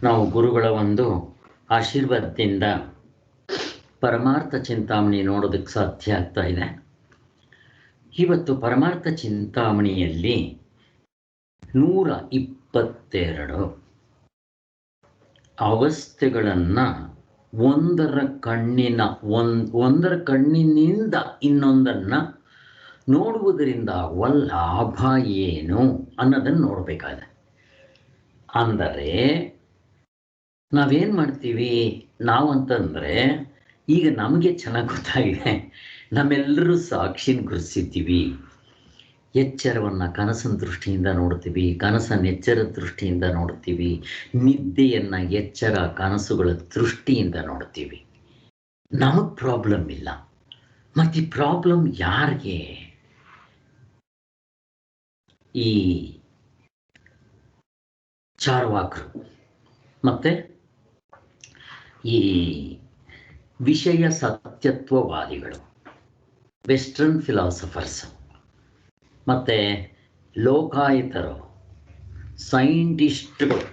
ನಾವು ಗುರುಗಳ ಒಂದು ಆಶೀರ್ವಾದದಿಂದ ಪರಮಾರ್ಥ ಚಿಂತಾಮಣಿ ನೋಡೋದಕ್ಕೆ ಸಾಧ್ಯ ಆಗ್ತಾ ಇದೆ. ಇವತ್ತು ಪರಮಾರ್ಥ ಚಿಂತಾಮಣಿಯಲ್ಲಿ 122 ಅವಸ್ಥೆಗಳನ್ನು ಒಂದರ ಕಣ್ಣಿನಿಂದ ಇನ್ನೊಂದನ್ನು ನೋಡುವುದರಿಂದ ಆಗುವ ಲಾಭ ಏನು ಅನ್ನೋದನ್ನು ನೋಡಬೇಕಾಗಿದೆ. ಅಂದರೆ ನಾವೇನು ಮಾಡ್ತೀವಿ ನಾವಂತಂದರೆ, ಈಗ ನಮಗೆ ಚೆನ್ನಾಗಿ ಗೊತ್ತಾಗಿದೆ, ನಮ್ಮೆಲ್ಲರೂ ಸಾಕ್ಷಿನ ಗುರುತಿಸಿದ್ದೀವಿ. ಎಚ್ಚರವನ್ನು ಕನಸಿನ ದೃಷ್ಟಿಯಿಂದ ನೋಡ್ತೀವಿ, ಕನಸನ್ನು ಎಚ್ಚರದ ದೃಷ್ಟಿಯಿಂದ ನೋಡ್ತೀವಿ, ನಿದ್ದೆಯನ್ನು ಎಚ್ಚರ ಕನಸುಗಳ ದೃಷ್ಟಿಯಿಂದ ನೋಡ್ತೀವಿ. ನಮಗೆ ಪ್ರಾಬ್ಲಮ್ ಇಲ್ಲ. ಮತ್ತು ಈ ಪ್ರಾಬ್ಲಮ್ ಯಾರಿಗೆ? ಈ ಚಾರ್ವಾಕರು ಮತ್ತು ಈ ವಿಷಯ ಸತ್ಯತ್ವವಾದಿಗಳು, ವೆಸ್ಟರ್ನ್ ಫಿಲಾಸಫರ್ಸ್, ಮತ್ತು ಲೋಕಾಯುತರು, ಸೈಂಟಿಸ್ಟ್ಗಳು,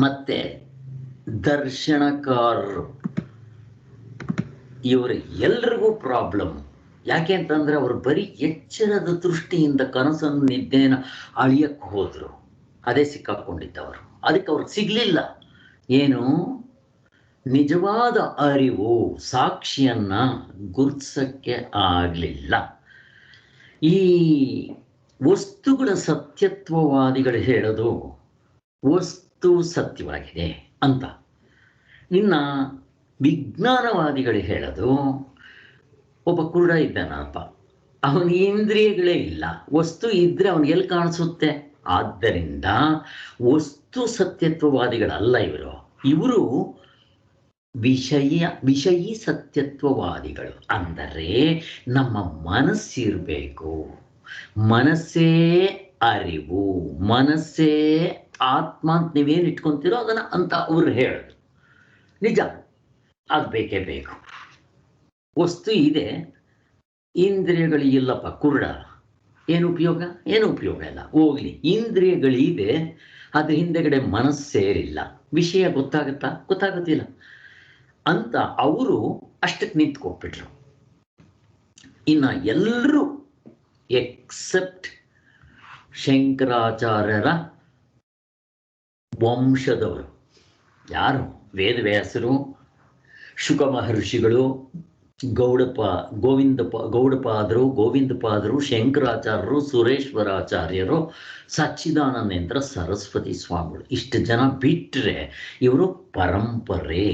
ಮತ್ತು ದರ್ಶನಕಾರರು, ಇವರು ಎಲ್ರಿಗೂ ಪ್ರಾಬ್ಲಮ್. ಯಾಕೆ ಅಂತಂದರೆ ಅವರು ಬರೀ ಎಚ್ಚರದ ದೃಷ್ಟಿಯಿಂದ ಕನಸನ್ನು ನಿದ್ದೆನ ಅಳಿಯಕ್ಕೆ ಹೋದರು. ಅದೇ ಸಿಕ್ಕಾಕೊಂಡಿದ್ದವರು. ಅದಕ್ಕೆ ಅವ್ರಿಗೆ ಸಿಗಲಿಲ್ಲ ಏನು? ನಿಜವಾದ ಅರಿವು, ಸಾಕ್ಷಿಯನ್ನು ಗುರುತಿಸೋಕ್ಕೆ ಆಗಲಿಲ್ಲ. ಈ ವಸ್ತುಗಳ ಸತ್ಯತ್ವವಾದಿಗಳು ಹೇಳೋದು ವಸ್ತು ಸತ್ಯವಾಗಿದೆ ಅಂತ. ಇನ್ನು ವಿಜ್ಞಾನವಾದಿಗಳು ಹೇಳೋದು ಒಬ್ಬ ಕುರುಡ ಇದ್ದಾನಪ್ಪ, ಅವನ ಇಂದ್ರಿಯಗಳೇ ಇಲ್ಲ, ವಸ್ತು ಇದ್ದರೆ ಅವನಿಗೆ ಎಲ್ಲಿ ಕಾಣಿಸುತ್ತೆ? ಆದ್ದರಿಂದ ವಸ್ತು ಸತ್ಯತ್ವವಾದಿಗಳಲ್ಲ ಇವರು. ಇವರು ವಿಷಯಿ ಸತ್ಯತ್ವವಾದಿಗಳು. ಅಂದರೆ ನಮ್ಮ ಮನಸ್ಸಿರಬೇಕು, ಮನಸ್ಸೇ ಅರಿವು, ಮನಸ್ಸೇ ಆತ್ಮ ಅಂತ ನೀವೇನು ಇಟ್ಕೊತೀರೋ ಅದನ್ನು ಅಂತ ಅವರು ಹೇಳೋದು. ನಿಜ, ಅದು ಬೇಕೇ ಬೇಕು. ವಸ್ತು ಇದೆ, ಇಂದ್ರಿಯಗಳಿಲ್ಲಪ್ಪ, ಕುರುಡ, ಏನು ಉಪಯೋಗ? ಏನು ಉಪಯೋಗ ಇಲ್ಲ, ಹೋಗ್ಲಿ. ಇಂದ್ರಿಯಗಳಿದೆ, ಅದ್ರ ಹಿಂದೆಗಡೆ ಮನಸ್ಸು ಸೇರಿಲ್ಲ, ವಿಷಯ ಗೊತ್ತಾಗುತ್ತಾ? ಗೊತ್ತಾಗುತ್ತಿಲ್ಲ ಅಂತ ಅವರು ಅಷ್ಟಕ್ಕೆ ನಿಂತ್ಕೊಟ್ಬಿಟ್ರು. ಇನ್ನು ಎಲ್ಲರೂ ಎಕ್ಸೆಪ್ಟ್ ಶಂಕರಾಚಾರ್ಯರ ವಂಶದವರು, ಯಾರು? ವೇದವ್ಯಾಸರು, ಶುಕ ಮಹರ್ಷಿಗಳು, ಗೌಡಪಾದರು, ಗೋವಿಂದಪಾದರು, ಶಂಕರಾಚಾರ್ಯರು, ಸುರೇಶ್ವರಾಚಾರ್ಯರು, ಸಚ್ಚಿದಾನಂದೇಂದ್ರ ಸರಸ್ವತಿ ಸ್ವಾಮಿಗಳು. ಇಷ್ಟು ಜನ ಬಿಟ್ಟರೆ ಇವರು ಪರಂಪರೆ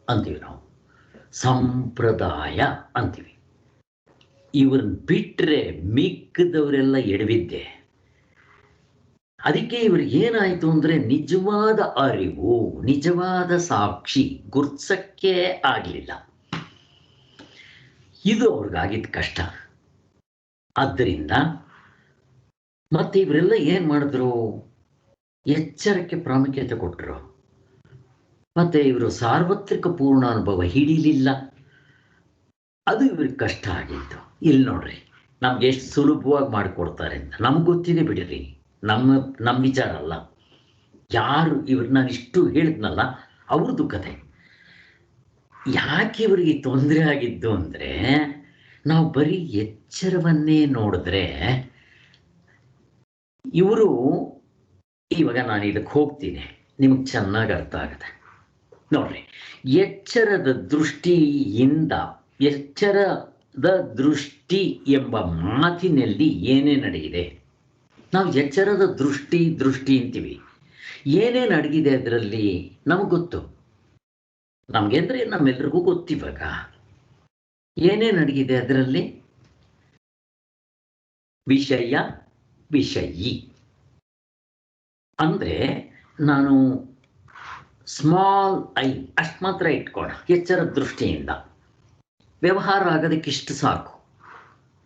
ಅಂತೀವಿ, ನಾವು ಸಂಪ್ರದಾಯ ಅಂತೀವಿ. ಇವ್ರನ್ನ ಬಿಟ್ಟರೆ ಮಿಕ್ಕದವರೆಲ್ಲ ಎಡವಿದ್ದೆ. ಅದಕ್ಕೆ ಇವ್ರಿಗೆ ಏನಾಯಿತು ಅಂದರೆ ನಿಜವಾದ ಅರಿವು, ನಿಜವಾದ ಸಾಕ್ಷಿ ಗುರ್ಸಕ್ಕೆ ಆಗಲಿಲ್ಲ. ಇದು ಅವ್ರಿಗಾಗಿದ್ದ ಕಷ್ಟ. ಆದ್ದರಿಂದ ಮತ್ತೆ ಇವರೆಲ್ಲ ಏನು ಮಾಡಿದ್ರು? ಎಚ್ಚರಕ್ಕೆ ಪ್ರಾಮುಖ್ಯತೆ ಕೊಟ್ಟರು. ಮತ್ತೆ ಇವರು ಸಾರ್ವತ್ರಿಕ ಪೂರ್ಣಾನುಭವ ಹಿಡಿಲಿಲ್ಲ. ಅದು ಇವ್ರಿಗೆ ಕಷ್ಟ ಆಗಿತ್ತು. ಇಲ್ಲಿ ನೋಡ್ರಿ, ನಮ್ಗೆ ಎಷ್ಟು ಸುಲಭವಾಗಿ ಮಾಡಿಕೊಡ್ತಾರೆ ಅಂತ ನಮ್ಗೆ ಗೊತ್ತಿದೆ ಬಿಡಿರಿ. ನಮ್ಮ ವಿಚಾರ ಅಲ್ಲ. ಯಾರು ಇವ್ರು ನಾನು ಇಷ್ಟು ಹೇಳಿದ್ನಲ್ಲ ಅವ್ರದ್ದು ಕತೆ. ಯಾಕೆ ಇವರಿಗೆ ತೊಂದರೆ ಆಗಿದ್ದು ಅಂದರೆ, ನಾವು ಬರೀ ಎಚ್ಚರವನ್ನೇ ನೋಡಿದ್ರೆ ಇವರು, ಇವಾಗ ನಾನು ಇದಕ್ಕೆ ಹೋಗ್ತೀನಿ, ನಿಮಗೆ ಚೆನ್ನಾಗಿ ಅರ್ಥ ಆಗುತ್ತೆ ನೋಡ್ರಿ. ಎಚ್ಚರದ ದೃಷ್ಟಿ ಎಂಬ ಮಾತಿನಲ್ಲಿ ಏನೇನು ಅಡಗಿದೆ? ನಾವು ಎಚ್ಚರದ ದೃಷ್ಟಿ ಅಂತೀವಿ. ಏನೇನು ಅಡಗಿದೆ ಅದರಲ್ಲಿ ನಮಗೆ ಗೊತ್ತು. ನಮಗೆ ಅಂದರೆ ನಮ್ಮೆಲ್ರಿಗೂ ಗೊತ್ತಿವಾಗ ಏನೇನು ಅಡಗಿದೆ ಅದರಲ್ಲಿ. ವಿಷಯಿ ಅಂದರೆ ನಾನು ಸ್ಮಾಲ್ ಐ ಅಷ್ಟು ಮಾತ್ರ ಇಟ್ಕೋಣ. ಎಚ್ಚರದ ದೃಷ್ಟಿಯಿಂದ ವ್ಯವಹಾರ ಆಗೋದಕ್ಕಿಷ್ಟು ಸಾಕು.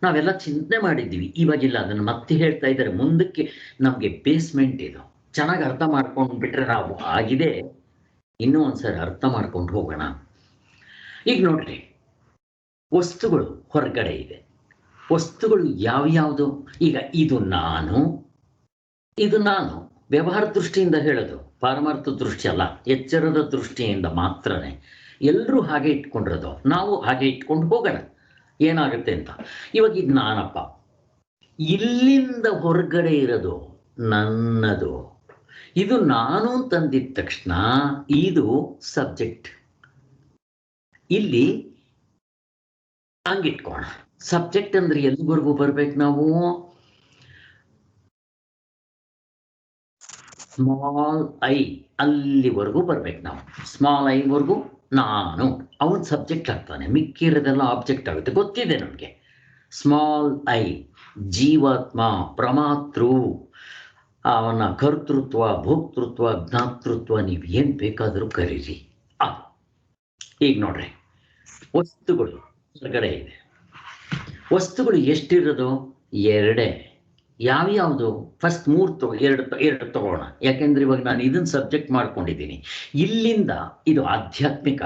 ನಾವೆಲ್ಲ ಚಿಂತನೆ ಮಾಡಿದ್ದೀವಿ, ಇವಾಗಿಲ್ಲ. ಅದನ್ನು ಮತ್ತೆ ಹೇಳ್ತಾ ಇದ್ದಾರೆ. ಮುಂದಕ್ಕೆ ನಮಗೆ ಬೇಸ್ಮೆಂಟ್ ಇದು. ಚೆನ್ನಾಗಿ ಅರ್ಥ ಮಾಡ್ಕೊಂಡು ಬಿಟ್ರೆ ನಾವು ಆಗಿದೆ. ಇನ್ನೂ ಒಂದ್ಸರಿ ಅರ್ಥ ಮಾಡ್ಕೊಂಡು ಹೋಗೋಣ. ಈಗ ನೋಡ್ರಿ, ವಸ್ತುಗಳು ಹೊರಗಡೆ ಇದೆ. ವಸ್ತುಗಳು ಯಾವ್ಯಾವುದು? ಈಗ ಇದು ನಾನು, ವ್ಯವಹಾರ ದೃಷ್ಟಿಯಿಂದ ಹೇಳೋದು, ಪಾರಮಾರ್ಥ ದೃಷ್ಟಿ ಅಲ್ಲ, ಎಚ್ಚರದ ದೃಷ್ಟಿಯಿಂದ ಮಾತ್ರನೇ. ಎಲ್ಲರೂ ಹಾಗೆ ಇಟ್ಕೊಂಡಿರೋದು, ನಾವು ಹಾಗೆ ಇಟ್ಕೊಂಡು ಹೋಗೋಣ ಏನಾಗುತ್ತೆ ಅಂತ. ಇವಾಗ ಇದು ನಾನಪ್ಪ, ಇಲ್ಲಿಂದ ಹೊರಗಡೆ ಇರೋದು ನನ್ನದು. ಇದು ನಾನು ತಂದಿದ ತಕ್ಷಣ ಇದು ಸಬ್ಜೆಕ್ಟ್. ಇಲ್ಲಿ ಹಂಗಿಟ್ಕೋಣ. ಸಬ್ಜೆಕ್ಟ್ ಅಂದ್ರೆ ಎಲ್ಲಿವರೆಗೂ ಬರ್ಬೇಕು ನಾವು? ಸ್ಮಾಲ್ ಐ ಅಲ್ಲಿವರೆಗೂ ಬರ್ಬೇಕು ನಾವು. ಸ್ಮಾಲ್ ಐವರೆಗೂ ನಾನು, ಅವನ್ ಸಬ್ಜೆಕ್ಟ್ ಆಗ್ತಾನೆ, ಮಿಕ್ಕಿರೋದೆಲ್ಲ ಆಬ್ಜೆಕ್ಟ್ ಆಗುತ್ತೆ. ಗೊತ್ತಿದೆ ನಮಗೆ. ಸ್ಮಾಲ್ ಐ ಜೀವಾತ್ಮ, ಪ್ರಮಾತೃ, ಅವನ ಕರ್ತೃತ್ವ, ಭೋಕ್ತೃತ್ವ, ಜ್ಞಾತೃತ್ವ, ನೀವು ಏನ್ ಬೇಕಾದರೂ ಕರೀರಿ. ಈಗ ನೋಡ್ರಿ, ವಸ್ತುಗಳು ಹೊರಗಡೆ ಇದೆ. ವಸ್ತುಗಳು ಎಷ್ಟಿರೋದು? ಎರಡೇ. ಯಾವ್ಯಾವುದು? ಫಸ್ಟ್ ಎರಡು ತಗೋಣ. ಯಾಕೆಂದ್ರೆ ಇವಾಗ ನಾನು ಇದನ್ನ ಸಬ್ಜೆಕ್ಟ್ ಮಾಡ್ಕೊಂಡಿದ್ದೀನಿ. ಇಲ್ಲಿಂದ ಇದು ಆಧ್ಯಾತ್ಮಿಕ,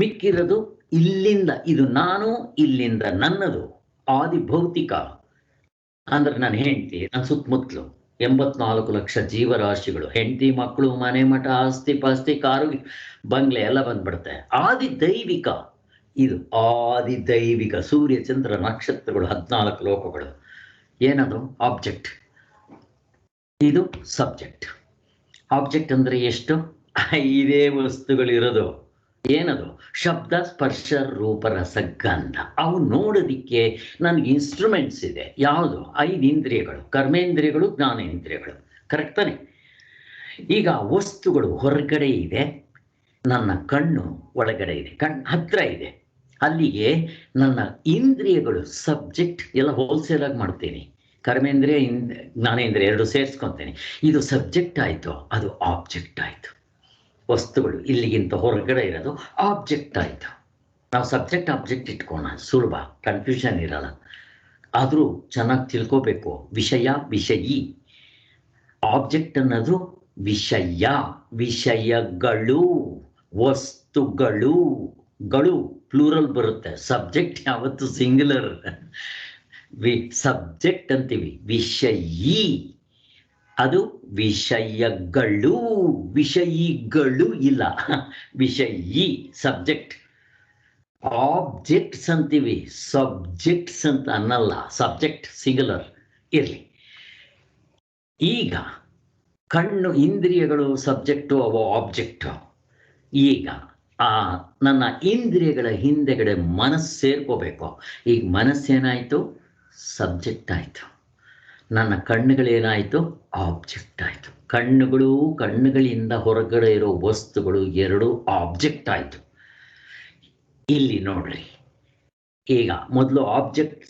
ಮಿಕ್ಕಿರೋದು ಇಲ್ಲಿಂದ ಇದು ನಾನು, ಇಲ್ಲಿಂದ ನನ್ನದು ಆದಿ ಭೌತಿಕ. ಅಂದ್ರೆ ನನ್ನ ಹೆಂಡತಿ, ನನ್ನ ಸುತ್ತಮುತ್ತಲು 84 ಲಕ್ಷ ಜೀವರಾಶಿಗಳು, ಹೆಂಡತಿ, ಮಕ್ಕಳು, ಮನೆ, ಮಠ, ಆಸ್ತಿ ಪಾಸ್ತಿ, ಕಾರು, ಬಂಗ್ಲೆ ಎಲ್ಲ ಬಂದ್ಬಿಡುತ್ತೆ. ಆದಿ ದೈವಿಕ, ಇದು ಆದಿ ದೈವಿಕ, ಸೂರ್ಯ, ಚಂದ್ರ, ನಕ್ಷತ್ರಗಳು, 14 ಲೋಕಗಳು. ಏನದು? ಆಬ್ಜೆಕ್ಟ್. ಇದು ಸಬ್ಜೆಕ್ಟ್. ಆಬ್ಜೆಕ್ಟ್ ಅಂದ್ರೆ ಎಷ್ಟು? 5 ವಸ್ತುಗಳಿರೋದು. ಏನದು? ಶಬ್ದ, ಸ್ಪರ್ಶ, ರೂಪ, ರಸ, ಗಂಧ. ಅವು ನೋಡೋದಿಕ್ಕೆ ನನಗೆ ಇನ್ಸ್ಟ್ರೂಮೆಂಟ್ಸ್ ಇದೆ. ಯಾವುದು? 5 ಇಂದ್ರಿಯಗಳು, ಕರ್ಮೇಂದ್ರಿಯಗಳು, ಜ್ಞಾನೇಂದ್ರಿಯಗಳು. ಕರೆಕ್ಟ್ ತಾನೆ? ಈಗ ವಸ್ತುಗಳು ಹೊರಗಡೆ ಇದೆ, ನನ್ನ ಕಣ್ಣು ಒಳಗಡೆ ಇದೆ, ಹತ್ರ ಇದೆ. ಅಲ್ಲಿಗೆ ನನ್ನ ಇಂದ್ರಿಯಗಳು ಸಬ್ಜೆಕ್ಟ್. ಎಲ್ಲ ಹೋಲ್ಸೇಲ್ ಆಗಿ ಮಾಡ್ತೀನಿ. ಕರ್ಮೇಂದ್ರಿಯ, ಜ್ಞಾನೇಂದ್ರಿಯ ಎರಡು ಸೇರಿಸ್ಕೊತೀನಿ. ಇದು ಸಬ್ಜೆಕ್ಟ್ ಆಯಿತು, ಅದು ಆಬ್ಜೆಕ್ಟ್ ಆಯಿತು. ವಸ್ತುಗಳು ಇಲ್ಲಿಗಿಂತ ಹೊರಗಡೆ ಇರೋದು ಆಬ್ಜೆಕ್ಟ್ ಆಯಿತು. ನಾವು ಸಬ್ಜೆಕ್ಟ್ ಆಬ್ಜೆಕ್ಟ್ ಇಟ್ಕೋಣ, ಸುಲಭ, ಕನ್ಫ್ಯೂಷನ್ ಇರಲ್ಲ. ಆದರೂ ಚೆನ್ನಾಗಿ ತಿಳ್ಕೋಬೇಕು. ವಿಷಯ, ವಿಷಯಿ. ಆಬ್ಜೆಕ್ಟ್ ಅನ್ನೋದು ವಿಷಯ, ವಿಷಯಗಳು, ವಸ್ತುಗಳು. ಗಳು ಪ್ಲೂರಲ್ ಬರುತ್ತೆ. ಸಬ್ಜೆಕ್ಟ್ ಯಾವತ್ತು ಸಿಂಗ್ಯುಲರ್. ಸಬ್ಜೆಕ್ಟ್ ಅಂತೀವಿ. ವಿಷಯಿ ಅದು ವಿಷಯಗಳು, ವಿಷಯಿಗಳು ಇಲ್ಲ. ವಿಷಯಿ ಸಬ್ಜೆಕ್ಟ್. ಆಬ್ಜೆಕ್ಟ್ಸ್ ಅಂತೀವಿ, ಸಬ್ಜೆಕ್ಟ್ಸ್ ಅಂತ ಅನ್ನಲ್ಲ. ಸಬ್ಜೆಕ್ಟ್ ಸಿಂಗ್ಯುಲರ್ ಇರಲಿ. ಈಗ ಕಣ್ಣು, ಇಂದ್ರಿಯಗಳು ಸಬ್ಜೆಕ್ಟು, ಅವು ಆಬ್ಜೆಕ್ಟು. ಈಗ ನನ್ನ ಇಂದ್ರಿಯಗಳ ಹಿಂದೆಗಡೆ ಮನಸ್ಸು ಸೇರ್ಕೋಬೇಕು. ಈಗ ಮನಸ್ಸೇನಾಯಿತು? ಸಬ್ಜೆಕ್ಟ್ ಆಯಿತು. ನನ್ನ ಕಣ್ಣುಗಳೇನಾಯಿತು? ಆಬ್ಜೆಕ್ಟ್ ಆಯಿತು. ಕಣ್ಣುಗಳಿಂದ ಹೊರಗಡೆ ಇರೋ ವಸ್ತುಗಳು ಎರಡು ಆಬ್ಜೆಕ್ಟ್ ಆಯಿತು. ಇಲ್ಲಿ ನೋಡ್ರಿ, ಈಗ ಮೊದಲು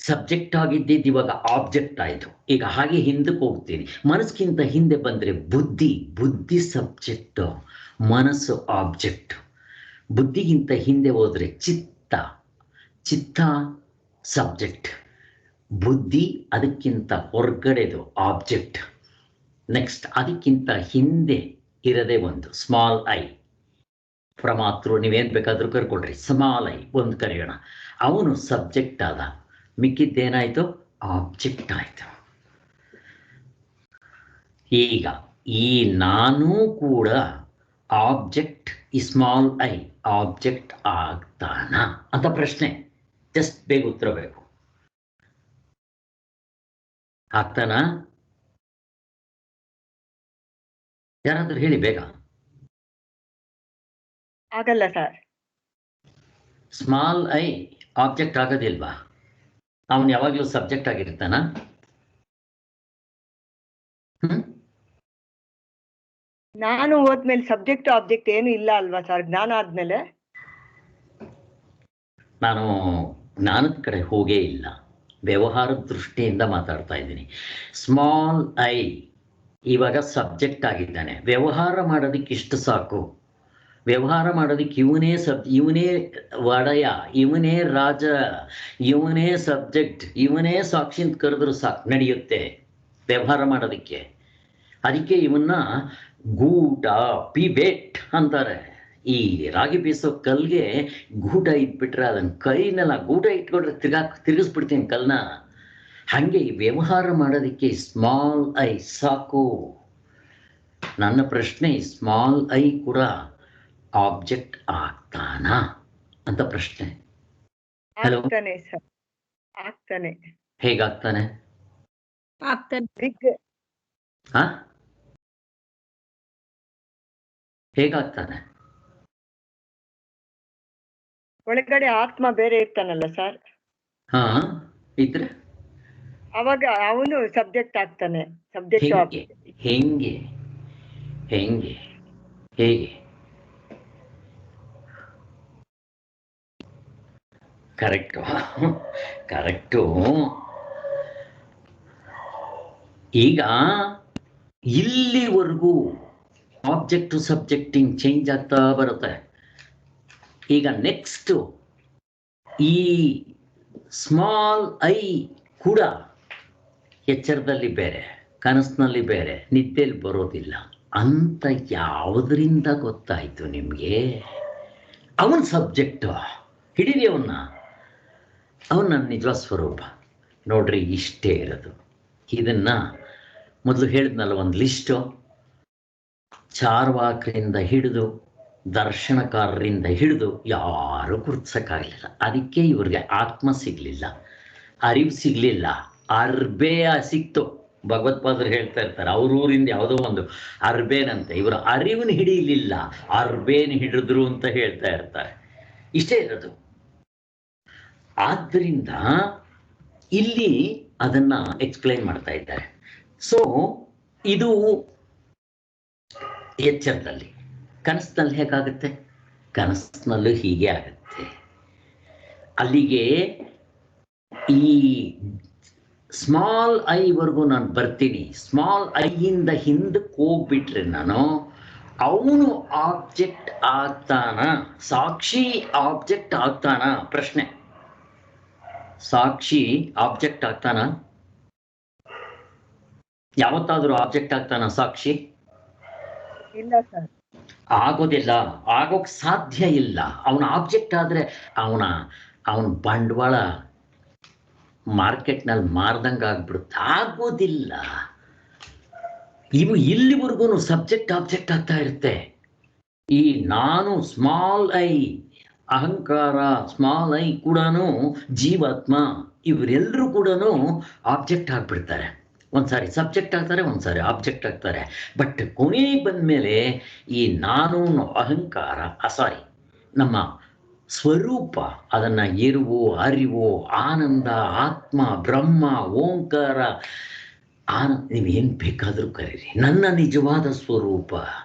ಸಬ್ಜೆಕ್ಟ್ ಆಗಿದ್ದಿದ್ದು ಇವಾಗ ಆಬ್ಜೆಕ್ಟ್ ಆಯಿತು. ಈಗ ಹಾಗೆ ಹಿಂದಕ್ಕೆ ಹೋಗ್ತೀನಿ. ಮನಸ್ಸಿಗಿಂತ ಹಿಂದೆ ಬಂದರೆ ಬುದ್ಧಿ ಸಬ್ಜೆಕ್ಟು, ಮನಸ್ಸು ಆಬ್ಜೆಕ್ಟ್. ಬುದ್ಧಿಗಿಂತ ಹಿಂದೆ ಹೋದರೆ ಚಿತ್ತ ಸಬ್ಜೆಕ್ಟ್, ಬುದ್ಧಿ ಅದಕ್ಕಿಂತ ಹೊರಗಡೆದು ಆಬ್ಜೆಕ್ಟ್. ನೆಕ್ಸ್ಟ್ ಅದಕ್ಕಿಂತ ಹಿಂದೆ ಇರದೇ ಒಂದು ಸ್ಮಾಲ್ ಐ, ಪ್ರಮಾತೃ, ನೀವೇನು ಬೇಕಾದರೂ ಕರ್ಕೊಳ್ರಿ. ಸ್ಮಾಲ್ ಐ ಒಂದು ಕರೆಯೋಣ. ಅವನು ಸಬ್ಜೆಕ್ಟ್ ಆದ, ಮಿಕ್ಕಿದ್ದೇನಾಯಿತು? ಆಬ್ಜೆಕ್ಟ್ ಆಯಿತು. ಈಗ ಈ ನಾನು ಕೂಡ ಆಬ್ಜೆಕ್ಟ್, ಈ ಸ್ಮಾಲ್ ಐ ಆಬ್ಜೆಕ್ಟ್ ಆಗ್ತಾನ ಅಂತ ಪ್ರಶ್ನೆ. ಜಸ್ಟ್ ಬೇಗ ಉತ್ತರ ಬೇಕು. ಆಗ್ತಾನ? ಯಾರಾದ್ರೂ ಹೇಳಿ ಬೇಗ. ಆಗಲ್ಲ ಸರ್. ಸ್ಮಾಲ್ ಐ ಆಬ್ಜೆಕ್ಟ್ ಆಗೋದಿಲ್ವಾ? ಅವನು ಯಾವಾಗಲೂ ಸಬ್ಜೆಕ್ಟ್ ಆಗಿರ್ತಾನ? ನಾನು ಹೋದ್ಮೇಲೆ ಸಬ್ಜೆಕ್ಟ್ ಆಬ್ಜೆಕ್ಟ್ ಏನು ಇಲ್ಲ ಅಲ್ವಾ ಸರ್? ಜ್ಞಾನ ಆದ್ಮೇಲೆ ನಾನು ಜ್ಞಾನದ ಕಡೆ ಹೋಗೇ ಇಲ್ಲ, ವ್ಯವಹಾರದ ದೃಷ್ಟಿಯಿಂದ ಮಾತಾಡ್ತಾ ಇದ್ದೀನಿ. ಸ್ಮಾಲ್ ಐ ಇವಾಗ ಸಬ್ಜೆಕ್ಟ್ ಆಗಿದ್ದಾನೆ. ವ್ಯವಹಾರ ಮಾಡೋದಕ್ಕೆ ಇಷ್ಟು ಸಾಕು. ವ್ಯವಹಾರ ಮಾಡೋದಕ್ಕೆ ಇವನೇ ಒಡೆಯ, ಇವನೇ ರಾಜ, ಇವನೇ ಸಬ್ಜೆಕ್ಟ್, ಇವನೇ ಸಾಕ್ಷಿ ಅಂತ ಕರೆದ್ರು ಸಾಕು, ನಡೆಯುತ್ತೆ ವ್ಯವಹಾರ ಮಾಡೋದಕ್ಕೆ. ಅದಕ್ಕೆ ಇವನ್ನ ಗೂಟ, ಪಿಬೇಟ್ ಅಂತಾರೆ. ಈ ರಾಗಿ ಬೀಸೋ ಕಲ್ಗೆ ಗೂಟ ಇಟ್ಬಿಟ್ರೆ ಅದನ್ನ ಕೈನೆಲ್ಲ ಗೂಟ ಇಟ್ಕೊಂಡ್ರೆ ತಿರುಗಿಸ್ಬಿಡ್ತೀನಿ ಕಲ್ನ. ಹಾಗೆ ಈ ವ್ಯವಹಾರ ಮಾಡೋದಕ್ಕೆ ಸ್ಮಾಲ್ ಐ ಸಾಕು. ನನ್ನ ಪ್ರಶ್ನೆ ಸ್ಮಾಲ್ ಐ ಕೂಡ ಆಬ್ಜೆಕ್ಟ್ ಆಗ್ತಾನಾ ಅಂತ ಪ್ರಶ್ನೆ. ಹಲೋ, ಆಗ್ತಾನೆ ಸರ್, ಆಗ್ತಾನೆ. ಹೇಗಾಗ್ತಾನೆ? ಬಿಗ್ ಹಾ, ಹೇಗಾಗ್ತಾನೆ? ಒಳಗಡೆ ಆತ್ಮ ಬೇರೆ ಇರ್ತಾನಲ್ಲ ಸರ್, ಹಾ, ಇದ್ರೆ ಅವಾಗ ಅವನು ಸಬ್ಜೆಕ್ಟ್ ಆಗ್ತಾನೆ. ಸಬ್ಜೆಕ್ಟ್ ಹೆಂಗೆ ಹೆಂಗೆ ಹೆಂಗೆ ಹೇಗೆ? Correct correct. ಈಗ ಇಲ್ಲಿವರೆಗೂ ಆಬ್ಜೆಕ್ಟು ಸಬ್ಜೆಕ್ಟಿಂಗ್ ಚೇಂಜ್ ಆಗ್ತಾ ಬರುತ್ತೆ. ಈಗ ನೆಕ್ಸ್ಟು ಈ ಸ್ಮಾಲ್ ಐ ಕೂಡ ಎಚ್ಚರದಲ್ಲಿ ಬೇರೆ, ಕನಸಿನಲ್ಲಿ ಬೇರೆ, ನಿದ್ದೆಯಲ್ಲಿ ಬರೋದಿಲ್ಲ ಅಂತ ಯಾವುದರಿಂದ ಗೊತ್ತಾಯ್ತು ನಿಮಗೆ? ಅವನ ಸಬ್ಜೆಕ್ಟು ಹಿಡೀರಿ ಅವನ್ನ ನನ್ನ ನಿಜವಾದ ಸ್ವರೂಪ ನೋಡ್ರಿ. ಇಷ್ಟೇ ಇರೋದು. ಇದನ್ನ ಮೊದಲು ಹೇಳಿದ್ನಲ್ಲ, ಒಂದು ಲಿಸ್ಟು, ಚಾರ್ವಾಕರಿಂದ ಹಿಡಿದು ದರ್ಶನಕಾರರಿಂದ ಹಿಡಿದು ಯಾರೂ ಗುರುತಿಸೋಕ್ಕಾಗಲಿಲ್ಲ. ಅದಕ್ಕೆ ಇವ್ರಿಗೆ ಆತ್ಮ ಸಿಗಲಿಲ್ಲ, ಅರಿವು ಸಿಗಲಿಲ್ಲ. ಅರ್ಬೇಯ ಸಿಕ್ತು. ಭಗವತ್ಪಾದರು ಹೇಳ್ತಾ ಇರ್ತಾರೆ, ಅವ್ರ ಊರಿಂದ ಯಾವುದೋ ಒಂದು ಅರ್ಬೇನಂತೆ, ಇವರು ಅರಿವಿನ ಹಿಡಿಯಲಿಲ್ಲ, ಅರ್ಬೇನ್ ಹಿಡಿದ್ರು ಅಂತ ಹೇಳ್ತಾ ಇರ್ತಾರೆ. ಇಷ್ಟೇ ಇರೋದು. ಆದ್ದರಿಂದ ಇಲ್ಲಿ ಅದನ್ನ ಎಕ್ಸ್ಪ್ಲೈನ್ ಮಾಡ್ತಾ ಇದ್ದಾರೆ. ಸೊ ಇದು ಎಚ್ಚರದಲ್ಲಿ. ಕನಸಿನಲ್ಲಿ ಹೇಗಾಗುತ್ತೆ? ಕನಸಿನಲ್ಲೂ ಹೀಗೆ ಆಗುತ್ತೆ. ಅಲ್ಲಿಗೆ ಈ ಸ್ಮಾಲ್ ಐವರೆಗೂ ನಾನು ಬರ್ತೀನಿ. ಸ್ಮಾಲ್ ಐಯಿಂದ ಹಿಂದಕ್ಕೆ ಹೋಗ್ಬಿಟ್ರೆ ನಾನು, ಅವನು ಆಬ್ಜೆಕ್ಟ್ ಆಗ್ತಾನ, ಸಾಕ್ಷಿ ಆಬ್ಜೆಕ್ಟ್ ಆಗ್ತಾನ? ಪ್ರಶ್ನೆ, ಸಾಕ್ಷಿ ಆಬ್ಜೆಕ್ಟ್ ಆಗ್ತಾನ? ಯಾವತ್ತಾದ್ರೂ ಆಬ್ಜೆಕ್ಟ್ ಆಗ್ತಾನ ಸಾಕ್ಷಿ? ಇಲ್ಲ ಸರ್, ಆಗೋದಿಲ್ಲ, ಆಗೋಕ್ ಸಾಧ್ಯ ಇಲ್ಲ. ಅವನ ಆಬ್ಜೆಕ್ಟ್ ಆದ್ರೆ ಅವನ ಬಂಡವಾಳ ಮಾರ್ಕೆಟ್ನಲ್ಲಿ ಮಾರ್ದಂಗೆ ಆಗ್ಬಿಡುತ್ತೆ. ಆಗೋದಿಲ್ಲ. ಇವು ಇಲ್ಲಿವರೆಗೂ ಸಬ್ಜೆಕ್ಟ್ ಆಬ್ಜೆಕ್ಟ್ ಆಗ್ತಾ ಇರುತ್ತೆ. ಈ ನಾನು ಸ್ಮಾಲ್ ಐ, ಅಹಂಕಾರ ಸ್ಮಾಲ್ ಐ ಕೂಡ, ಜೀವಾತ್ಮ, ಇವರೆಲ್ಲರೂ ಕೂಡ ಆಬ್ಜೆಕ್ಟ್ ಆಗ್ಬಿಡ್ತಾರೆ. ಒಂದ್ಸಾರಿ ಸಬ್ಜೆಕ್ಟ್ ಆಗ್ತಾರೆ, ಒಂದ್ಸಾರಿ ಆಬ್ಜೆಕ್ಟ್ ಆಗ್ತಾರೆ. ಬಟ್ ಕೊನೆ ಬಂದಮೇಲೆ ಈ ನಾನು ಅಹಂಕಾರ ಸಾರಿ ನಮ್ಮ ಸ್ವರೂಪ, ಅದನ್ನು ಇರುವು, ಅರಿವು, ಆನಂದ, ಆತ್ಮ, ಬ್ರಹ್ಮ, ಓಂಕಾರ, ನೀವೇನು ಬೇಕಾದರೂ ಕರೀರಿ, ನನ್ನ ನಿಜವಾದ ಸ್ವರೂಪ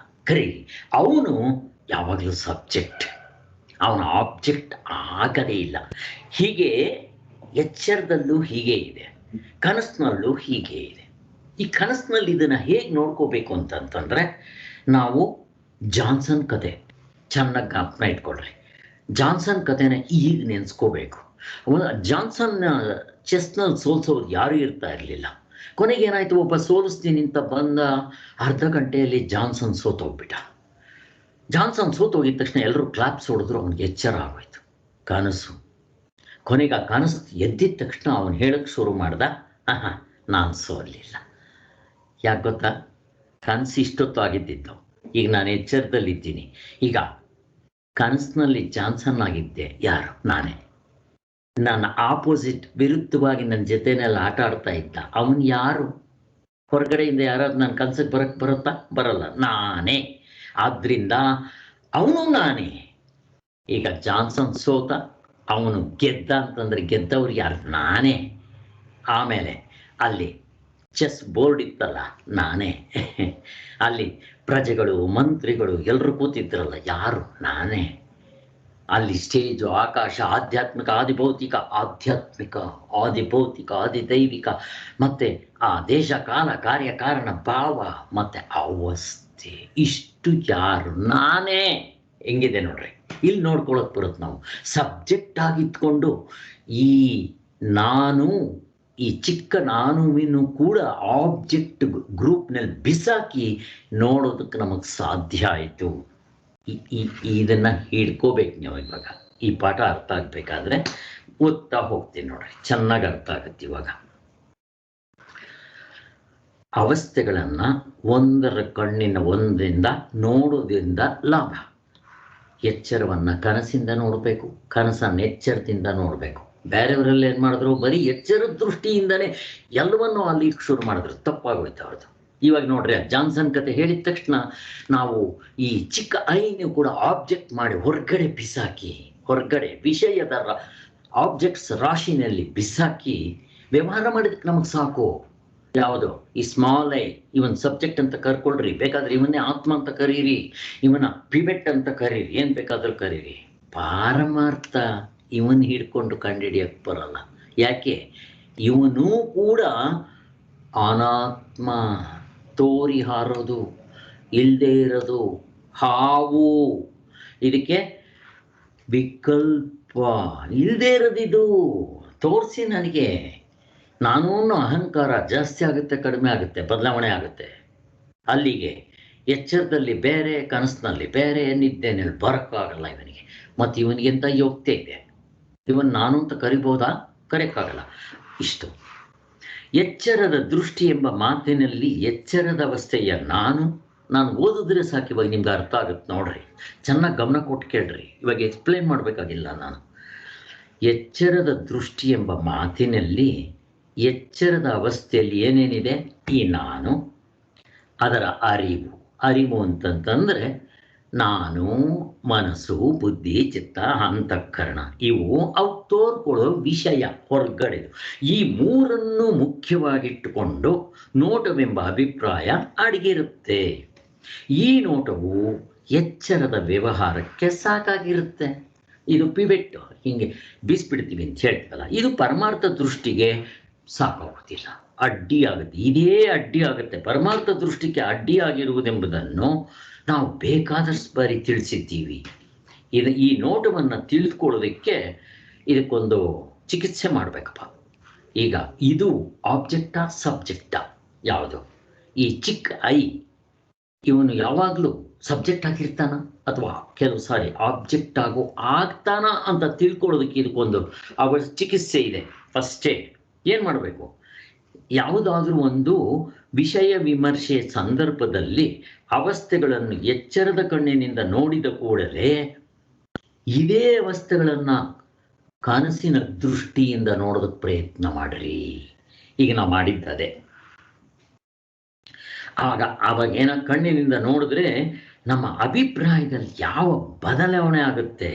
ಕರೀರಿ, ಅವನು ಯಾವಾಗಲೂ ಸಬ್ಜೆಕ್ಟ್, ಅವನ ಆಬ್ಜೆಕ್ಟ್ ಆಗದೇ ಇಲ್ಲ. ಹೀಗೆ ಎಚ್ಚರದಲ್ಲೂ ಹೀಗೆ ಇದೆ, ಕನಸಿನಲ್ಲೂ ಹೀಗೆ ಇದೆ. ಈ ಕನಸಿನಲ್ಲಿ ಇದನ್ನು ಹೇಗೆ ನೋಡ್ಕೋಬೇಕು ಅಂತಂತಂದರೆ, ನಾವು ಜಾನ್ಸನ್ ಕತೆ ಚೆನ್ನಾಗಿ ಜ್ಞಾಪನ ಇಟ್ಕೊಳ್ರಿ. ಜಾನ್ಸನ್ ಕತೆನ ಈಗ ನೆನೆಸ್ಕೋಬೇಕು. ಜಾನ್ಸನ್ ಚೆಸ್ನಲ್ಲಿ ಸೋಲ್ಸೋದು ಯಾರೂ ಇರ್ತಾ ಇರಲಿಲ್ಲ. ಕೊನೆಗೆ ಏನಾಯಿತು, ಒಬ್ಬ ಸೋಲಿಸ್ತೀನಿ ಅಂತ ಬಂದ ಅರ್ಧ ಗಂಟೆಯಲ್ಲಿ ಜಾನ್ಸನ್ ಸೋತೋಗ್ಬಿಟ್ಟ. ಜಾನ್ಸನ್ ಸೋತೋಗಿದ ತಕ್ಷಣ ಎಲ್ಲರೂ ಕ್ಲಾಪ್ಸ್ ಹೊಡೆದ್ರು. ಅವನಿಗೆ ಎಚ್ಚರ ಆಗೋಯ್ತು, ಕನಸು. ಕೊನೆಗೆ ಆ ಕನಸು ಎದ್ದಿದ ತಕ್ಷಣ ಅವನು ಹೇಳಕ್ಕೆ ಶುರು ಮಾಡ್ದ, ನಾನು ಸೋಲಿಲ್ಲ. ಯಾಕೆ ಗೊತ್ತಾ? ಕನಸು ಇಷ್ಟೊತ್ತು ಆಗಿದ್ದಿದ್ದು, ಈಗ ನಾನು ಎಚ್ಚರದಲ್ಲಿದ್ದೀನಿ. ಈಗ ಕನಸಿನಲ್ಲಿ ಜಾನ್ಸನ್ ಆಗಿದ್ದೆ ಯಾರು? ನಾನೇ. ನನ್ನ ಆಪೋಸಿಟ್, ವಿರುದ್ಧವಾಗಿ ನನ್ನ ಜೊತೆನೆಲ್ಲ ಆಟ ಆಡ್ತಾ ಇದ್ದ ಅವನು ಯಾರು? ಹೊರಗಡೆಯಿಂದ ಯಾರಾದ್ರು ನನ್ನ ಕನಸಿಗೆ ಬರುತ್ತಾ? ಬರಲ್ಲ, ನಾನೇ. ಆದ್ರಿಂದ ಅವನು ನಾನೇ. ಈಗ ಜಾನ್ಸನ್ ಸೋತ, ಅವನು ಗೆದ್ದ ಅಂತಂದ್ರೆ ಗೆದ್ದವ್ರು ಯಾರು? ನಾನೇ. ಆಮೇಲೆ ಅಲ್ಲಿ ಚೆಸ್ ಬೋರ್ಡ್ ಇತ್ತಲ್ಲ, ನಾನೇ. ಅಲ್ಲಿ ಪ್ರಜೆಗಳು, ಮಂತ್ರಿಗಳು ಎಲ್ಲರೂ ಕೂತಿದ್ರಲ್ಲ, ಯಾರು? ನಾನೇ. ಅಲ್ಲಿ ಸ್ಟೇಜು, ಆಕಾಶ, ಆಧ್ಯಾತ್ಮಿಕ, ಆದಿಭೌತಿಕ, ಆದಿಭೌತಿಕ, ಆದಿದೈವಿಕ, ಮತ್ತೆ ಆ ದೇಶ, ಕಾಲ, ಕಾರ್ಯಕಾರಣ, ಭಾವ, ಮತ್ತೆ ಅವಸ್ಥೆ, ಇಷ್ಟು ಯಾರು? ನಾನೇ. ಹೆಂಗಿದೆ ನೋಡ್ರಿ, ಇಲ್ಲಿ ನೋಡ್ಕೊಳಕ್ ಬರುತ್ತೆ. ನಾವು ಸಬ್ಜೆಕ್ಟ್ ಆಗಿತ್ಕೊಂಡು ಈ ನಾನು, ಈ ಚಿಕ್ಕ ನಾನುವಿನೂ ಕೂಡ ಆಬ್ಜೆಕ್ಟ್ ಗ್ರೂಪ್ನಲ್ಲಿ ಬಿಸಾಕಿ ನೋಡೋದಕ್ಕೆ ನಮಗೆ ಸಾಧ್ಯ ಆಯಿತು. ಇದನ್ನ ಹಿಡ್ಕೋಬೇಕು ನೀವು. ಇವಾಗ ಈ ಪಾಠ ಅರ್ಥ ಆಗ್ಬೇಕಾದ್ರೆ ಓದ್ತಾ ಹೋಗ್ತೀನಿ ನೋಡ್ರಿ, ಚೆನ್ನಾಗಿ ಅರ್ಥ ಆಗುತ್ತೆ. ಇವಾಗ ಅವಸ್ಥೆಗಳನ್ನು ಒಂದರ ಕಣ್ಣಿನ ಒಂದರಿಂದ ನೋಡೋದ್ರಿಂದ ಲಾಭ. ಎಚ್ಚರವನ್ನು ಕನಸಿಂದ ನೋಡಬೇಕು, ಕನಸನ್ನು ಎಚ್ಚರದಿಂದ ನೋಡಬೇಕು. ಬೇರೆಯವರೆಲ್ಲ ಏನು ಮಾಡಿದ್ರು, ಬರೀ ಎಚ್ಚರದ ದೃಷ್ಟಿಯಿಂದನೇ ಎಲ್ಲವನ್ನೂ ಅಲ್ಲಿ ಶುರು ಮಾಡಿದ್ರು, ತಪ್ಪಾಗೋಯ್ತು ಅವ್ರದ್ದು. ಇವಾಗ ನೋಡ್ರಿ, ಜಾನ್ಸನ್ ಕತೆ ಹೇಳಿದ ತಕ್ಷಣ ನಾವು ಈ ಚಿಕ್ಕ ಐನು ಕೂಡ ಆಬ್ಜೆಕ್ಟ್ ಮಾಡಿ ಹೊರಗಡೆ ಬಿಸಾಕಿ, ಹೊರಗಡೆ ವಿಷಯದ ಆಬ್ಜೆಕ್ಟ್ಸ್ ರಾಶಿನಲ್ಲಿ ಬಿಸಾಕಿ ವ್ಯವಹಾರ ಮಾಡಿದಕ್ಕೆ ನಮಗೆ ಸಾಕು. ಯಾವುದು ಈ ಸ್ಮಾಲ್ ಐ, ಇವನ್ ಸಬ್ಜೆಕ್ಟ್ ಅಂತ ಕರ್ಕೊಳ್ರಿ, ಬೇಕಾದ್ರೆ ಇವನ್ನೇ ಆತ್ಮ ಅಂತ ಕರೀರಿ, ಇವನ ಪಿವೆಟ್ ಅಂತ ಕರೀರಿ, ಏನ್ ಬೇಕಾದ್ರೂ ಕರೀರಿ. ಪಾರಮಾರ್ಥ ಇವನ್ ಹಿಡ್ಕೊಂಡು ಕಂಡುಹಿಡಿಯಕ್ಕೆ ಬರಲ್ಲ. ಯಾಕೆ? ಇವನು ಕೂಡ ಅನಾತ್ಮ, ತೋರಿ ಹಾರೋದು, ಇಲ್ಲದೆ ಇರೋದು, ಹಾವು. ಇದಕ್ಕೆ ವಿಕಲ್ಪ, ಇಲ್ಲದೆ ಇರೋದಿದು. ತೋರಿಸಿ ನನಗೆ. ನಾನು ಅಹಂಕಾರ ಜಾಸ್ತಿ ಆಗುತ್ತೆ, ಕಡಿಮೆ ಆಗುತ್ತೆ, ಬದಲಾವಣೆ ಆಗುತ್ತೆ. ಅಲ್ಲಿಗೆ ಎಚ್ಚರದಲ್ಲಿ ಬೇರೆ, ಕನಸಿನಲ್ಲಿ ಬೇರೆ, ನಿದ್ದೆನಲ್ಲಿ ಬರೋಕ್ಕಾಗಲ್ಲ ಇವನಿಗೆ. ಮತ್ತು ಇವನಿಗೆಂತ ಯೋಗ್ಯತೆ ಇದೆ, ಇವನ್ ನಾನು ಅಂತ ಕರಿಬೋದಾ? ಕರೆಯಕ್ಕಾಗಲ್ಲ. ಇಷ್ಟು ಎಚ್ಚರದ ದೃಷ್ಟಿ ಎಂಬ ಮಾತಿನಲ್ಲಿ ಎಚ್ಚರದ ಅವಸ್ಥೆಯ ನಾನು ಓದಿದ್ರೆ ಸಾಕು. ಇವಾಗ ನಿಮ್ಗೆ ಅರ್ಥ ಆಗುತ್ತೆ ನೋಡ್ರಿ, ಚೆನ್ನಾಗಿ ಗಮನ ಕೊಟ್ಟು ಕೇಳ್ರಿ. ಇವಾಗ ಎಕ್ಸ್ಪ್ಲೇನ್ ಮಾಡಬೇಕಾಗಿಲ್ಲ ನಾನು. ಎಚ್ಚರದ ದೃಷ್ಟಿ ಎಂಬ ಮಾತಿನಲ್ಲಿ ಎಚ್ಚರದ ಅವಸ್ಥೆಯಲ್ಲಿ ಏನೇನಿದೆ? ಈ ನಾನು, ಅದರ ಅರಿವು ಅಂತಂತಂದರೆ ನಾನು, ಮನಸ್ಸು, ಬುದ್ಧಿ, ಚಿತ್ತ, ಅಂತಃಕರಣ, ಇವು ಅವು ತೋರ್ಕೊಳ್ಳೋ ವಿಷಯ ಹೊರಗಡೆದು. ಈ ಮೂರನ್ನು ಮುಖ್ಯವಾಗಿಟ್ಟುಕೊಂಡು ನೋಟವೆಂಬ ಅಭಿಪ್ರಾಯ ಅಡಗಿರುತ್ತೆ. ಈ ನೋಟವು ಎಚ್ಚರದ ವ್ಯವಹಾರಕ್ಕೆ ಸಾಕಾಗಿರುತ್ತೆ. ಇದು ಪಿವೆಟ್, ಹಿಂಗೆ ಬೀಸ್ಬಿಡ್ತೀವಿ ಅಂತ ಹೇಳ್ತಲ್ಲ, ಇದು ಪರಮಾರ್ಥ ದೃಷ್ಟಿಗೆ ಸಾಕಾಗೋದಿಲ್ಲ, ಅಡ್ಡಿ ಆಗುತ್ತೆ. ಇದೇ ಅಡ್ಡಿ ಆಗುತ್ತೆ. ಪರಮಾರ್ಥ ದೃಷ್ಟಿಗೆ ಅಡ್ಡಿಯಾಗಿರುವುದೆಂಬುದನ್ನು ನಾವು ಬೇಕಾದಷ್ಟು ಬಾರಿ ತಿಳಿಸಿದ್ದೀವಿ. ಈ ನೋಟವನ್ನು ತಿಳಿದುಕೊಳ್ಳೋದಕ್ಕೆ ಇದಕ್ಕೊಂದು ಚಿಕಿತ್ಸೆ ಮಾಡಬೇಕಪ್ಪ. ಈಗ ಇದು ಆಬ್ಜೆಕ್ಟಾ ಸಬ್ಜೆಕ್ಟಾ? ಯಾವುದು? ಈ ಚಿಕ್ಕ ಐ ಇವನು ಯಾವಾಗಲೂ ಸಬ್ಜೆಕ್ಟ್ ಆಗಿರ್ತಾನ ಅಥವಾ ಕೆಲವು ಸಾರಿ ಆಬ್ಜೆಕ್ಟ್ ಆಗ್ತಾನ ಅಂತ ತಿಳ್ಕೊಳ್ಳೋದಕ್ಕೆ ಇದಕ್ಕೊಂದು ಚಿಕಿತ್ಸೆ ಇದೆ. ಫಸ್ಟೇ ಏನು ಮಾಡಬೇಕು? ಯಾವುದಾದ್ರೂ ಒಂದು ವಿಷಯ ವಿಮರ್ಶೆ ಸಂದರ್ಭದಲ್ಲಿ ಅವಸ್ಥೆಗಳನ್ನು ಎಚ್ಚರದ ಕಣ್ಣಿನಿಂದ ನೋಡಿದ ಕೂಡಲೇ ಇದೇ ಅವಸ್ಥೆಗಳನ್ನು ಕನಸಿನ ದೃಷ್ಟಿಯಿಂದ ನೋಡೋದಕ್ಕೆ ಪ್ರಯತ್ನ ಮಾಡ್ರಿ. ಈಗ ನಾವು ಮಾಡಿದ್ದದೆ. ಆವಾಗ ಏನ ಕಣ್ಣಿನಿಂದ ನೋಡಿದ್ರೆ ನಮ್ಮ ಅಭಿಪ್ರಾಯದಲ್ಲಿ ಯಾವ ಬದಲಾವಣೆ ಆಗುತ್ತೆ,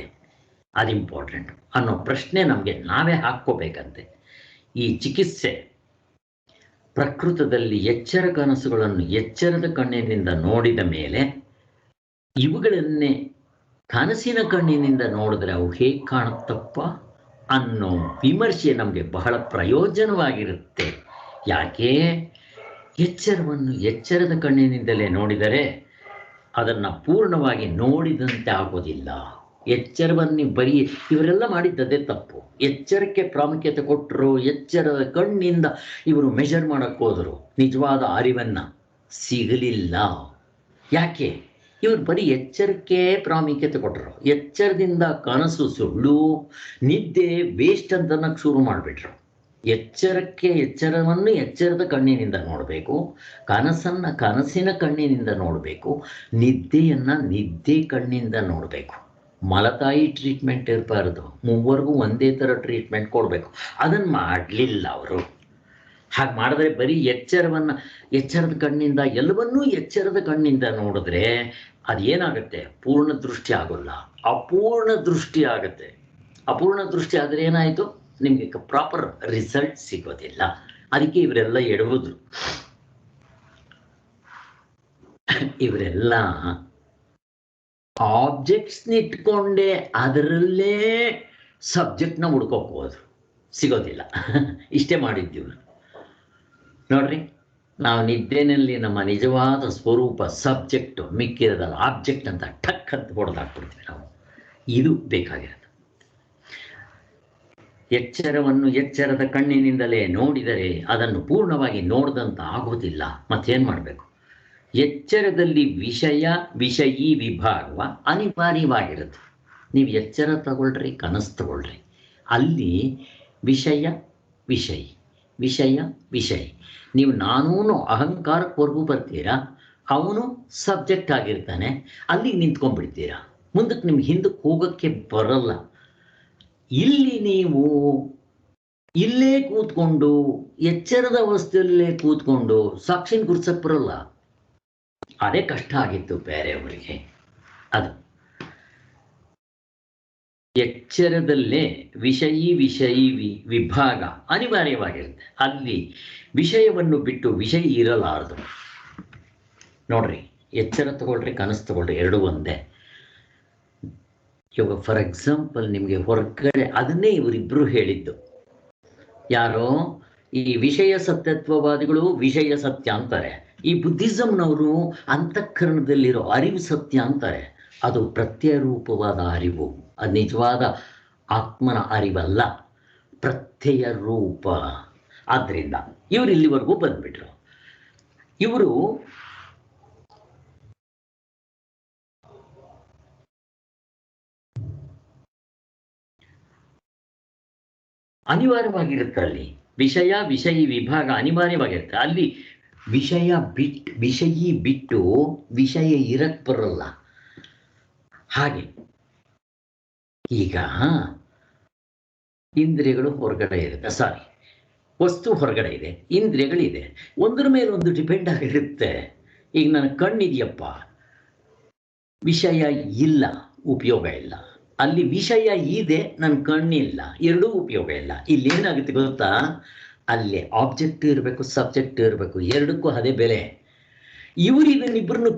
ಅದು ಇಂಪಾರ್ಟೆಂಟ್ ಅನ್ನೋ ಪ್ರಶ್ನೆ ನಮಗೆ ನಾವೇ ಹಾಕ್ಕೋಬೇಕಂತೆ. ಈ ಚಿಕಿತ್ಸೆ ಪ್ರಕೃತದಲ್ಲಿ ಎಚ್ಚರ ಕನಸುಗಳನ್ನು ಎಚ್ಚರದ ಕಣ್ಣಿನಿಂದ ನೋಡಿದ ಮೇಲೆ ಇವುಗಳನ್ನೇ ಕನಸಿನ ಕಣ್ಣಿನಿಂದ ನೋಡಿದ್ರೆ ಅವು ಹೇಗೆ ಕಾಣುತ್ತಪ್ಪ ಅನ್ನೋ ವಿಮರ್ಶೆ ನಮಗೆ ಬಹಳ ಪ್ರಯೋಜನವಾಗಿರುತ್ತೆ. ಯಾಕೆ? ಎಚ್ಚರವನ್ನು ಎಚ್ಚರದ ಕಣ್ಣಿನಿಂದಲೇ ನೋಡಿದರೆ ಅದನ್ನು ಪೂರ್ಣವಾಗಿ ನೋಡಿದಂತೆ ಆಗೋದಿಲ್ಲ. ಎಚ್ಚರವನ್ನು ಬರೀ ಇವರೆಲ್ಲ ಮಾಡಿದ್ದದೇ ತಪ್ಪು. ಎಚ್ಚರಕ್ಕೆ ಪ್ರಾಮುಖ್ಯತೆ ಕೊಟ್ಟರು, ಎಚ್ಚರದ ಕಣ್ಣಿಂದ ಇವರು ಮೆಷರ್ ಮಾಡಕ್ಕೆ ಹೋದರು, ನಿಜವಾದ ಅರಿವನ್ನು ಸಿಗಲಿಲ್ಲ. ಯಾಕೆ? ಇವರು ಬರೀ ಎಚ್ಚರಕ್ಕೆ ಪ್ರಾಮುಖ್ಯತೆ ಕೊಟ್ಟರು. ಎಚ್ಚರದಿಂದ ಕನಸು ಸುಳ್ಳು, ನಿದ್ದೆ ವೇಸ್ಟ್ ಅಂತನಕ್ಕೆ ಶುರು ಮಾಡಿಬಿಟ್ರು. ಎಚ್ಚರವನ್ನು ಎಚ್ಚರದ ಕಣ್ಣಿನಿಂದ ನೋಡಬೇಕು, ಕನಸನ್ನು ಕನಸಿನ ಕಣ್ಣಿನಿಂದ ನೋಡಬೇಕು, ನಿದ್ದೆಯನ್ನು ನಿದ್ದೆ ಕಣ್ಣಿಂದ ನೋಡಬೇಕು. ಮಲತಾಯಿ ಟ್ರೀಟ್ಮೆಂಟ್ ಇರಬಾರ್ದು, ಮೂವರೆಗೂ ಒಂದೇ ಥರ ಟ್ರೀಟ್ಮೆಂಟ್ ಕೊಡಬೇಕು. ಅದನ್ನು ಮಾಡಲಿಲ್ಲ ಅವರು. ಹಾಗೆ ಮಾಡಿದ್ರೆ ಬರೀ ಎಚ್ಚರದ ಕಣ್ಣಿಂದ ಎಲ್ಲವನ್ನೂ ಎಚ್ಚರದ ಕಣ್ಣಿಂದ ನೋಡಿದ್ರೆ ಅದೇನಾಗುತ್ತೆ? ಪೂರ್ಣ ದೃಷ್ಟಿ ಆಗೋಲ್ಲ, ಅಪೂರ್ಣ ದೃಷ್ಟಿ ಆಗುತ್ತೆ. ಅಪೂರ್ಣ ದೃಷ್ಟಿ ಆದರೆ ಏನಾಯಿತು? ನಿಮಗೆ ಪ್ರಾಪರ್ ರಿಸಲ್ಟ್ ಸಿಗೋದಿಲ್ಲ. ಅದಕ್ಕೆ ಇವರೆಲ್ಲ ಎಡವುದ್ರು. ಇವರೆಲ್ಲ ಆಬ್ಜೆಕ್ಟ್ಸ್ನ ಇಟ್ಕೊಂಡೇ ಅದರಲ್ಲೇ ಸಬ್ಜೆಕ್ಟ್ನ ಹುಡ್ಕೋಕೆ ಹೋದ್ರು, ಸಿಗೋದಿಲ್ಲ. ಇಷ್ಟೇ ಮಾಡಿದ್ದೀವಿ ನೋಡ್ರಿ. ನಾವು ನಿದ್ದೆನಲ್ಲಿ ನಮ್ಮ ನಿಜವಾದ ಸ್ವರೂಪ ಸಬ್ಜೆಕ್ಟು, ಮಿಕ್ಕಿರೋದಲ್ಲ ಆಬ್ಜೆಕ್ಟ್ ಅಂತ ಠಕ್ ಅಂತ ಹೊಡೆದಾಕ್ಬಿಡ್ತೀವಿ ನಾವು. ಇದು ಬೇಕಾಗಿರೋದು. ಎಚ್ಚರವನ್ನು ಎಚ್ಚರದ ಕಣ್ಣಿನಿಂದಲೇ ನೋಡಿದರೆ ಅದನ್ನು ಪೂರ್ಣವಾಗಿ ನೋಡಿದಂತ ಆಗೋದಿಲ್ಲ. ಮತ್ತೇನು ಮಾಡಬೇಕು? ಎಚ್ಚರದಲ್ಲಿ ವಿಷಯೀ ವಿಭಾಗವ ಅನಿವಾರ್ಯವಾಗಿರುತ್ತೆ. ನೀವು ಎಚ್ಚರ ತಗೊಳ್ರಿ, ಕನಸು ತಗೊಳ್ರಿ, ಅಲ್ಲಿ ವಿಷಯಿ ವಿಷಯ ವಿಷಯ. ನೀವು ನಾನೂನು ಅಹಂಕಾರಕ್ವರೆಗೂ ಬರ್ತೀರಾ, ಅವನು ಸಬ್ಜೆಕ್ಟ್ ಆಗಿರ್ತಾನೆ, ಅಲ್ಲಿ ನಿಂತ್ಕೊಂಡ್ಬಿಡ್ತೀರಾ. ಮುಂದಕ್ಕೆ ನಿಮ್ಗೆ ಹಿಂದಕ್ಕೆ ಹೋಗೋಕ್ಕೆ ಬರಲ್ಲ. ಇಲ್ಲಿ ನೀವು ಇಲ್ಲೇ ಕೂತ್ಕೊಂಡು ಎಚ್ಚರದ ಅವಸ್ಥೆಯಲ್ಲೇ ಕೂತ್ಕೊಂಡು ಸಾಕ್ಷಿನ ಗುರ್ಸಕ್ಕೆ ಬರಲ್ಲ. ಅದೇ ಕಷ್ಟ ಆಗಿತ್ತು ಬೇರೆಯವರಿಗೆ. ಅದು ಎಚ್ಚರದಲ್ಲೇ ವಿಷಯಿ ವಿಭಾಗ ಅನಿವಾರ್ಯವಾಗಿರುತ್ತೆ. ಅಲ್ಲಿ ವಿಷಯವನ್ನು ಬಿಟ್ಟು ವಿಷಯ ಇರಲಾರದು. ನೋಡ್ರಿ, ಎಚ್ಚರ ತಗೊಳ್ರಿ, ಕನಸು ತಗೊಳ್ರಿ, ಎರಡೂ ಒಂದೇ. ಇವಾಗ ಫಾರ್ ಎಕ್ಸಾಂಪಲ್ ನಿಮಗೆ ಹೊರಗಡೆ ಅದನ್ನೇ ಇವರಿಬ್ಬರು ಹೇಳಿದ್ದು. ಯಾರೋ ಈ ವಿಷಯ ಸತ್ಯತ್ವವಾದಿಗಳು ವಿಷಯ ಸತ್ಯ ಅಂತಾರೆ, ಈ ಬುದ್ಧಿಸಂನವರು ಅಂತಃಕರಣದಲ್ಲಿರೋ ಅರಿವು ಸತ್ಯ ಅಂತಾರೆ. ಅದು ಪ್ರತ್ಯರೂಪವಾದ ಅರಿವು, ಅದು ನಿಜವಾದ ಆತ್ಮನ ಅರಿವಲ್ಲ, ಪ್ರತ್ಯಯ ರೂಪ. ಆದ್ದರಿಂದ ಇವರು ಇಲ್ಲಿವರೆಗೂ ಬಂದ್ಬಿಟ್ರು. ಇವರು ಅನಿವಾರ್ಯವಾಗಿರುತ್ತೆ. ಅಲ್ಲಿ ವಿಷಯಿ ವಿಭಾಗ ಅನಿವಾರ್ಯವಾಗಿರುತ್ತೆ. ಅಲ್ಲಿ ವಿಷಯಿ ಬಿಟ್ಟು ವಿಷಯ ಇರಕ್ ಬರಲ್ಲ. ಹಾಗೆ ಈಗ ಇಂದ್ರಿಯಗಳು ಹೊರಗಡೆ ಇರುತ್ತೆ, ಸಾರಿ ವಸ್ತು ಹೊರಗಡೆ ಇದೆ, ಇಂದ್ರಿಯಗಳಿದೆ, ಒಂದ್ರ ಮೇಲೆ ಒಂದು ಡಿಪೆಂಡ್ ಆಗಿರುತ್ತೆ. ಈಗ ನನ್ನ ಕಣ್ಣಿದೆಯಪ್ಪ, ವಿಷಯ ಇಲ್ಲ, ಉಪಯೋಗ ಇಲ್ಲ. ಅಲ್ಲಿ ವಿಷಯ ಇದೆ, ನನ್ನ ಕಣ್ಣಿಲ್ಲ, ಎರಡೂ ಉಪಯೋಗ ಇಲ್ಲ. ಇಲ್ಲಿ ಏನಾಗುತ್ತೆ ಗೊತ್ತಾ, ಅಲ್ಲಿ ಆಬ್ಜೆಕ್ಟ್ ಇರಬೇಕು, ಸಬ್ಜೆಕ್ಟ್ ಇರಬೇಕು, ಎರಡಕ್ಕೂ ಅದೇ ಬೆಲೆ. ಇವರು ಇದನ್ನಿಬ್ಬರನ್ನು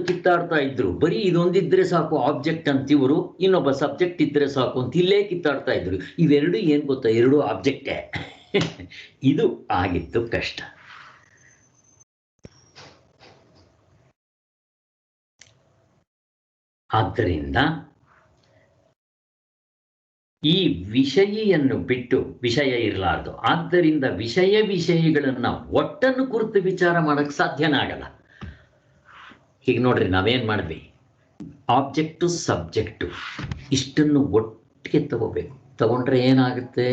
ಕಿತ್ತಾಡ್ತಾ ಇದ್ರು. ಬರೀ ಇದೊಂದಿದ್ರೆ ಸಾಕು ಆಬ್ಜೆಕ್ಟ್ ಅಂತ ಇವರು, ಇನ್ನೊಬ್ಬ ಸಬ್ಜೆಕ್ಟ್ ಇದ್ರೆ ಸಾಕು ಅಂತ ಇಲ್ಲೇ ಕಿತ್ತಾಡ್ತಾ ಇದ್ರು. ಇವೆರಡು ಏನ್ ಗೊತ್ತಾ, ಎರಡೂ ಆಬ್ಜೆಕ್ಟೇ. ಇದು ಆಗಿತ್ತು ಕಷ್ಟ. ಆದ್ದರಿಂದ ಈ ವಿಷಯಿಯನ್ನು ಬಿಟ್ಟು ವಿಷಯ ಇರಲಾರ್ದು. ಆದ್ದರಿಂದ ವಿಷಯಗಳನ್ನ ಒಟ್ಟನ್ನು ಕುರಿತು ವಿಚಾರ ಮಾಡಕ್ ಸಾಧ್ಯನೇ ಆಗಲ್ಲ. ಈಗ ನೋಡ್ರಿ, ನಾವೇನ್ ಮಾಡಿದ್ವಿ, ಆಬ್ಜೆಕ್ಟು ಸಬ್ಜೆಕ್ಟು ಇಷ್ಟನ್ನು ಒಟ್ಟಿಗೆ ತಗೋಬೇಕು. ತಗೊಂಡ್ರೆ ಏನಾಗುತ್ತೆ,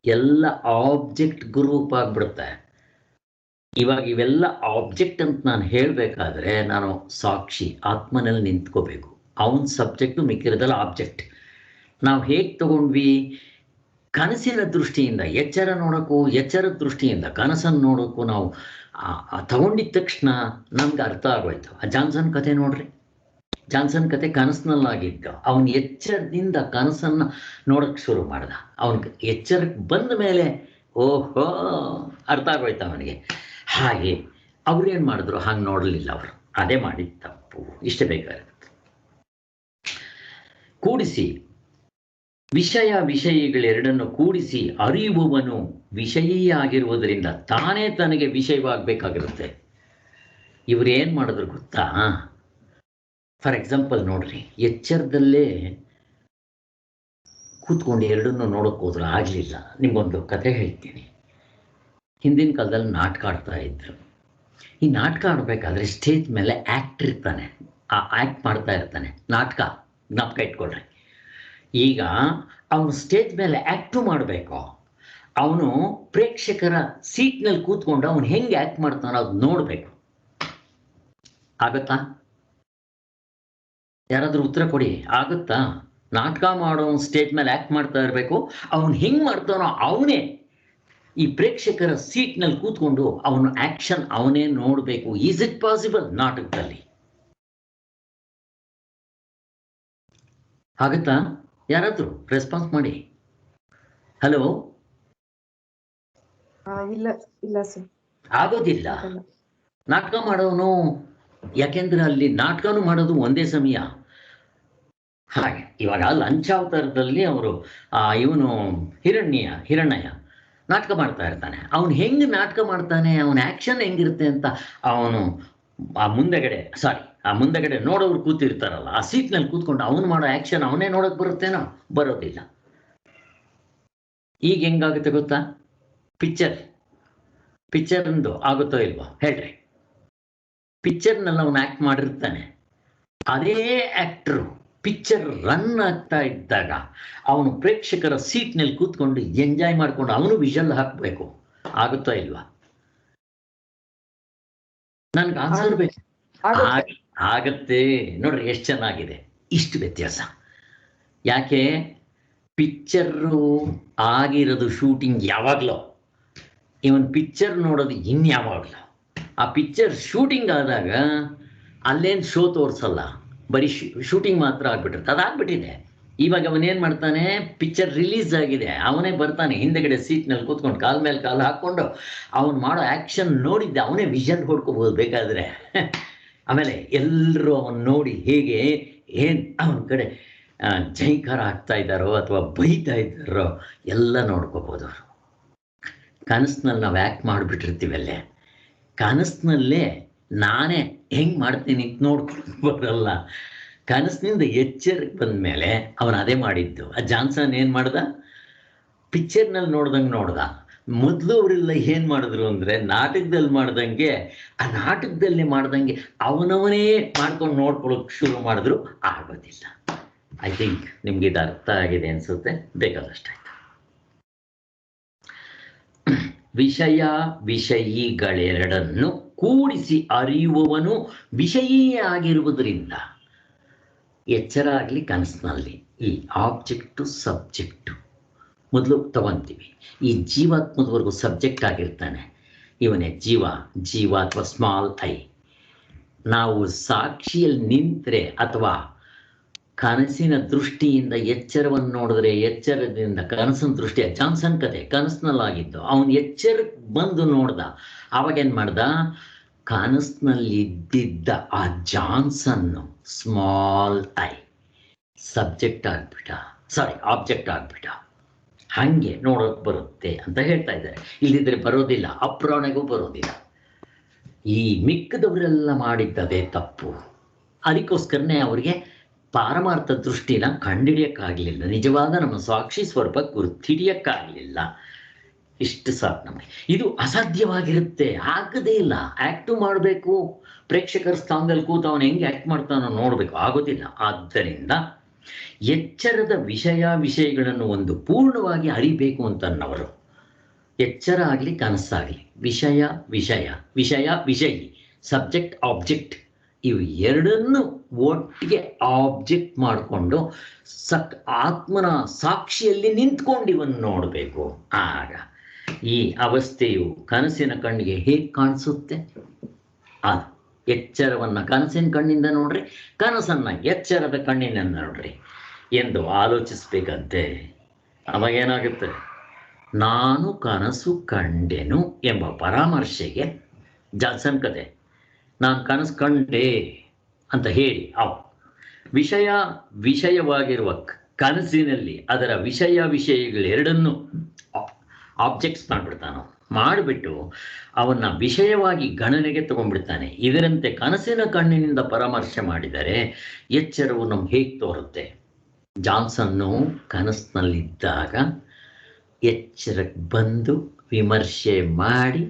ಎಲ್ಲ ಆಬ್ಜೆಕ್ಟ್ ಗ್ರೂಪ್ ಆಗ್ಬಿಡುತ್ತೆ. ಇವಾಗ ಇವೆಲ್ಲ ಆಬ್ಜೆಕ್ಟ್ ಅಂತ ನಾನು ಹೇಳಬೇಕಾದ್ರೆ ನಾನು ಸಾಕ್ಷಿ ಆತ್ಮನಲ್ಲಿ ನಿಂತ್ಕೋಬೇಕು. ಅವನ್ ಸಬ್ಜೆಕ್ಟು, ಮಿಕ್ಕಿರೋದೆಲ್ಲ ಆಬ್ಜೆಕ್ಟ್. ನಾವು ಹೇಗೆ ತಗೊಂಡ್ವಿ, ಕನಸಿನ ದೃಷ್ಟಿಯಿಂದ ಎಚ್ಚರದ ದೃಷ್ಟಿಯಿಂದ ಕನಸನ್ನು ನೋಡೋಕ್ಕೂ ನಾವು ತಗೊಂಡಿದ್ದ ತಕ್ಷಣ ನಮ್ಗೆ ಅರ್ಥ ಆಗೋಯ್ತು. ಆ ಜಾನ್ಸನ್ ಕತೆ ನೋಡ್ರಿ, ಜಾನ್ಸನ್ ಕತೆ ಕನಸಿನಲ್ಲಾಗಿದ್ದ. ಅವನ ಎಚ್ಚರದಿಂದ ಕನಸನ್ನ ನೋಡಕ್ ಶುರು ಮಾಡ್ದ. ಅವನಿಗೆ ಎಚ್ಚರಕ್ಕೆ ಬಂದ ಮೇಲೆ ಓಹೋ ಅರ್ಥ ಆಗೋಯ್ತು ಅವನಿಗೆ. ಹಾಗೆ ಅವ್ರೇನ್ ಮಾಡಿದ್ರು, ಹಾಗೆ ನೋಡಲಿಲ್ಲ ಅವರು. ಅದೇ ಮಾಡಿದ ತಪ್ಪು. ಇಷ್ಟೇ ಬೇಕಾಗುತ್ತೆ. ಕೂಡಿಸಿ ವಿಷಯಗಳೆರಡನ್ನು ಕೂಡಿಸಿ ಅರಿಯುವವನು ವಿಷಯಿಯಾಗಿರುವುದರಿಂದ ತಾನೇ ತನಗೆ ವಿಷಯವಾಗಬೇಕಾಗಿರುತ್ತೆ. ಇವ್ರು ಏನ್ ಮಾಡಿದ್ರು ಗೊತ್ತಾ, ಫಾರ್ ಎಕ್ಸಾಂಪಲ್ ನೋಡ್ರಿ, ಎಚ್ಚರದಲ್ಲೇ ಕೂತ್ಕೊಂಡು ಎರಡನ್ನು ನೋಡೋಕೆ ಹೋದ್ರು, ಆಗ್ಲಿಲ್ಲ. ನಿಮ್ಗೊಂದು ಕತೆ ಹೇಳ್ತೀನಿ. ಹಿಂದಿನ ಕಾಲದಲ್ಲಿ ನಾಟಕ ಆಡ್ತಾ ಇದ್ರು. ಈ ನಾಟಕ ಆಡ್ಬೇಕಾದ್ರೆ ಸ್ಟೇಜ್ ಮೇಲೆ ಆಕ್ಟರ್ ಇರ್ತಾನೆ, ಆ ಆಕ್ಟ್ ಮಾಡ್ತಾ ಇರ್ತಾನೆ. ನಾಟಕ ಜ್ಞಾಪಕ ಇಟ್ಕೊಳ್ರಿ. ಈಗ ಅವನು ಸ್ಟೇಜ್ ಮೇಲೆ ಆಕ್ಟು ಮಾಡಬೇಕು. ಅವನು ಪ್ರೇಕ್ಷಕರ ಸೀಟ್ನಲ್ಲಿ ಕೂತ್ಕೊಂಡು ಅವನು ಹೆಂಗೆ ಆಕ್ಟ್ ಮಾಡ್ತಾನೋ ಅದು ನೋಡ್ಬೇಕು. ಆಗತ್ತಾ? ಯಾರಾದ್ರೂ ಉತ್ತರ ಕೊಡಿ. ಆಗುತ್ತಾ? ನಾಟಕ ಮಾಡೋ ಸ್ಟೇಜ್ ಮೇಲೆ ಆಕ್ಟ್ ಮಾಡ್ತಾ ಇರಬೇಕು. ಅವನು ಹೆಂಗ್ ಮಾಡ್ತಾನೋ ಅವನೇ ಈ ಪ್ರೇಕ್ಷಕರ ಸೀಟ್ನಲ್ಲಿ ಕೂತ್ಕೊಂಡು ಅವನ ಆಕ್ಷನ್ ಅವನೇ ನೋಡ್ಬೇಕು. ಈಸ್ ಇಟ್ ಪಾಸಿಬಲ್ ನಾಟಕದಲ್ಲಿ? ಆಗುತ್ತಾ? ಯಾರಾದ್ರೂ ರೆಸ್ಪಾನ್ಸ್ ಮಾಡಿ. ಹಲೋ. ಇಲ್ಲ ಸರ್, ಆಗೋದಿಲ್ಲ. ನಾಟಕ ಮಾಡೋನು, ಯಾಕೆಂದ್ರೆ ಅಲ್ಲಿ ನಾಟಕನೂ ಮಾಡೋದು ಒಂದೇ ಸಮಯ. ಹಾಗೆ ಇವಾಗ ಲಂಚಾವತಾರದಲ್ಲಿ ಅವರು ಇವನು ಹಿರಣ್ಯ ನಾಟಕ ಮಾಡ್ತಾ ಇರ್ತಾನೆ. ಅವನು ಹೆಂಗ್ ನಾಟಕ ಮಾಡ್ತಾನೆ, ಅವನ ಆಕ್ಷನ್ ಹೆಂಗಿರುತ್ತೆ ಅಂತ ಅವನು ಆ ಮುಂದೆಗಡೆ ನೋಡೋರು ಕೂತಿರ್ತಾರಲ್ಲ, ಆ ಸೀಟ್ನಲ್ಲಿ ಕೂತ್ಕೊಂಡು ಅವನು ಮಾಡೋ ಆಕ್ಷನ್ ಅವನೇ ನೋಡಕ್ ಬರುತ್ತೇನೋ? ಬರೋದಿಲ್ಲ. ಈಗ ಹೆಂಗಾಗುತ್ತೆ ಗೊತ್ತಾ, ಪಿಕ್ಚರ್ಂದು ಆಗುತ್ತೋ ಇಲ್ವೋ ಹೇಳ್ರಿ. ಪಿಕ್ಚರ್ನಲ್ಲಿ ಅವನು ಆಕ್ಟ್ ಮಾಡಿರ್ತಾನೆ, ಅದೇ ಆಕ್ಟರು ಪಿಕ್ಚರ್ ರನ್ ಆಗ್ತಾ ಇದ್ದಾಗ ಅವನು ಪ್ರೇಕ್ಷಕರ ಸೀಟ್ನಲ್ಲಿ ಕೂತ್ಕೊಂಡು ಎಂಜಾಯ್ ಮಾಡಿಕೊಂಡು ಅವನು ವಿಷಲ್ ಹಾಕಬೇಕು. ಆಗುತ್ತಾ ಇಲ್ವಾ? ನನ್ಗೆ ಆನ್ಸರ್ ಬೇಕು. ಆಗತ್ತೆ ನೋಡ್ರಿ, ಎಷ್ಟು ಚೆನ್ನಾಗಿದೆ. ಇಷ್ಟು ವ್ಯತ್ಯಾಸ ಯಾಕೆ? ಪಿಕ್ಚರು ಆಗಿರೋದು ಶೂಟಿಂಗ್ ಯಾವಾಗಲೋ, ಇವನ್ ಪಿಕ್ಚರ್ ನೋಡೋದು ಇನ್ಯಾವಾಗಲೋ. ಆ ಪಿಕ್ಚರ್ ಶೂಟಿಂಗ್ ಆದಾಗ ಅಲ್ಲೇನು ಶೋ ತೋರಿಸಲ್ಲ, ಬರೀ ಶೂಟಿಂಗ್ ಮಾತ್ರ ಆಗ್ಬಿಟ್ಟಿರುತ್ತೆ. ಅದಾಗ್ಬಿಟ್ಟಿದೆ. ಇವಾಗ ಅವನೇನು ಮಾಡ್ತಾನೆ, ಪಿಕ್ಚರ್ ರಿಲೀಸ್ ಆಗಿದೆ, ಅವನೇ ಬರ್ತಾನೆ ಹಿಂದೆಗಡೆ ಸೀಟ್ನಲ್ಲಿ ಕೂತ್ಕೊಂಡು ಕಾಲ ಮೇಲೆ ಕಾಲು ಹಾಕ್ಕೊಂಡು ಅವನು ಮಾಡೋ ಆ್ಯಕ್ಷನ್ ನೋಡಿದ್ದೆ ಅವನೇ ವಿಷನ್ ಹೊಡ್ಕೋಬೋದು ಬೇಕಾದರೆ. ಆಮೇಲೆ ಎಲ್ಲರೂ ಅವನು ನೋಡಿ ಹೇಗೆ ಏನು ಅವನ ಕಡೆ ಜೈಕಾರ ಆಗ್ತಾ ಇದ್ದಾರೋ ಅಥವಾ ಬೈತಾ ಇದ್ದಾರೋ ಎಲ್ಲ ನೋಡ್ಕೋಬೋದು ಅವರು. ಕನಸಿನಲ್ಲಿ ನಾವು ಆ್ಯಕ್ಟ್ ಮಾಡಿಬಿಟ್ಟಿರ್ತೀವಿ ಅಲ್ಲೇ. ಕನಸಿನಲ್ಲೇ ನಾನೇ ಹೆಂಗೆ ಮಾಡ್ತೀನಿ ನೋಡ್ಕೊಂಡು ಬರಲ್ಲ. ಕನಸಿನಿಂದ ಎಚ್ಚರಕ್ಕೆ ಬಂದ ಮೇಲೆ ಅವನು ಅದೇ ಮಾಡಿದ್ದು. ಆ ಜಾನ್ಸನ್ ಏನು ಮಾಡ್ದ, ಪಿಕ್ಚರ್ನಲ್ಲಿ ನೋಡ್ದಂಗೆ ನೋಡ್ದ. ಮೊದಲು ಅವರೆಲ್ಲ ಏನು ಮಾಡಿದ್ರು ಅಂದರೆ ನಾಟಕದಲ್ಲಿ ಮಾಡ್ದಂಗೆ, ಆ ನಾಟಕದಲ್ಲೇ ಮಾಡ್ದಂಗೆ ಅವನವನೇ ಮಾಡ್ಕೊಂಡು ನೋಡ್ಕೊಳ್ಳೋಕೆ ಶುರು ಮಾಡಿದ್ರು. ಆಗೋದಿಲ್ಲ. ಐ ಥಿಂಕ್ ನಿಮ್ಗೆ ಇದು ಅರ್ಥ ಆಗಿದೆ ಅನಿಸುತ್ತೆ. ಬೇಕಾದಷ್ಟಾಯ್ತು. ವಿಷಯ ವಿಷಯಿಗಳೆರಡನ್ನು ಕೂಡಿಸಿ ಅರಿಯುವವನು ವಿಷಯಿಯೇ ಆಗಿರುವುದರಿಂದ ಎಚ್ಚರ ಆಗಲಿ ಕನಸಿನಲ್ಲಿ ಈ ಆಬ್ಜೆಕ್ಟು ಸಬ್ಜೆಕ್ಟು ಮೊದಲು ತಗೊಂತೀವಿ. ಈ ಜೀವಾತ್ಮದವರೆಗೂ ಸಬ್ಜೆಕ್ಟ್ ಆಗಿರ್ತಾನೆ ಇವನೇ ಜೀವ ಅಥವಾ ಸ್ಮಾಲ್ ಐ. ನಾವು ಸಾಕ್ಷಿಯಲ್ಲಿ ನಿಂತರೆ ಅಥವಾ ಕನಸಿನ ದೃಷ್ಟಿಯಿಂದ ಎಚ್ಚರವನ್ನು ನೋಡಿದ್ರೆ, ಎಚ್ಚರದಿಂದ ಕನಸಿನ ದೃಷ್ಟಿಯ ಜಾನ್ಸನ್ ಕತೆ ಕನಸಿನಲ್ಲಾಗಿದ್ದು ಅವನು ಎಚ್ಚರಕ್ಕೆ ಬಂದು ನೋಡ್ದ. ಅವಾಗೇನು ಮಾಡ್ದ, ಕನಸಿನಲ್ಲಿದ್ದಿದ್ದ ಆ ಜಾನ್ಸನ್ನು ಸ್ಮಾಲ್ ಐ ಸಬ್ಜೆಕ್ಟ್ ಆಗ್ಬಿಟ್ಟ, ಆಬ್ಜೆಕ್ಟ್ ಆಗ್ಬಿಟ್ಟ. ಹಾಗೆ ನೋಡೋಕೆ ಬರುತ್ತೆ ಅಂತ ಹೇಳ್ತಾ ಇದ್ದಾರೆ. ಇಲ್ಲದಿದ್ದರೆ ಬರೋದಿಲ್ಲ, ಅಪ್ರಾಣೆಗೂ ಬರೋದಿಲ್ಲ. ಈ ಮಿಕ್ಕದವರೆಲ್ಲ ಮಾಡಿದ್ದದೇ ತಪ್ಪು. ಅದಕ್ಕೋಸ್ಕರನೇ ಅವರಿಗೆ ಪಾರಮಾರ್ಥ ದೃಷ್ಟಿನ ಕಂಡುಹಿಡಿಯೋಕ್ಕಾಗಲಿಲ್ಲ, ನಿಜವಾದ ನಮ್ಮ ಸಾಕ್ಷಿ ಸ್ವರೂಪ ಗುರ್ತಿಡಿಯೋಕ್ಕಾಗಲಿಲ್ಲ. ಇಷ್ಟು ಸಾಕು ನಮಗೆ. ಇದು ಅಸಾಧ್ಯವಾಗಿರುತ್ತೆ, ಆಗದೇ ಇಲ್ಲ. ಆ್ಯಕ್ಟು ಮಾಡಬೇಕು, ಪ್ರೇಕ್ಷಕರ ಸ್ಥಾನದಲ್ಲಿ ಕೂತು ಅವನು ಹೆಂಗೆ ಆ್ಯಕ್ಟ್ ಮಾಡ್ತಾನೋ ನೋಡಬೇಕು, ಆಗೋದಿಲ್ಲ. ಆದ್ದರಿಂದ ಎಚ್ಚರದ ವಿಷಯಗಳನ್ನು ಒಂದು ಪೂರ್ಣವಾಗಿ ಅರಿಬೇಕು ಅಂತನ್ನವರು. ಎಚ್ಚರ ಆಗಲಿ ಕನಸಾಗಲಿ, ವಿಷಯಿ ಸಬ್ಜೆಕ್ಟ್ ಆಬ್ಜೆಕ್ಟ್ ಇವು ಎರಡನ್ನು ಒಟ್ಟಿಗೆ ಆಬ್ಜೆಕ್ಟ್ ಮಾಡಿಕೊಂಡು ಆತ್ಮನ ಸಾಕ್ಷಿಯಲ್ಲಿ ನಿಂತ್ಕೊಂಡು ಇವನ್ನು ನೋಡಬೇಕು. ಆಗ ಈ ಅವಸ್ಥೆಯು ಕನಸಿನ ಕಣ್ಣಿಗೆ ಹೇಗೆ ಕಾಣಿಸುತ್ತೆ, ಅದು ಎಚ್ಚರವನ್ನು ಕನಸಿನ ಕಣ್ಣಿಂದ ನೋಡ್ರಿ, ಕನಸನ್ನು ಎಚ್ಚರದ ಕಣ್ಣಿನಿಂದ ನೋಡ್ರಿ ಎಂದು ಆಲೋಚಿಸ್ಬೇಕಂತೆ. ಅವಾಗೇನಾಗುತ್ತೆ, ನಾನು ಕನಸು ಕಂಡೆನು ಎಂಬ ಪರಾಮರ್ಶೆಗೆ ಜಾನ್ಸನ್ ಕತೆ, ನಾನು ಕನಸು ಕಂಡೆ ಅಂತ ಹೇಳಿ ವಿಷಯವಾಗಿರುವ ಕನಸಿನಲ್ಲಿ ಅದರ ವಿಷಯಗಳೆರಡನ್ನು ಆಬ್ಜೆಕ್ಟ್ಸ್ ಮಾಡಿಬಿಡ್ತಾನೆ. ಮಾಡಿಬಿಟ್ಟು ಅವನ್ನ ವಿಷಯವಾಗಿ ಗಣನೆಗೆ ತಗೊಂಡ್ಬಿಡ್ತಾನೆ. ಇದರಂತೆ ಕನಸಿನ ಕಣ್ಣಿನಿಂದ ಪರಾಮರ್ಶೆ ಮಾಡಿದರೆ ಎಚ್ಚರವು ನಮ್ಗೆ ಹೇಗೆ ತೋರುತ್ತೆ. ಜಾನ್ಸನ್ನು ಕನಸಿನಲ್ಲಿದ್ದಾಗ ಎಚ್ಚರಕ್ಕೆ ಬಂದು ವಿಮರ್ಶೆ ಮಾಡಿ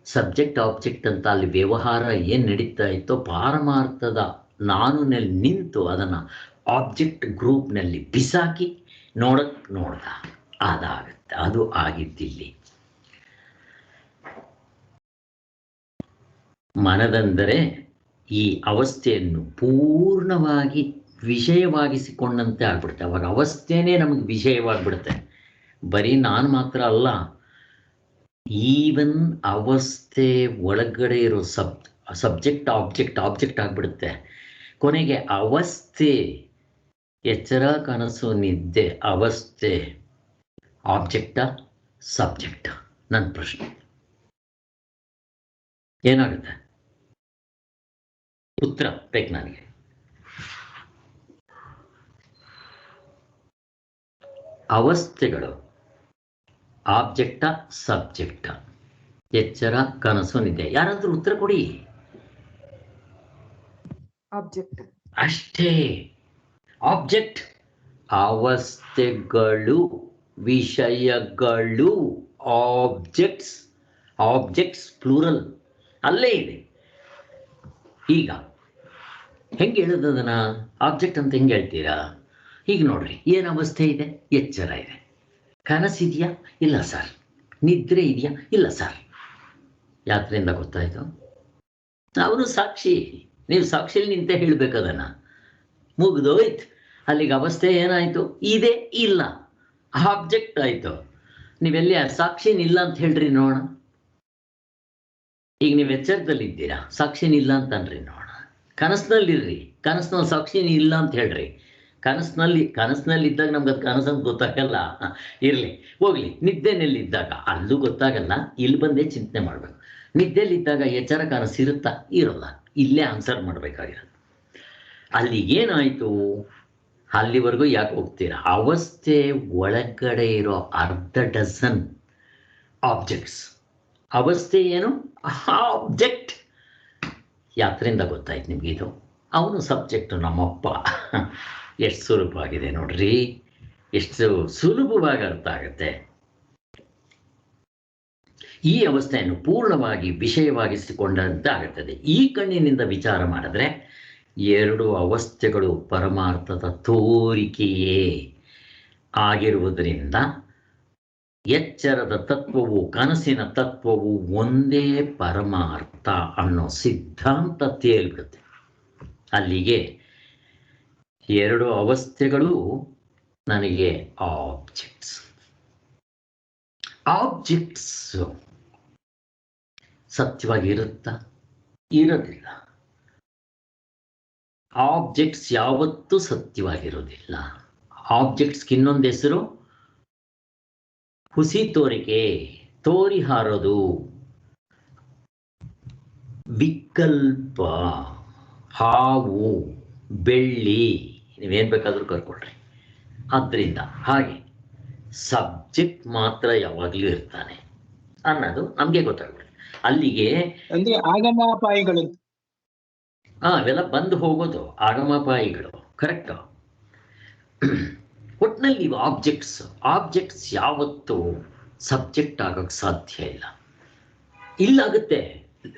ಸಬ್ಜೆಕ್ಟ್ ಆಬ್ಜೆಕ್ಟ್ ಅಂತ ಅಲ್ಲಿ ವ್ಯವಹಾರ ಏನು ನಡೀತಾ ಇತ್ತೋ ಪಾರಮಾರ್ಥದ ನಾನುನಲ್ಲಿ ನಿಂತು ಅದನ್ನು ಆಬ್ಜೆಕ್ಟ್ ಗ್ರೂಪ್ನಲ್ಲಿ ಬಿಸಾಕಿ ನೋಡ್ದ. ಅದಾಗುತ್ತೆ. ಅದು ಆಗಿದ್ದಿಲ್ಲಿ. ಮನದಂದರೆ ಈ ಅವಸ್ಥೆಯನ್ನು ಪೂರ್ಣವಾಗಿ ವಿಷಯವಾಗಿಸಿಕೊಂಡಂತೆ ಆಗ್ಬಿಡುತ್ತೆ. ಅವಾಗ ಅವಸ್ಥೆನೇ ನಮಗೆ ವಿಷಯವಾಗಿಬಿಡುತ್ತೆ. ಬರೀ ನಾನು ಮಾತ್ರ ಅಲ್ಲ, ಈವನ್ ಅವಸ್ಥೆ ಒಳಗಡೆ ಇರೋ ಸಬ್ಜೆಕ್ಟ್ ಆಬ್ಜೆಕ್ಟ್ ಆಗಿಬಿಡುತ್ತೆ. ಕೊನೆಗೆ ಅವಸ್ಥೆ, ಎಚ್ಚರ ಕನಸು ನಿದ್ದೆ ಅವಸ್ಥೆ ಆಬ್ಜೆಕ್ಟಾ ಸಬ್ಜೆಕ್ಟಾ? ನನ್ನ ಪ್ರಶ್ನೆ. ಏನಾಗುತ್ತೆ ಉತ್ತರ ಬೇಕು ನನಗೆ. ಅವಸ್ಥೆಗಳು ಆಬ್ಜೆಕ್ಟಾ ಸಬ್ಜೆಕ್ಟಾ? ಎಚ್ಚರ ಕನಸು ನಿದ್ದೆ? ಯಾರಾದ್ರೂ ಉತ್ತರ ಕೊಡಿ. ಆಬ್ಜೆಕ್ಟ್ ಅಷ್ಟೇ. ಆಬ್ಜೆಕ್ಟ್. ಅವಸ್ಥೆಗಳು ವಿಷಯಗಳು ಆಬ್ಜೆಕ್ಟ್ಸ್ ಪ್ಲೂರಲ್ ಅಲ್ಲೇ ಇದೆ. ಈಗ ಹೆಂಗೆ ಹೇಳೋದು ಅದನ್ನು? ಆಬ್ಜೆಕ್ಟ್ ಅಂತ ಹೆಂಗೆ ಹೇಳ್ತೀರಾ? ಈಗ ನೋಡ್ರಿ, ಏನು ಅವಸ್ಥೆ ಇದೆ? ಎಚ್ಚರ ಇದೆ. ಕನಸಿದೆಯಾ? ಇಲ್ಲ ಸರ್. ನಿದ್ರೆ ಇದೆಯಾ? ಇಲ್ಲ ಸರ್. ಯಾತ್ರೆಯಿಂದ ಗೊತ್ತಾಯಿತು? ಅವನು ಸಾಕ್ಷಿ. ನೀವು ಸಾಕ್ಷಿಯಲ್ಲಿ ನಿಂತೆ ಹೇಳಬೇಕು ಅದನ್ನು. ಮುಗಿದೋಯ್ತು. ಅಲ್ಲಿಗೆ ಅವಸ್ಥೆ ಏನಾಯಿತು? ಇದೆ ಇಲ್ಲ, ಆಬ್ಜೆಕ್ಟ್ ಆಯಿತು. ನೀವೆಲ್ಲಿ ಸಾಕ್ಷಿನಿಲ್ಲ ಅಂತ ಹೇಳ್ರಿ ನೋಡೋಣ. ಈಗ ನೀವು ಎಚ್ಚರದಲ್ಲಿದ್ದೀರಾ, ಸಾಕ್ಷಿನಿಲ್ಲ ಅಂತನ್ರಿ ನೋಡೋಣ. ಕನಸಿನಲ್ಲಿರ್ರಿ, ಕನಸಿನಲ್ಲಿ ಸಾಕ್ಷಿನಿ ಇಲ್ಲ ಅಂತ ಹೇಳ್ರಿ. ಕನಸಿನಲ್ಲಿದ್ದಾಗ ನಮ್ಗೆ ಅದು ಕನಸಂತ ಗೊತ್ತಾಗಲ್ಲ. ಇರಲಿ ಹೋಗ್ಲಿ. ನಿದ್ದೆನಲ್ಲಿದ್ದಾಗ ಅಲ್ಲೂ ಗೊತ್ತಾಗಲ್ಲ. ಇಲ್ಲಿ ಬಂದೇ ಚಿಂತನೆ ಮಾಡಬೇಕು. ನಿದ್ದೆಯಲ್ಲಿದ್ದಾಗ ಎಚ್ಚರ ಕನಸಿರುತ್ತಾ? ಇರೋಲ್ಲ. ಇಲ್ಲೇ ಆನ್ಸರ್ ಮಾಡಬೇಕಾಗಿರೋದು. ಅಲ್ಲಿ ಏನಾಯಿತು? ಅಲ್ಲಿವರೆಗೂ ಯಾಕೆ ಹೋಗ್ತೀರಾ? ಅವಸ್ಥೆ ಒಳಗಡೆ ಇರೋ ಅರ್ಧ ಡಜನ್ ಆಬ್ಜೆಕ್ಟ್ಸ್. ಅವಸ್ಥೆ ಏನು? ಆಬ್ಜೆಕ್ಟ್. ಯಾತ್ರೆಯಿಂದ ಗೊತ್ತಾಯ್ತು ನಿಮ್ಗೆ ಇದು. ಅವನು ಸಬ್ಜೆಕ್ಟು ನಮ್ಮಪ್ಪ. ಎಷ್ಟು ಸುಲಭವಾಗಿದೆ ನೋಡ್ರಿ, ಎಷ್ಟು ಸುಲಭವಾಗಿ ಅರ್ಥ ಆಗುತ್ತೆ. ಈ ಅವಸ್ಥೆಯನ್ನು ಪೂರ್ಣವಾಗಿ ವಿಷಯವಾಗಿಸಿಕೊಂಡಂತೆ ಆಗುತ್ತದೆ. ಈ ಕಣ್ಣಿನಿಂದ ವಿಚಾರ ಮಾಡಿದ್ರೆ ಎರಡು ಅವಸ್ಥೆಗಳು ಪರಮಾರ್ಥದ ತೋರಿಕೆಯೇ ಆಗಿರುವುದರಿಂದ ಎಚ್ಚರದ ತತ್ವವು ಕನಸಿನ ತತ್ವವು ಒಂದೇ ಪರಮಾರ್ಥ ಅನ್ನೋ ಸಿದ್ಧಾಂತ ತೇಲ್ಬಿಡುತ್ತೆ. ಅಲ್ಲಿಗೆ ಎರಡು ಅವಸ್ಥೆಗಳು ನನಗೆ ಆಬ್ಜೆಕ್ಟ್ಸ್. ಆಬ್ಜೆಕ್ಟ್ಸ್ ಸತ್ಯವಾಗಿ ಇರುತ್ತಾ? ಇರೋದಿಲ್ಲ. ಆಬ್ಜೆಕ್ಟ್ಸ್ ಯಾವತ್ತೂ ಸತ್ಯವಾಗಿರೋದಿಲ್ಲ. ಆಬ್ಜೆಕ್ಟ್ಸ್ಗೆ ಇನ್ನೊಂದು ಹೆಸರು ಹುಸಿ ತೋರಿಕೆ, ತೋರಿ ಹಾರೋದು, ವಿಕಲ್ಪ, ಹಾವು, ಬೆಳ್ಳಿ, ನೀವೇನು ಬೇಕಾದರೂ ಕರ್ಕೊಳ್ರಿ. ಆದ್ದರಿಂದ ಹಾಗೆ ಸಬ್ಜೆಕ್ಟ್ ಮಾತ್ರ ಯಾವಾಗಲೂ ಇರ್ತಾನೆ ಅನ್ನೋದು ನಮಗೆ ಗೊತ್ತಾಗ್ಬಿಡುತ್ತೆ. ಅಲ್ಲಿಗೆ ಅಂದ್ರೆ ಆಗಮಾಪಾಯಿಗಳು ಅವೆಲ್ಲ ಬಂದು ಹೋಗೋದು ಆಗಮಾಪಾಯಿಗಳು. ಕರೆಕ್ಟು. ಒಟ್ಟಿನಲ್ಲಿ ಇವು ಆಬ್ಜೆಕ್ಟ್ಸ್ ಯಾವತ್ತೂ ಸಬ್ಜೆಕ್ಟ್ ಆಗೋಕ್ಕೆ ಸಾಧ್ಯ ಇಲ್ಲ. ಇಲ್ಲಾಗುತ್ತೆ,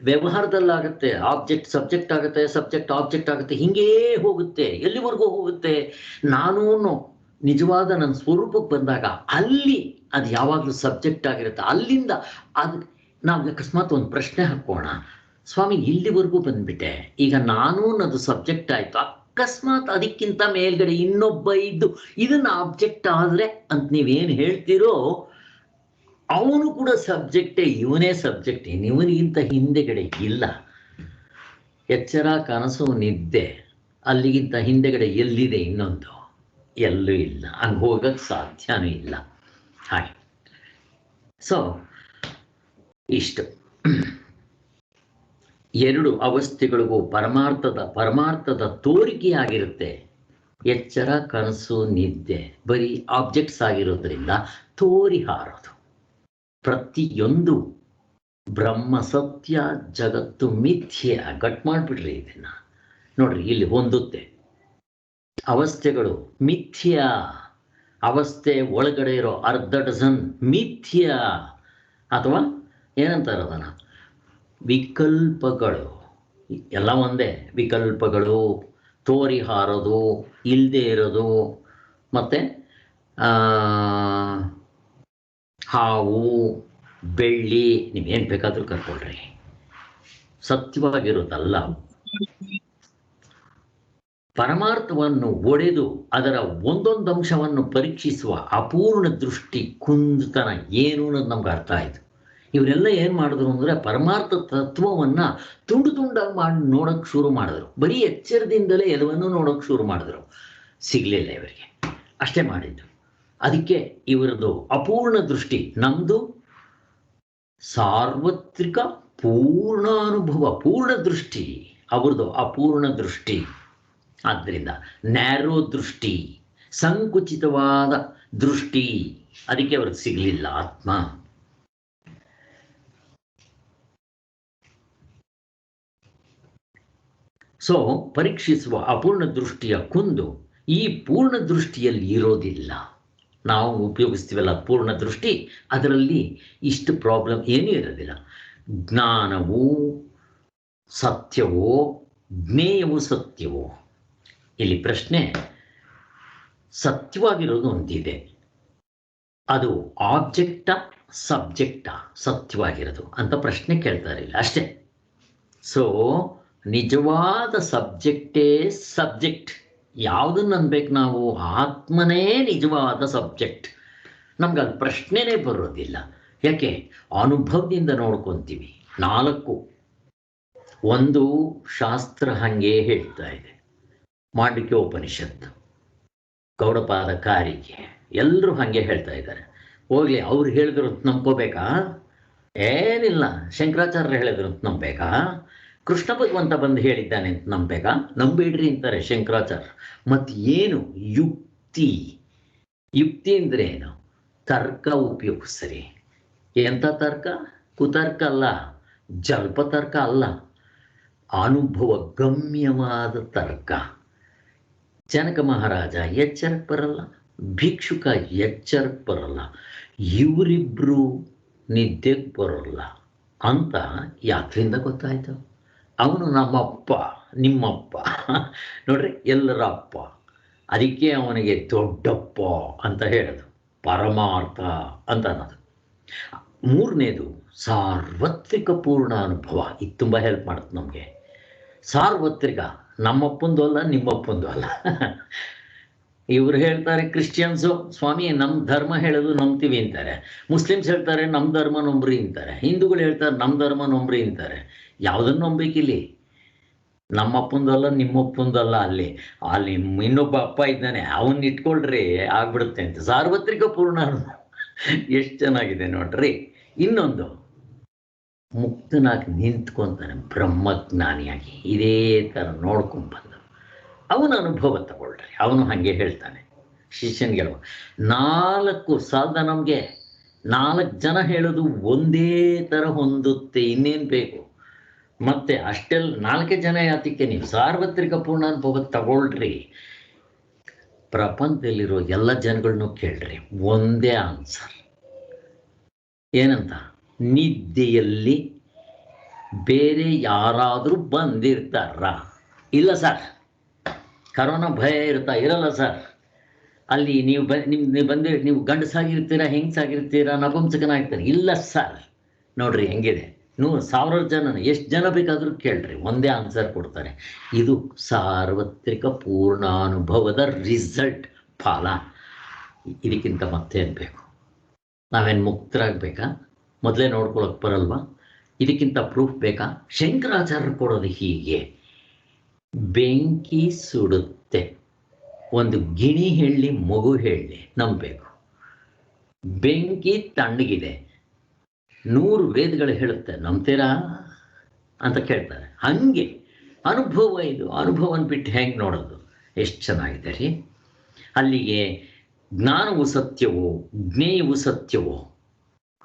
ವ್ಯವಹಾರದಲ್ಲಾಗುತ್ತೆ. ಆಬ್ಜೆಕ್ಟ್ ಸಬ್ಜೆಕ್ಟ್ ಆಗುತ್ತೆ, ಸಬ್ಜೆಕ್ಟ್ ಆಬ್ಜೆಕ್ಟ್ ಆಗುತ್ತೆ, ಹಿಂಗೇ ಹೋಗುತ್ತೆ. ಎಲ್ಲಿವರೆಗೂ ಹೋಗುತ್ತೆ? ನಾನು ನಿಜವಾದ ನನ್ನ ಸ್ವರೂಪಕ್ಕೆ ಬಂದಾಗ ಅಲ್ಲಿ ಅದು ಯಾವಾಗಲೂ ಸಬ್ಜೆಕ್ಟ್ ಆಗಿರುತ್ತೆ. ಅಲ್ಲಿಂದ ಅದು ನಾವು ಅಕಸ್ಮಾತ್ ಒಂದು ಪ್ರಶ್ನೆ ಹಾಕೋಣ, ಸ್ವಾಮಿ ಇಲ್ಲಿವರೆಗೂ ಬಂದ್ಬಿಟ್ಟೆ, ಈಗ ನಾನು ಅನ್ನೋದು ಸಬ್ಜೆಕ್ಟ್ ಆಯಿತು, ಅಕಸ್ಮಾತ್ ಅದಕ್ಕಿಂತ ಮೇಲ್ಗಡೆ ಇನ್ನೊಬ್ಬ ಇದ್ದು ಇದನ್ನು ಆಬ್ಜೆಕ್ಟ್ ಆದರೆ ಅಂತ ನೀವೇನು ಹೇಳ್ತೀರೋ ಅವನು ಕೂಡ ಸಬ್ಜೆಕ್ಟೇ, ಇವನೇ ಸಬ್ಜೆಕ್ಟ್. ಇವನಿಗಿಂತ ಹಿಂದೆಗಡೆ ಇಲ್ಲ. ಎಚ್ಚರ ಕನಸು ನಿದ್ದೆ, ಅಲ್ಲಿಗಿಂತ ಹಿಂದೆಗಡೆ ಎಲ್ಲಿದೆ ಇನ್ನೊಂದು? ಎಲ್ಲೂ ಇಲ್ಲ. ಹಂಗೆ ಹೋಗಕ್ಕೆ ಸಾಧ್ಯನೂ ಇಲ್ಲ. ಹಾಗೆ ಸೊ ಇಷ್ಟು ಎರಡು ಅವಸ್ಥೆಗಳಿಗೂ ಪರಮಾರ್ಥದ ತೋರಿಕೆಯಾಗಿರುತ್ತೆ. ಎಚ್ಚರ ಕನಸು ನಿದ್ದೆ ಬರೀ ಆಬ್ಜೆಕ್ಟ್ಸ್ ಆಗಿರೋದ್ರಿಂದ ತೋರಿ ಹಾರೋದು. ಪ್ರತಿಯೊಂದು ಬ್ರಹ್ಮ ಸತ್ಯ, ಜಗತ್ತು ಮಿಥ್ಯ. ಗಟ್ ಮಾಡಿಬಿಡ್ರಿ ಇದನ್ನ. ನೋಡ್ರಿ, ಇಲ್ಲಿ ಹೊಂದುತ್ತೆ. ಅವಸ್ಥೆಗಳು ಮಿಥ್ಯ. ಅವಸ್ಥೆ ಒಳಗಡೆ ಇರೋ ಅರ್ಧ ಡಜನ್ ಮಿಥ್ಯ, ಅಥವಾ ಏನಂತಾರೆ ಅದನ್ನ, ವಿಕಲ್ಪಗಳು. ಎಲ್ಲ ಒಂದೇ. ವಿಕಲ್ಪಗಳು, ತೋರಿ ಹಾರೋದು, ಇಲ್ಲದೆ ಇರೋದು, ಮತ್ತು ಹಾವು, ಬೆಳ್ಳಿ, ನೀವೇನು ಬೇಕಾದರೂ ಕರ್ಕೊಳ್ರಿ. ಸತ್ಯವಾಗಿರೋದಲ್ಲ. ಪರಮಾರ್ಥವನ್ನು ಒಡೆದು ಅದರ ಒಂದೊಂದು ಅಂಶವನ್ನು ಪರೀಕ್ಷಿಸುವ ಅಪೂರ್ಣ ದೃಷ್ಟಿ, ಕುಂದತನ ಏನು ಅನ್ನೋದು ನಮ್ಗೆ ಅರ್ಥ ಆಯಿತು. ಇವರೆಲ್ಲ ಏನು ಮಾಡಿದ್ರು ಅಂದರೆ ಪರಮಾರ್ಥ ತತ್ವವನ್ನು ತುಂಡು ತುಂಡಾಗಿ ಮಾಡಿ ನೋಡೋಕ್ಕೆ ಶುರು ಮಾಡಿದ್ರು. ಬರೀ ಎಚ್ಚರದಿಂದಲೇ ಎಲ್ಲವನ್ನೂ ನೋಡೋಕ್ಕೆ ಶುರು ಮಾಡಿದ್ರು. ಸಿಗಲಿಲ್ಲ ಇವರಿಗೆ. ಅಷ್ಟೇ ಮಾಡಿದ್ದು. ಅದಕ್ಕೆ ಇವರದು ಅಪೂರ್ಣ ದೃಷ್ಟಿ. ನಮ್ಮದು ಸಾರ್ವತ್ರಿಕ ಪೂರ್ಣಾನುಭವ, ಪೂರ್ಣ ದೃಷ್ಟಿ. ಅವ್ರದ್ದು ಅಪೂರ್ಣ ದೃಷ್ಟಿ. ಆದ್ದರಿಂದ ನ್ಯಾರೋ ದೃಷ್ಟಿ, ಸಂಕುಚಿತವಾದ ದೃಷ್ಟಿ. ಅದಕ್ಕೆ ಅವ್ರಿಗೆ ಸಿಗಲಿಲ್ಲ ಆತ್ಮ. ಸೊ ಪರೀಕ್ಷಿಸುವ ಅಪೂರ್ಣ ದೃಷ್ಟಿಯ ಕುಂದು ಈ ಪೂರ್ಣ ದೃಷ್ಟಿಯಲ್ಲಿ ಇರೋದಿಲ್ಲ. ನಾವು ಉಪಯೋಗಿಸ್ತೀವಲ್ಲ ಪೂರ್ಣ ದೃಷ್ಟಿ, ಅದರಲ್ಲಿ ಇಷ್ಟು ಪ್ರಾಬ್ಲಮ್ ಏನೂ ಇರೋದಿಲ್ಲ. ಜ್ಞಾನವೋ ಸತ್ಯವೋ ಜ್ಞೇಯವು ಸತ್ಯವೋ? ಇಲ್ಲಿ ಪ್ರಶ್ನೆ, ಸತ್ಯವಾಗಿರೋದು ಒಂದಿದೆ, ಅದು ಆಬ್ಜೆಕ್ಟಾ ಸಬ್ಜೆಕ್ಟಾ ಸತ್ಯವಾಗಿರೋದು ಅಂತ ಪ್ರಶ್ನೆ ಕೇಳ್ತಾರೆ ಇಲ್ಲ, ಅಷ್ಟೇ. ಸೊ ನಿಜವಾದ ಸಬ್ಜೆಕ್ಟೇ ಸಬ್ಜೆಕ್ಟ್. ಯಾವುದನ್ನು ಅನ್ಬೇಕು ನಾವು? ಆತ್ಮನೇ ನಿಜವಾದ ಸಬ್ಜೆಕ್ಟ್. ನಮ್ಗೆ ಅದು ಪ್ರಶ್ನೆನೇ ಬರೋದಿಲ್ಲ. ಯಾಕೆ? ಅನುಭವದಿಂದ ನೋಡ್ಕೊತೀವಿ. 4 ಒಂದು ಶಾಸ್ತ್ರ ಹಾಗೆ ಹೇಳ್ತಾ ಇದೆ, ಮಾಂಡವ್ಯ ಉಪನಿಷತ್ತು, ಗೌಡಪಾದ ಕಾರಿಗೆ, ಎಲ್ಲರೂ ಹಾಗೆ ಹೇಳ್ತಾ ಇದ್ದಾರೆ. ಹೋಗ್ಲಿ, ಅವ್ರು ಹೇಳಿದ್ರು ಅಂತ ನಂಬ್ಕೋಬೇಕಾ? ಏನಿಲ್ಲ. ಶಂಕರಾಚಾರ್ಯರು ಹೇಳಿದ್ರು ಅಂತ ನಂಬೇಕಾ? ಕೃಷ್ಣ ಭಗವಂತ ಬಂದು ಹೇಳಿದ್ದಾನೆ ಅಂತ ನಂಬೇಕಾ? ನಂಬೇಡ್ರಿ ಅಂತಾರೆ ಶಂಕರಾಚಾರ್ಯ. ಮತ್ತು ಏನು ಯುಕ್ತಿ? ಯುಕ್ತಿ ಅಂದರೆ ಏನು? ತರ್ಕ ಉಪಯೋಗಿಸ್ರಿ. ಎಂಥ ತರ್ಕ? ಕುತರ್ಕ ಅಲ್ಲ, ಜಲ್ಪತರ್ಕ ಅಲ್ಲ, ಅನುಭವ ಗಮ್ಯವಾದ ತರ್ಕ. ಜನಕ ಮಹಾರಾಜ ಎಚ್ಚರಕ್ಕೆ ಬರಲ್ಲ, ಭಿಕ್ಷುಕ ಎಚ್ಚರಕ್ಕೆ ಬರಲ್ಲ, ಇವರಿಬ್ಬರು ನಿದ್ದೆಗೆ ಬರೋಲ್ಲ ಅಂತ ಯಾತ್ರಿಂದ ಗೊತ್ತಾಯ್ತು? ಅವನು ನಮ್ಮಪ್ಪ, ನಿಮ್ಮಪ್ಪ, ನೋಡ್ರಿ, ಎಲ್ಲರ ಅಪ್ಪ. ಅದಕ್ಕೆ ಅವನಿಗೆ ದೊಡ್ಡಪ್ಪ ಅಂತ ಹೇಳೋದು, ಪರಮಾರ್ಥ ಅಂತ ಅನ್ನೋದು. 3ನೇದು ಸಾರ್ವತ್ರಿಕ ಪೂರ್ಣ ಅನುಭವ. ಇದು ತುಂಬ ಹೆಲ್ಪ್ ಮಾಡುತ್ತೆ ನಮಗೆ. ಸಾರ್ವತ್ರಿಕ, ನಮ್ಮಪ್ಪಂದು ಅಲ್ಲ, ನಿಮ್ಮಪ್ಪಂದು ಅಲ್ಲ. ಇವರು ಹೇಳ್ತಾರೆ ಕ್ರಿಶ್ಚಿಯನ್ಸು, ಸ್ವಾಮಿ ನಮ್ಮ ಧರ್ಮ ಹೇಳೋದು ನಂಬ್ತೀವಿ ಅಂತಾರೆ. ಮುಸ್ಲಿಮ್ಸ್ ಹೇಳ್ತಾರೆ ನಮ್ಮ ಧರ್ಮ ನಂಬ್ರಿ ಅಂತಾರೆ. ಹಿಂದೂಗಳು ಹೇಳ್ತಾರೆ ನಮ್ಮ ಧರ್ಮ ನಂಬ್ರಿ ಅಂತಾರೆ. ಯಾವುದನ್ನು ನಂಬೇಕಿಲ್ಲಿ? ನಮ್ಮಪ್ಪಂದು ಅಲ್ಲ, ನಿಮ್ಮಪ್ಪಂದು ಅಲ್ಲ. ಅಲ್ಲಿ ಇನ್ನೊಬ್ಬ ಅಪ್ಪ ಇದ್ದಾನೆ, ಅವನ್ನ ಇಟ್ಕೊಳ್ರಿ, ಆಗ್ಬಿಡುತ್ತೆ ಅಂತ. ಸಾರ್ವತ್ರಿಕ ಪೂರ್ಣ ಅನುಭವ ಎಷ್ಟು ಚೆನ್ನಾಗಿದೆ ನೋಡ್ರಿ. ಇನ್ನೊಂದು, ಮುಕ್ತನಾಗಿ ನಿಂತ್ಕೊಂತಾನೆ ಬ್ರಹ್ಮಜ್ಞಾನಿಯಾಗಿ, ಇದೇ ಥರ ನೋಡ್ಕೊಂಡ್ಬಂದು ಅವನ ಅನುಭವ ತಗೊಳ್ರಿ. ಅವನು ಹಾಗೆ ಹೇಳ್ತಾನೆ ಶಿಷ್ಯನಿಗೆ. 4 ಸಾಲದ ನಮಗೆ? 4 ಜನ ಹೇಳೋದು ಒಂದೇ ಥರ ಹೊಂದುತ್ತೆ, ಇನ್ನೇನು ಬೇಕು? ಮತ್ತೆ ಅಷ್ಟೆಲ್ಲ 4 ಜನ ಯಾತಕ್ಕೆ? ನೀವು ಸಾರ್ವತ್ರಿಕ ಪೂರ್ಣ ಅನುಭವ ತಗೊಳ್ರಿ. ಪ್ರಪಂಚದಲ್ಲಿರೋ ಎಲ್ಲ ಜನಗಳನ್ನೂ ಕೇಳ್ರಿ, ಒಂದೇ ಆನ್ಸರ್. ಏನಂತ? ನಿದ್ದೆಯಲ್ಲಿ ಬೇರೆ ಯಾರಾದರೂ ಬಂದಿರ್ತಾರ? ಇಲ್ಲ ಸರ್. ಕರೋನಾ ಭಯ ಇರಲ್ಲ ಸರ್. ಅಲ್ಲಿ ನೀವು ನೀವು ಗಂಡಸಾಗಿರ್ತೀರಾ, ಹೆಂಗಸಾಗಿರ್ತೀರಾ, ನಪುಂಸಕನಾಗಿರ್ತೀರ? ಇಲ್ಲ ಸರ್. ನೋಡ್ರಿ ಹೆಂಗಿದೆ. 1000 ಜನ, ಎಷ್ಟು ಜನ ಬೇಕಾದರೂ ಕೇಳ್ರಿ, ಒಂದೇ ಆನ್ಸರ್ ಕೊಡ್ತಾರೆ. ಇದು ಸಾರ್ವತ್ರಿಕ ಪೂರ್ಣಾನುಭವದ ರಿಸಲ್ಟ್, ಫಲ. ಇದಕ್ಕಿಂತ ಮತ್ತೇನು ಬೇಕು? ನಾವೇನು ಮುಕ್ತರಾಗಬೇಕಾ? ಮೊದಲೇ ನೋಡ್ಕೊಳಕ್ಕೆ ಬರಲ್ವಾ? ಇದಕ್ಕಿಂತ ಪ್ರೂಫ್ ಬೇಕಾ? ಶಂಕರಾಚಾರ್ಯರು ಕೊಡೋದು ಹೀಗೆ. ಬೆಂಕಿ ಸುಡುತ್ತೆ, ಒಂದು ಗಿಣಿ ಹೇಳಿ, ಮಗು ಹೇಳಿ ನಂಬಬೇಕು. ಬೆಂಕಿ ತಣ್ಣಗಿದೆ, 100 ವೇದಗಳು ಹೇಳುತ್ತೆ, ನಂಬ್ತೀರಾ ಅಂತ ಕೇಳ್ತಾರೆ. ಹಂಗೆ ಅನುಭವ. ಇದು ಅನುಭವನ ಬಿಟ್ಟು ಹೆಂಗೆ ನೋಡೋದು? ಎಷ್ಟು ಚೆನ್ನಾಗಿದೆ ರೀ. ಅಲ್ಲಿಗೆ ಜ್ಞಾನವು ಸತ್ಯವೋ, ಜ್ಞೇಯವು ಸತ್ಯವೋ?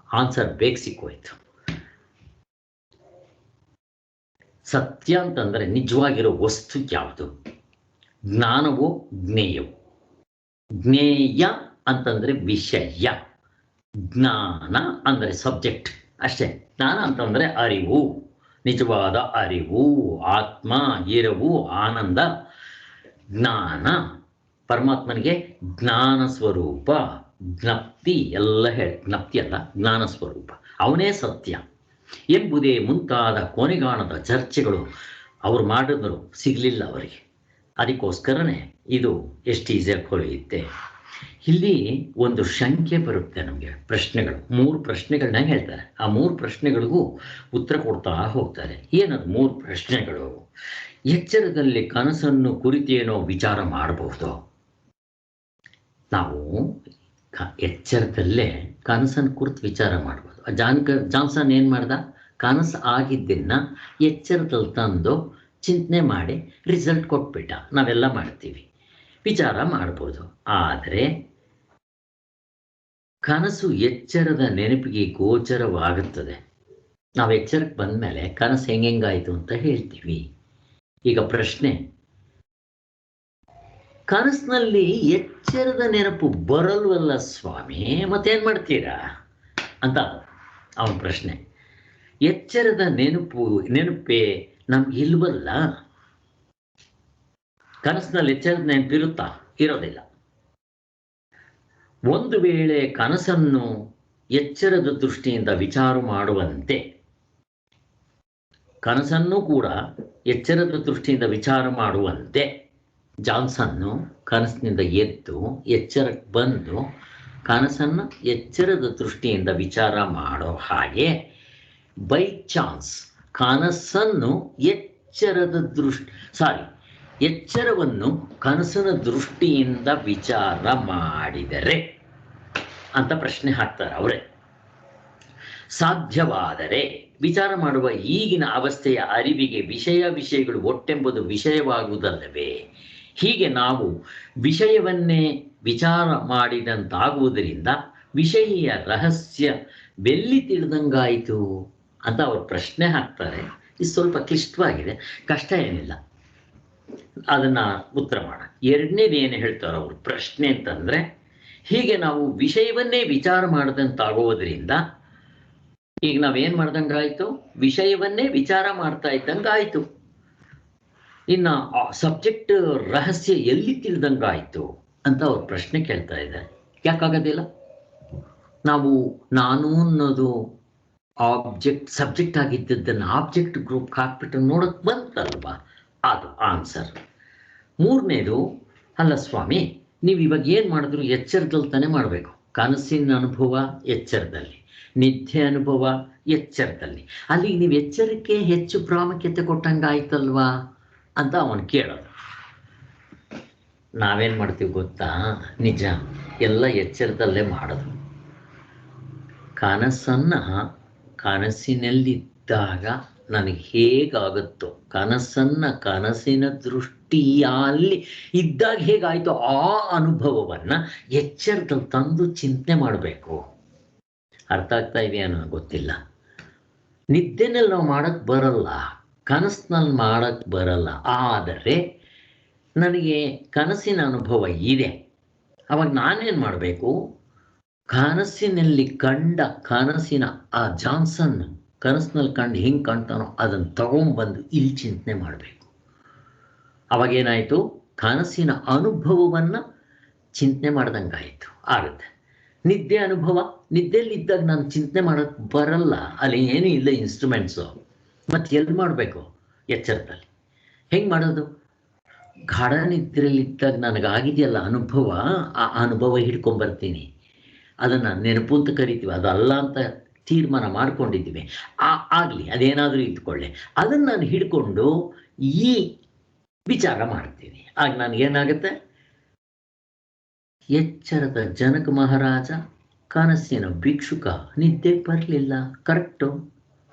ಆನ್ಸರ್ ಬೇಗ ಸಿಕ್ಕೋಯ್ತು. ಸತ್ಯ ಅಂತಂದರೆ ನಿಜವಾಗಿರೋ ವಸ್ತು ಯಾವುದು? ಜ್ಞಾನವೋ ಜ್ಞೇಯವೋ? ಜ್ಞೇಯ ಅಂತಂದರೆ ವಿಷಯ, ಜ್ಞಾನ ಅಂದರೆ ಸಬ್ಜೆಕ್ಟ್ ಅಷ್ಟೇ. ಜ್ಞಾನ ಅಂತಂದರೆ ಅರಿವು, ನಿಜವಾದ ಅರಿವು, ಆತ್ಮ, ಇರವು, ಆನಂದ. ಜ್ಞಾನ ಪರಮಾತ್ಮನಿಗೆ ಜ್ಞಾನ ಸ್ವರೂಪ, ಜ್ಞಪ್ತಿ ಎಲ್ಲ ಜ್ಞಪ್ತಿ ಅಲ್ಲ, ಜ್ಞಾನ ಸ್ವರೂಪ, ಅವನೇ ಸತ್ಯ ಎಂಬುದೇ ಮುಂತಾದ ಕೊನೆಗಾಣದ ಚರ್ಚೆಗಳು ಅವರು ಮಾಡಿದ್ರು, ಸಿಗಲಿಲ್ಲ ಅವರಿಗೆ. ಅದಕ್ಕೋಸ್ಕರನೇ ಇದು ಎಷ್ಟು ಈಸಿಯಾಗಿ ಹೊಳೆಯುತ್ತೆ. ಇಲ್ಲಿ ಒಂದು ಶಂಕೆ ಬರುತ್ತೆ ನಮಗೆ, ಪ್ರಶ್ನೆಗಳು. 3 ಪ್ರಶ್ನೆಗಳನ್ನ ಹೇಳ್ತಾರೆ. ಆ 3 ಪ್ರಶ್ನೆಗಳಿಗೂ ಉತ್ತರ ಕೊಡ್ತಾ ಹೋಗ್ತಾರೆ. ಏನದು 3 ಪ್ರಶ್ನೆಗಳು? ಎಚ್ಚರದಲ್ಲಿ ಕನಸನ್ನು ಕುರಿತೇನೋ ವಿಚಾರ ಮಾಡಬಹುದು. ನಾವು ಎಚ್ಚರದಲ್ಲೇ ಕನಸನ್ನು ಕುರಿತು ವಿಚಾರ ಮಾಡ್ಬೋದು. ಜಾನ್ಸನ್ ಏನು ಮಾಡ್ದ? ಕನಸು ಆಗಿದ್ದನ್ನ ಎಚ್ಚರದಲ್ಲಿ ತಂದು ಚಿಂತನೆ ಮಾಡಿ ರಿಸಲ್ಟ್ ಕೊಟ್ಬಿಟ್ಟ. ನಾವೆಲ್ಲ ಮಾಡ್ತೀವಿ, ವಿಚಾರ ಮಾಡ್ಬೋದು. ಆದರೆ ಕನಸು ಎಚ್ಚರದ ನೆನಪಿಗೆ ಗೋಚರವಾಗುತ್ತದೆ. ನಾವು ಎಚ್ಚರಕ್ಕೆ ಬಂದ ಮೇಲೆ ಕನಸು ಹೆಂಗಾಯಿತು ಅಂತ ಹೇಳ್ತೀವಿ. ಈಗ ಪ್ರಶ್ನೆ, ಕನಸಿನಲ್ಲಿ ಎಚ್ಚರದ ನೆನಪು ಬರಲ್ವಲ್ಲ ಸ್ವಾಮಿ, ಮತ್ತೇನು ಮಾಡ್ತೀರಾ ಅಂತ ಅವನ ಪ್ರಶ್ನೆ. ಎಚ್ಚರದ ನೆನಪೇ ನಮ್ಗೆ ಇಲ್ವಲ್ಲ, ಕನಸಿನಲ್ಲಿ ಎಚ್ಚರದ ನೆನಪಿರುತ್ತಾ? ಇರೋದಿಲ್ಲ. ಒಂದು ವೇಳೆ ಕನಸನ್ನು ಎಚ್ಚರದ ದೃಷ್ಟಿಯಿಂದ ವಿಚಾರ ಮಾಡುವಂತೆ, ಕನಸನ್ನು ಕೂಡ ಎಚ್ಚರದ ದೃಷ್ಟಿಯಿಂದ ವಿಚಾರ ಮಾಡುವಂತೆ ಜಾನ್ಸನ್ನು ಕನಸಿನಿಂದ ಎದ್ದು ಎಚ್ಚರಕ್ಕೆ ಬಂದು ಕನಸನ್ನು ಎಚ್ಚರದ ದೃಷ್ಟಿಯಿಂದ ವಿಚಾರ ಮಾಡೋ ಹಾಗೆ ಬೈ ಚಾನ್ಸ್ ಕನಸನ್ನು ಎಚ್ಚರವನ್ನು ಕನಸಿನ ದೃಷ್ಟಿಯಿಂದ ವಿಚಾರ ಮಾಡಿದರೆ ಅಂತ ಪ್ರಶ್ನೆ ಹಾಕ್ತಾರೆ ಅವರೇ. ಸಾಧ್ಯವಾದರೆ ವಿಚಾರ ಮಾಡುವ ಈಗಿನ ಅವಸ್ಥೆಯ ಅರಿವಿಗೆ ವಿಷಯಗಳು ಒಟ್ಟೆಂಬುದು ವಿಷಯವಾಗುವುದಲ್ಲವೇ? ಹೀಗೆ ನಾವು ವಿಷಯವನ್ನೇ ವಿಚಾರ ಮಾಡಿದಂತಾಗುವುದರಿಂದ ವಿಷಯ ರಹಸ್ಯ ಬೆಲ್ಲಿ ತಿಳಿದಂಗಾಯಿತು ಅಂತ ಅವರು ಪ್ರಶ್ನೆ ಹಾಕ್ತಾರೆ. ಇದು ಸ್ವಲ್ಪ ಕ್ಲಿಷ್ಟವಾಗಿದೆ, ಕಷ್ಟ ಏನಿಲ್ಲ, ಅದನ್ನ ಉತ್ತರ ಮಾಡ. ಎರಡನೇದು ಏನು ಹೇಳ್ತಾರೆ ಅವರು ಪ್ರಶ್ನೆ ಅಂತಂದ್ರೆ, ಹೀಗೆ ನಾವು ವಿಷಯವನ್ನೇ ವಿಚಾರ ಮಾಡಿದಂತಾಗುವುದರಿಂದ, ಈಗ ನಾವೇನ್ ಮಾಡ್ದಂಗಾಯ್ತು? ವಿಷಯವನ್ನೇ ವಿಚಾರ ಮಾಡ್ತಾ ಇದ್ದಂಗಾಯ್ತು. ಇನ್ನು ಸಬ್ಜೆಕ್ಟ್ ರಹಸ್ಯ ಎಲ್ಲಿ ತಿಳಿದಂಗಾಯ್ತು ಅಂತ ಅವ್ರು ಪ್ರಶ್ನೆ ಕೇಳ್ತಾ ಇದ್ದಾರೆ. ಯಾಕಾಗೋದಿಲ್ಲ? ನಾವು ನಾನು ಅನ್ನೋದು ಸಬ್ಜೆಕ್ಟ್ ಆಗಿದ್ದದ್ದನ್ನು ಆಬ್ಜೆಕ್ಟ್ ಗ್ರೂಪ್ ಹಾಕ್ಬಿಟ್ಟು ನೋಡಕ್ ಬಂತಲ್ವಾ, ಅದು ಆನ್ಸರ್. ಮೂರನೇದು, ಅಲ್ಲ ಸ್ವಾಮಿ, ನೀವು ಇವಾಗ ಏನು ಮಾಡಿದ್ರು ಎಚ್ಚರದಲ್ಲಿ ತಾನೇ ಮಾಡಬೇಕು. ಕನಸಿನ ಅನುಭವ ಎಚ್ಚರದಲ್ಲಿ, ನಿದ್ದೆ ಅನುಭವ ಎಚ್ಚರದಲ್ಲಿ. ಅಲ್ಲಿಗೆ ನೀವು ಎಚ್ಚರಕ್ಕೆ ಹೆಚ್ಚು ಪ್ರಾಮುಖ್ಯತೆ ಕೊಟ್ಟಂಗಾಯ್ತಲ್ವಾ ಅಂತ ಅವನು ಕೇಳೋದು. ನಾವೇನು ಮಾಡ್ತೀವಿ ಗೊತ್ತಾ? ನಿಜ, ಎಲ್ಲ ಎಚ್ಚರದಲ್ಲೇ ಮಾಡೋದು. ಕನಸಿನಲ್ಲಿದ್ದಾಗ ನನಗೆ ಹೇಗಾಗುತ್ತೋ, ಕನಸಿನ ದೃಷ್ಟಿಯಲ್ಲಿ ಇದ್ದಾಗ ಹೇಗಾಯ್ತೋ ಆ ಅನುಭವವನ್ನು ಎಚ್ಚರದಲ್ಲಿ ತಂದು ಚಿಂತನೆ ಮಾಡಬೇಕು. ಅರ್ಥ ಆಗ್ತಾ ಇದೆಯಾ ನನಗೆ ಗೊತ್ತಿಲ್ಲ. ನಿದ್ದೆನಲ್ಲಿ ನಾವು ಮಾಡಕ್ಕೆ ಬರಲ್ಲ, ಕನಸಿನಲ್ಲಿ ಮಾಡಕ್ಕೆ ಬರಲ್ಲ. ಆದರೆ ನನಗೆ ಕನಸಿನ ಅನುಭವ ಇದೆ. ಅವಾಗ ನಾನೇನು ಮಾಡಬೇಕು? ಕನಸಿನಲ್ಲಿ ಕಂಡ ಕನಸಿನ ಆ ಜಾನ್ಸನ್ ಕನಸಿನಲ್ಲಿ ಕಂಡು ಹೆಂಗೆ ಕಾಣ್ತಾನೋ ಅದನ್ನು ತಗೊಂಡ್ಬಂದು ಇಲ್ಲಿ ಚಿಂತನೆ ಮಾಡಬೇಕು. ಅವಾಗೇನಾಯಿತು? ಕನಸಿನ ಅನುಭವವನ್ನು ಚಿಂತನೆ ಮಾಡ್ದಂಗಾಯಿತು ಆಗುತ್ತೆ. ನಿದ್ದೆ ಅನುಭವ, ನಿದ್ದೆಯಲ್ಲಿದ್ದಾಗ ನಾನು ಚಿಂತನೆ ಮಾಡೋಕ್ಕೆ ಬರಲ್ಲ, ಅಲ್ಲಿ ಏನೂ ಇಲ್ಲ ಇನ್ಸ್ಟ್ರೂಮೆಂಟ್ಸು. ಮತ್ತು ಎಲ್ಲಿ ಮಾಡಬೇಕು? ಎಚ್ಚರದಲ್ಲಿ. ಹೆಂಗೆ ಮಾಡೋದು? ಗಾಢ ನಿದ್ರೆಯಲ್ಲಿದ್ದಾಗ ನನಗಾಗಿದೆಯಲ್ಲ ಅನುಭವ, ಆ ಅನುಭವ ಹಿಡ್ಕೊಂಬರ್ತೀನಿ. ಅದನ್ನು ನೆನಪು ಅಂತ ಕರಿತೀವಿ, ಅದಲ್ಲ ಅಂತ ತೀರ್ಮಾನ ಮಾಡ್ಕೊಂಡಿದ್ದೀವಿ. ಆಗಲಿ, ಅದೇನಾದರೂ ಇದ್ಕೊಳ್ಳಿ, ಅದನ್ನು ನಾನು ಹಿಡ್ಕೊಂಡು ಈ ವಿಚಾರ ಮಾಡ್ತೀನಿ. ಆಗ ನನಗೇನಾಗುತ್ತೆ? ಎಚ್ಚರದ ಜನಕ ಮಹಾರಾಜ, ಕನಸಿನ ಭಿಕ್ಷುಕ, ನಿದ್ದೆ ಬರಲಿಲ್ಲ. ಕರೆಕ್ಟು.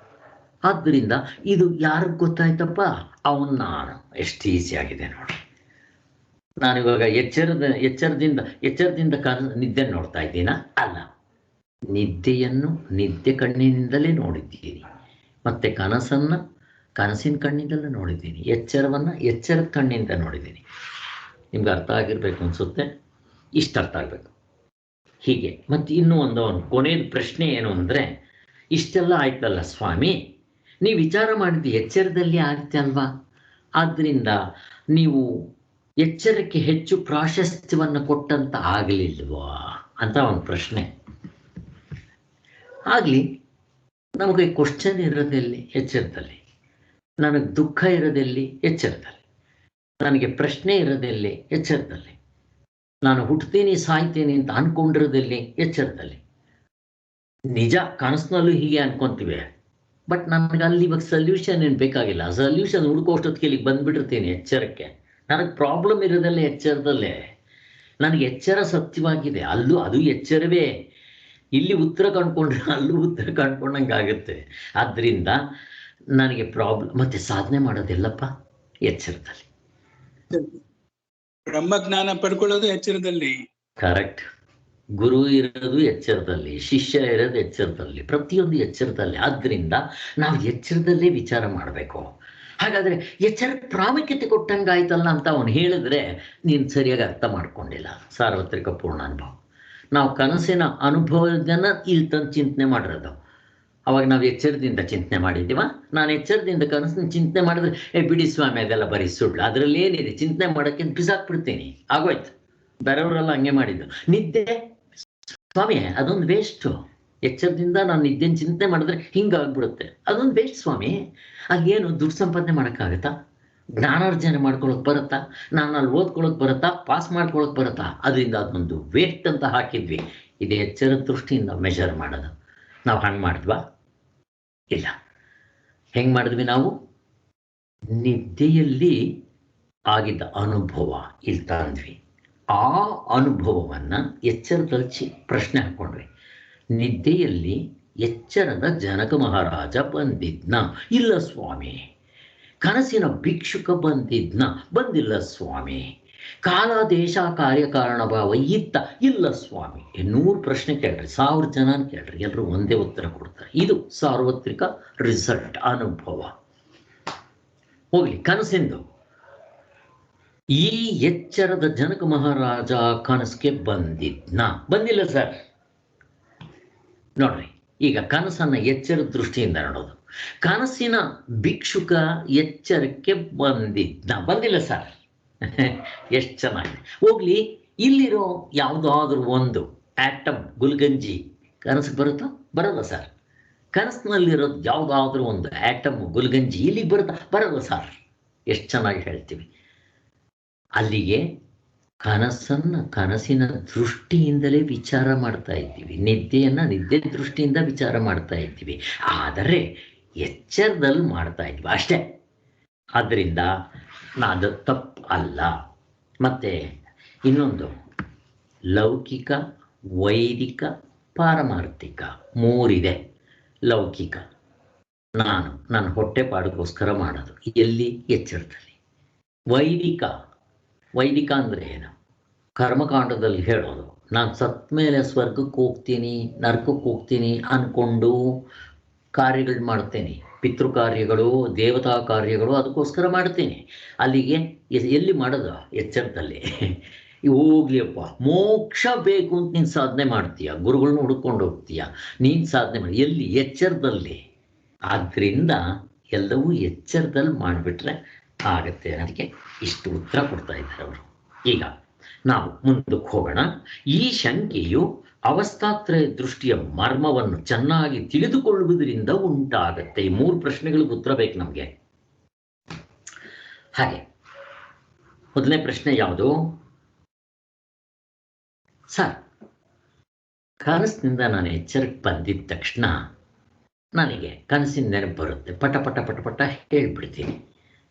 ಆದ್ದರಿಂದ ಇದು ಯಾರಿಗೆ ಗೊತ್ತಾಯ್ತಪ್ಪ? ಅವನು ನಾನು. ಎಷ್ಟು ಈಸಿಯಾಗಿದೆ ನೋಡಿ. ನಾನಿವಾಗ ಎಚ್ಚರದಿಂದ ನಿದ್ದೆ ನೋಡ್ತಾ ಇದ್ದೀನಾ? ಅಲ್ಲ, ನಿದ್ದೆಯನ್ನು ನಿದ್ದೆ ಕಣ್ಣಿನಿಂದಲೇ ನೋಡಿದ್ದೀನಿ, ಮತ್ತೆ ಕನಸಿನ ಕಣ್ಣಿಂದಲೇ ನೋಡಿದ್ದೀನಿ, ಎಚ್ಚರವನ್ನು ಎಚ್ಚರದ ಕಣ್ಣಿಂದ ನೋಡಿದ್ದೀನಿ. ನಿಮ್ಗೆ ಅರ್ಥ ಆಗಿರ್ಬೇಕು ಅನಿಸುತ್ತೆ. ಇಷ್ಟು ಅರ್ಥ ಆಗಬೇಕು. ಹೀಗೆ ಮತ್ತು ಇನ್ನೂ ಒಂದು ಕೊನೆಯದು ಪ್ರಶ್ನೆ ಏನು ಅಂದರೆ, ಇಷ್ಟೆಲ್ಲ ಆಯ್ತಲ್ಲ ಸ್ವಾಮಿ, ನೀವು ವಿಚಾರ ಮಾಡಿದ್ದು ಎಚ್ಚರದಲ್ಲಿ ಆಗುತ್ತೆ ಅಲ್ವಾ? ಆದ್ದರಿಂದ ನೀವು ಎಚ್ಚರಕ್ಕೆ ಹೆಚ್ಚು ಪ್ರಾಶಸ್ತ್ಯವನ್ನು ಕೊಟ್ಟಂತ ಆಗಲಿಲ್ವಾ ಅಂತ ಒಂದು ಪ್ರಶ್ನೆ. ಆಗಲಿ, ನಮಗೆ ಕ್ವಶನ್ ಇರೋದಲ್ಲಿ ಎಚ್ಚರದಲ್ಲಿ, ನನಗೆ ದುಃಖ ಇರೋದಲ್ಲಿ ಎಚ್ಚರದಲ್ಲಿ, ನನಗೆ ಪ್ರಶ್ನೆ ಇರೋದಲ್ಲಿ ಎಚ್ಚರದಲ್ಲಿ, ನಾನು ಹುಟ್ಟುತ್ತೀನಿ ಸಾಯ್ತೀನಿ ಅಂತ ಅನ್ಕೊಂಡಿರೋದಲ್ಲಿ ಎಚ್ಚರದಲ್ಲಿ. ನಿಜ, ಕನಸಿನಲ್ಲೂ ಹೀಗೆ ಅನ್ಕೊಂತೀವಿ, ಬಟ್ ನನಗೆ ಅಲ್ಲಿ ಇವಾಗ ಸೊಲ್ಯೂಷನ್ ಏನು ಬೇಕಾಗಿಲ್ಲ. ಸೊಲ್ಯೂಷನ್ ಹುಡುಕೋಷ್ಟೊತ್ತಿಗೆ ಇಲ್ಲಿಗೆ ಬಂದುಬಿಟ್ಟಿರ್ತೀನಿ ಎಚ್ಚರಕ್ಕೆ. ನನಗೆ ಪ್ರಾಬ್ಲಮ್ ಇರೋದಲ್ಲೇ ಎಚ್ಚರದಲ್ಲೇ. ನನಗೆ ಎಚ್ಚರ ಸತ್ಯವಾಗಿದೆ, ಅದು ಎಚ್ಚರವೇ. ಇಲ್ಲಿ ಉತ್ತರ ಕಂಡುಕೊಂಡ್ರೆ ಅಲ್ಲೂ ಉತ್ತರ ಕಂಡುಕೊಂಡಂಗೆ ಆಗುತ್ತೆ. ಆದ್ದರಿಂದ ನನಗೆ ಪ್ರಾಬ್ಲಮ್. ಮತ್ತೆ ಸಾಧನೆ ಮಾಡೋದೆಲ್ಲಪ್ಪ ಎಚ್ಚರದಲ್ಲಿ. ಬ್ರಹ್ಮಜ್ಞಾನ ಪಡ್ಕೊಳ್ಳೋದು ಎಚ್ಚರದಲ್ಲಿ. ಕರೆಕ್ಟ್. ಗುರು ಇರೋದು ಎಚ್ಚರದಲ್ಲಿ, ಶಿಷ್ಯ ಇರೋದು ಎಚ್ಚರದಲ್ಲಿ, ಪ್ರತಿಯೊಂದು ಎಚ್ಚರದಲ್ಲಿ. ಆದ್ದರಿಂದ ನಾವು ಎಚ್ಚರದಲ್ಲೇ ವಿಚಾರ ಮಾಡಬೇಕು. ಹಾಗಾದರೆ ಎಚ್ಚರಕ್ಕೆ ಪ್ರಾಮುಖ್ಯತೆ ಕೊಟ್ಟಂಗಾಯ್ತಲ್ಲ ಅಂತ ಅವನು ಹೇಳಿದ್ರೆ ನೀನು ಸರಿಯಾಗಿ ಅರ್ಥ ಮಾಡ್ಕೊಂಡಿಲ್ಲ. ಸಾರ್ವತ್ರಿಕ ಪೂರ್ಣ ಅನುಭವ. ನಾವು ಕನಸಿನ ಅನುಭವದನ್ನು ಇಲ್ಲಿ ತಂದು ಚಿಂತನೆ ಮಾಡಿರೋದು. ಅವಾಗ ನಾವು ಎಚ್ಚರದಿಂದ ಚಿಂತನೆ ಮಾಡಿದ್ದೀವ. ನಾನು ಎಚ್ಚರದಿಂದ ಕನಸನ್ನು ಚಿಂತನೆ ಮಾಡಿದ್ರೆ ಬಿಡಿ ಸ್ವಾಮಿ ಅದೆಲ್ಲ ಬರೀ ಸುಳ್ಳು, ಅದರಲ್ಲಿ ಏನಿದೆ ಚಿಂತನೆ ಮಾಡೋಕ್ಕೆ ಬಿಸಾಕ್ಬಿಡ್ತೀನಿ, ಆಗೋಯ್ತು. ಬೇರೆಯವರೆಲ್ಲ ಹಂಗೆ ಮಾಡಿದ್ದು. ನಿದ್ದೆ ಸ್ವಾಮಿ ಅದೊಂದು ವೇಸ್ಟು. ಎಚ್ಚರದಿಂದ ನಾನು ನಿದ್ದೆನ ಚಿಂತನೆ ಮಾಡಿದ್ರೆ ಹಿಂಗಾಗ್ಬಿಡುತ್ತೆ, ಅದೊಂದು ವೇಸ್ಟ್ ಸ್ವಾಮಿ. ಅಲ್ಲೇನು ದುಡ್ಡು ಸಂಪಾದನೆ ಮಾಡೋಕ್ಕಾಗತ್ತಾ? ಜ್ಞಾನಾರ್ಜನೆ ಮಾಡ್ಕೊಳಕ್ ಬರುತ್ತಾ? ನಾನು ಅಲ್ಲಿ ಓದ್ಕೊಳಕ್ ಬರುತ್ತಾ? ಪಾಸ್ ಮಾಡ್ಕೊಳಕ್ ಬರುತ್ತಾ? ಅದರಿಂದ ಅದೊಂದು ವೇಸ್ಟ್ ಅಂತ ಹಾಕಿದ್ವಿ. ಇದು ಎಚ್ಚರದ ದೃಷ್ಟಿಯಿಂದ ಮೆಷರ್ ಮಾಡೋದು. ನಾವು ಹಂಗೆ ಮಾಡಿದ್ವಾ? ಇಲ್ಲ. ಹೆಂಗೆ ಮಾಡಿದ್ವಿ ನಾವು? ನಿದ್ದೆಯಲ್ಲಿ ಆಗಿದ್ದ ಅನುಭವ ಇಲ್ಲಿ ತಂದ್ವಿ. ಆ ಅನುಭವವನ್ನು ಎಚ್ಚರದಲ್ಲಿ ಪ್ರಶ್ನೆ ಹಾಕ್ಕೊಂಡ್ವಿ. ನಿದ್ದೆಯಲ್ಲಿ ಎಚ್ಚರದ ಜನಕ ಮಹಾರಾಜ ಬಂದಿದ್ನ? ಇಲ್ಲ ಸ್ವಾಮಿ. ಕನಸಿನ ಭಿಕ್ಷುಕ ಬಂದಿದ್ನ? ಬಂದಿಲ್ಲ ಸ್ವಾಮಿ. ಕಾಲ ದೇಶ ಕಾರ್ಯಕಾರಣ ಭಾವ ಇತ್ತ? ಇಲ್ಲ ಸ್ವಾಮಿ. 100 ಪ್ರಶ್ನೆ ಕೇಳ್ರಿ, 1000 ಜನ ಕೇಳ್ರಿ, ಎಲ್ಲರೂ ಒಂದೇ ಉತ್ತರ ಕೊಡ್ತಾರೆ. ಇದು ಸಾರ್ವತ್ರಿಕ ರಿಸಲ್ಟ್, ಅನುಭವ. ಹೋಗ್ಲಿ, ಕನಸಿಂದು. ಈ ಎಚ್ಚರದ ಜನಕ ಮಹಾರಾಜ ಕನಸಿಗೆ ಬಂದಿದ್ನ? ಬಂದಿಲ್ಲ ಸರ್. ನೋಡ್ರಿ, ಈಗ ಕನಸನ್ನ ಎಚ್ಚರದ ದೃಷ್ಟಿಯಿಂದ ನೋಡೋದು. ಕನಸಿನ ಭಿಕ್ಷುಕ ಎಚ್ಚರಕ್ಕೆ ಬಂದಿದ್ನ? ಬಂದಿಲ್ಲ ಸರ್. ಎಷ್ಟು ಚೆನ್ನಾಗಿದೆ. ಹೋಗ್ಲಿ, ಇಲ್ಲಿರೋ ಯಾವುದಾದ್ರೂ ಒಂದು ಆಟಮ್ ಗುಲ್ಗಂಜಿ ಕನಸಿಗೆ ಬರುತ್ತಾ? ಬರಲ್ಲ ಸರ್. ಕನಸಿನಲ್ಲಿರೋದು ಯಾವುದಾದ್ರೂ ಒಂದು ಆಟಮ್ ಗುಲ್ಗಂಜಿ ಇಲ್ಲಿಗೆ ಬರುತ್ತಾ? ಬರಲ್ಲ ಸರ್. ಎಷ್ಟು ಚೆನ್ನಾಗಿ ಹೇಳ್ತೀವಿ. ಅಲ್ಲಿಗೆ ಕನಸಿನ ದೃಷ್ಟಿಯಿಂದಲೇ ವಿಚಾರ ಮಾಡ್ತಾ ಇದ್ದೀವಿ, ನಿದ್ದೆಯನ್ನು ನಿದ್ದೆ ದೃಷ್ಟಿಯಿಂದ ವಿಚಾರ ಮಾಡ್ತಾ ಇದ್ದೀವಿ. ಆದರೆ ಎಚ್ಚರದಲ್ಲಿ ಮಾಡ್ತಾ ಇದ್ವಿ ಅಷ್ಟೇ. ಆದ್ದರಿಂದ ಅದು ತಪ್ಪು ಅಲ್ಲ. ಮತ್ತೆ ಇನ್ನೊಂದು, ಲೌಕಿಕ, ವೈದಿಕ, ಪಾರಮಾರ್ಥಿಕ 3 ಇದೆ. ಲೌಕಿಕ, ನನ್ನ ಹೊಟ್ಟೆಪಾಡಿಗೋಸ್ಕರ ಮಾಡೋದು, ಎಲ್ಲಿ? ಎಚ್ಚರದಲ್ಲಿ. ವೈದಿಕ ಅಂದರೆ ಏನು? ಕರ್ಮಕಾಂಡದಲ್ಲಿ ಹೇಳೋದು, ನಾನು ಸತ್ತ ಮೇಲೆ ಸ್ವರ್ಗಕ್ಕೆ ಹೋಗ್ತೀನಿ, ನರಕಕ್ಕೆ ಹೋಗ್ತೀನಿ ಅಂದ್ಕೊಂಡು ಕಾರ್ಯಗಳು ಮಾಡ್ತೇನೆ, ಪಿತೃ ಕಾರ್ಯಗಳು, ದೇವತಾ ಕಾರ್ಯಗಳು, ಅದಕ್ಕೋಸ್ಕರ ಮಾಡ್ತೀನಿ. ಅಲ್ಲಿಗೆ ಎಲ್ಲಿ ಮಾಡೋದು? ಎಚ್ಚರದಲ್ಲಿ. ಹೋಗ್ಲಿಯಪ್ಪ, ಮೋಕ್ಷ ಬೇಕು ಅಂತ ನೀನು ಸಾಧನೆ ಮಾಡ್ತೀಯ, ಗುರುಗಳನ್ನ ಹುಡ್ಕೊಂಡು ಹೋಗ್ತೀಯ, ನೀನು ಸಾಧನೆ ಮಾಡಿ. ಎಲ್ಲಿ? ಎಚ್ಚರದಲ್ಲಿ. ಆದ್ದರಿಂದ ಎಲ್ಲವೂ ಎಚ್ಚರದಲ್ಲಿ ಮಾಡಿಬಿಟ್ರೆ ಆಗತ್ತೆ ಅನ್ನೋದಕ್ಕೆ ಇಷ್ಟು ಉತ್ತರ ಕೊಡ್ತಾ ಇದ್ದಾರೆ ಅವರು. ಈಗ ನಾವು ಮುಂದಕ್ಕೆ ಹೋಗೋಣ. ಈ ಶಂಕೆಯು ಅವಸ್ಥಾತ್ರಯ ದೃಷ್ಟಿಯ ಮರ್ಮವನ್ನು ಚೆನ್ನಾಗಿ ತಿಳಿದುಕೊಳ್ಳುವುದರಿಂದ ಉಂಟಾಗತ್ತೆ. ಈ 3 ಪ್ರಶ್ನೆಗಳಿಗೆ ಉತ್ತರ ಬೇಕು ನಮಗೆ. ಹಾಗೆ ಮೊದಲನೇ ಪ್ರಶ್ನೆ ಯಾವುದು ಸರ್? ಕನಸಿನಿಂದ ನಾನು ಎಚ್ಚರಕ್ಕೆ ಬಂದಿದ್ದ ತಕ್ಷಣ ನನಗೆ ಕನಸಿನ ನೆನಪು ಬರುತ್ತೆ, ಪಟ ಪಟ ಪಟ ಪಟ ಹೇಳ್ಬಿಡ್ತೀನಿ.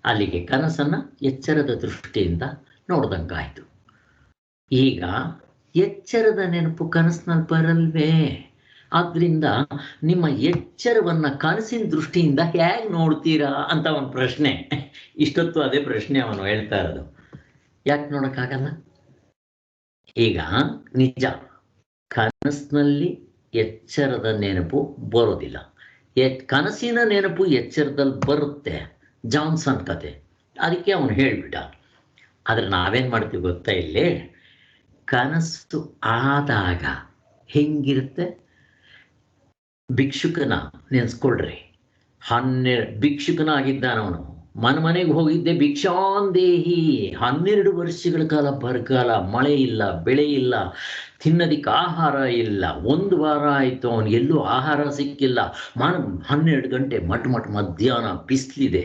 ಅಲ್ಲಿಗೆ ಕನಸನ್ನು ಎಚ್ಚರದ ದೃಷ್ಟಿಯಿಂದ ನೋಡ್ದಂಗಾಯ್ತು. ಈಗ ಎಚ್ಚರದ ನೆನಪು ಕನಸಿನಲ್ಲಿ ಬರಲ್ವೇ? ಆದ್ರಿಂದ ನಿಮ್ಮ ಎಚ್ಚರವನ್ನು ಕನಸಿನ ದೃಷ್ಟಿಯಿಂದ ಹೇಗೆ ನೋಡ್ತೀರಾ ಅಂತ ಒಂದು ಪ್ರಶ್ನೆ. ಇಷ್ಟೊತ್ತು ಅದೇ ಪ್ರಶ್ನೆ ಅವನು ಹೇಳ್ತಾ ಇರೋದು. ಯಾಕೆ ನೋಡೋಕ್ಕಾಗಲ್ಲ? ಈಗ ನಿಜ, ಕನಸಿನಲ್ಲಿ ಎಚ್ಚರದ ನೆನಪು ಬರೋದಿಲ್ಲ. ಕನಸಿನ ನೆನಪು ಎಚ್ಚರದಲ್ಲಿ ಬರುತ್ತೆ. ಜಾನ್ಸನ್ ಕತೆ, ಅದಕ್ಕೆ ಅವನು ಹೇಳ್ಬಿಟ್ಟ. ಆದರೆ ನಾವೇನು ಮಾಡ್ತೀವಿ ಗೊತ್ತಾ? ಇಲ್ಲಿ ಕನಸು ಆದಾಗ ಹೆಂಗಿರುತ್ತೆ? ಭಿಕ್ಷುಕನ ನೆನೆಸ್ಕೊಳ್ರಿ. 12 ಭಿಕ್ಷುಕನಾಗಿದ್ದಾನವನು. ಮನೆಗೆ ಹೋಗಿದ್ದೆ ಭಿಕ್ಷಾಂದೇಹಿ. 12 ವರ್ಷಗಳ ಕಾಲ ಬರಗಾಲ, ಮಳೆ ಇಲ್ಲ, ಬೆಳೆ ಇಲ್ಲ, ತಿನ್ನೋದಿಕ್ಕೆ ಆಹಾರ ಇಲ್ಲ. 1 ವಾರ ಆಯಿತು, ಅವನು ಎಲ್ಲೂ ಆಹಾರ ಸಿಕ್ಕಿಲ್ಲ. 12 ಗಂಟೆ ಮಧ್ಯಾಹ್ನ ಬಿಸಿಲಿದೆ.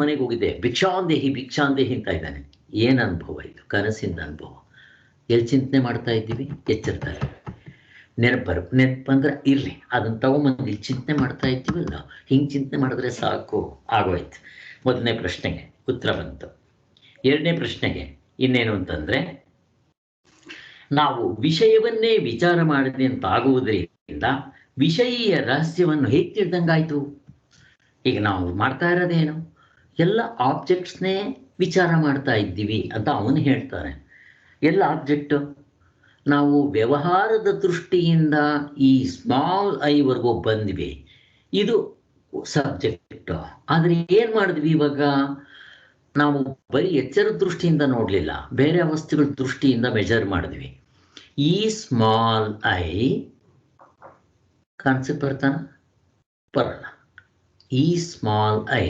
ಮನೆಗೆ ಹೋಗಿದ್ದೆ, ಭಿಕ್ಷಾಂದೇಹಿ ಅಂತ ಇದ್ದಾನೆ. ಏನು ಅನುಭವ ಇದು? ಕನಸಿನ ಅನುಭವ. ಎಲ್ಲಿ ಚಿಂತನೆ ಮಾಡ್ತಾ ಇದ್ದೀವಿ? ಎಚ್ಚರಿತಾರೆ. ನೆನಪಂದ್ರೆ ಇರಲಿ, ಅದನ್ನು ತಗೊಂಬಂದು ಇಲ್ಲಿ ಚಿಂತನೆ ಮಾಡ್ತಾ ಇದ್ದೀವಲ್ಲ, ಹಿಂಗೆ ಚಿಂತನೆ ಮಾಡಿದ್ರೆ ಸಾಕು, ಆಗೋಯ್ತು. ಮೊದಲನೇ ಪ್ರಶ್ನೆಗೆ ಉತ್ತರ ಬಂತು. 2ನೇ ಪ್ರಶ್ನೆಗೆ ಇನ್ನೇನು ಅಂತಂದರೆ, ನಾವು ವಿಷಯವನ್ನೇ ವಿಚಾರ ಮಾಡಿದೆ ಅಂತ ಆಗುವುದರಿಂದ ವಿಷಯೀಯ ರಹಸ್ಯವನ್ನು ಹೇಗೆ ತಿಳಿದಂಗಾಯ್ತು? ಈಗ ನಾವು ಮಾಡ್ತಾ ಇರೋದೇನು? ಎಲ್ಲ ಆಬ್ಜೆಕ್ಟ್ಸ್ನೇ ವಿಚಾರ ಮಾಡ್ತಾ ಇದ್ದೀವಿ ಅಂತ ಅವನು ಹೇಳ್ತಾನೆ. ಎಲ್ಲ ಆಬ್ಜೆಕ್ಟು ನಾವು ವ್ಯವಹಾರದ ದೃಷ್ಟಿಯಿಂದ ಈ ಸ್ಮಾಲ್ ಐವರೆಗೂ ಬಂದ್ವಿ, ಇದು ಸಬ್ಜೆಕ್ಟ್. ಆದರೆ ಏನು ಮಾಡಿದ್ವಿ ಇವಾಗ? ನಾವು ಬರೀ ಎಚ್ಚರದ ದೃಷ್ಟಿಯಿಂದ ನೋಡಲಿಲ್ಲ, ಬೇರೆ ವಸ್ತುಗಳ ದೃಷ್ಟಿಯಿಂದ ಮೆಜರ್ ಮಾಡಿದ್ವಿ. ಈ ಸ್ಮಾಲ್ ಐ ಕಾನ್ಸೆಪ್ಟ್ ಬರ್ತಾನ? ಬರಲ್ಲ. ಈ ಸ್ಮಾಲ್ ಐ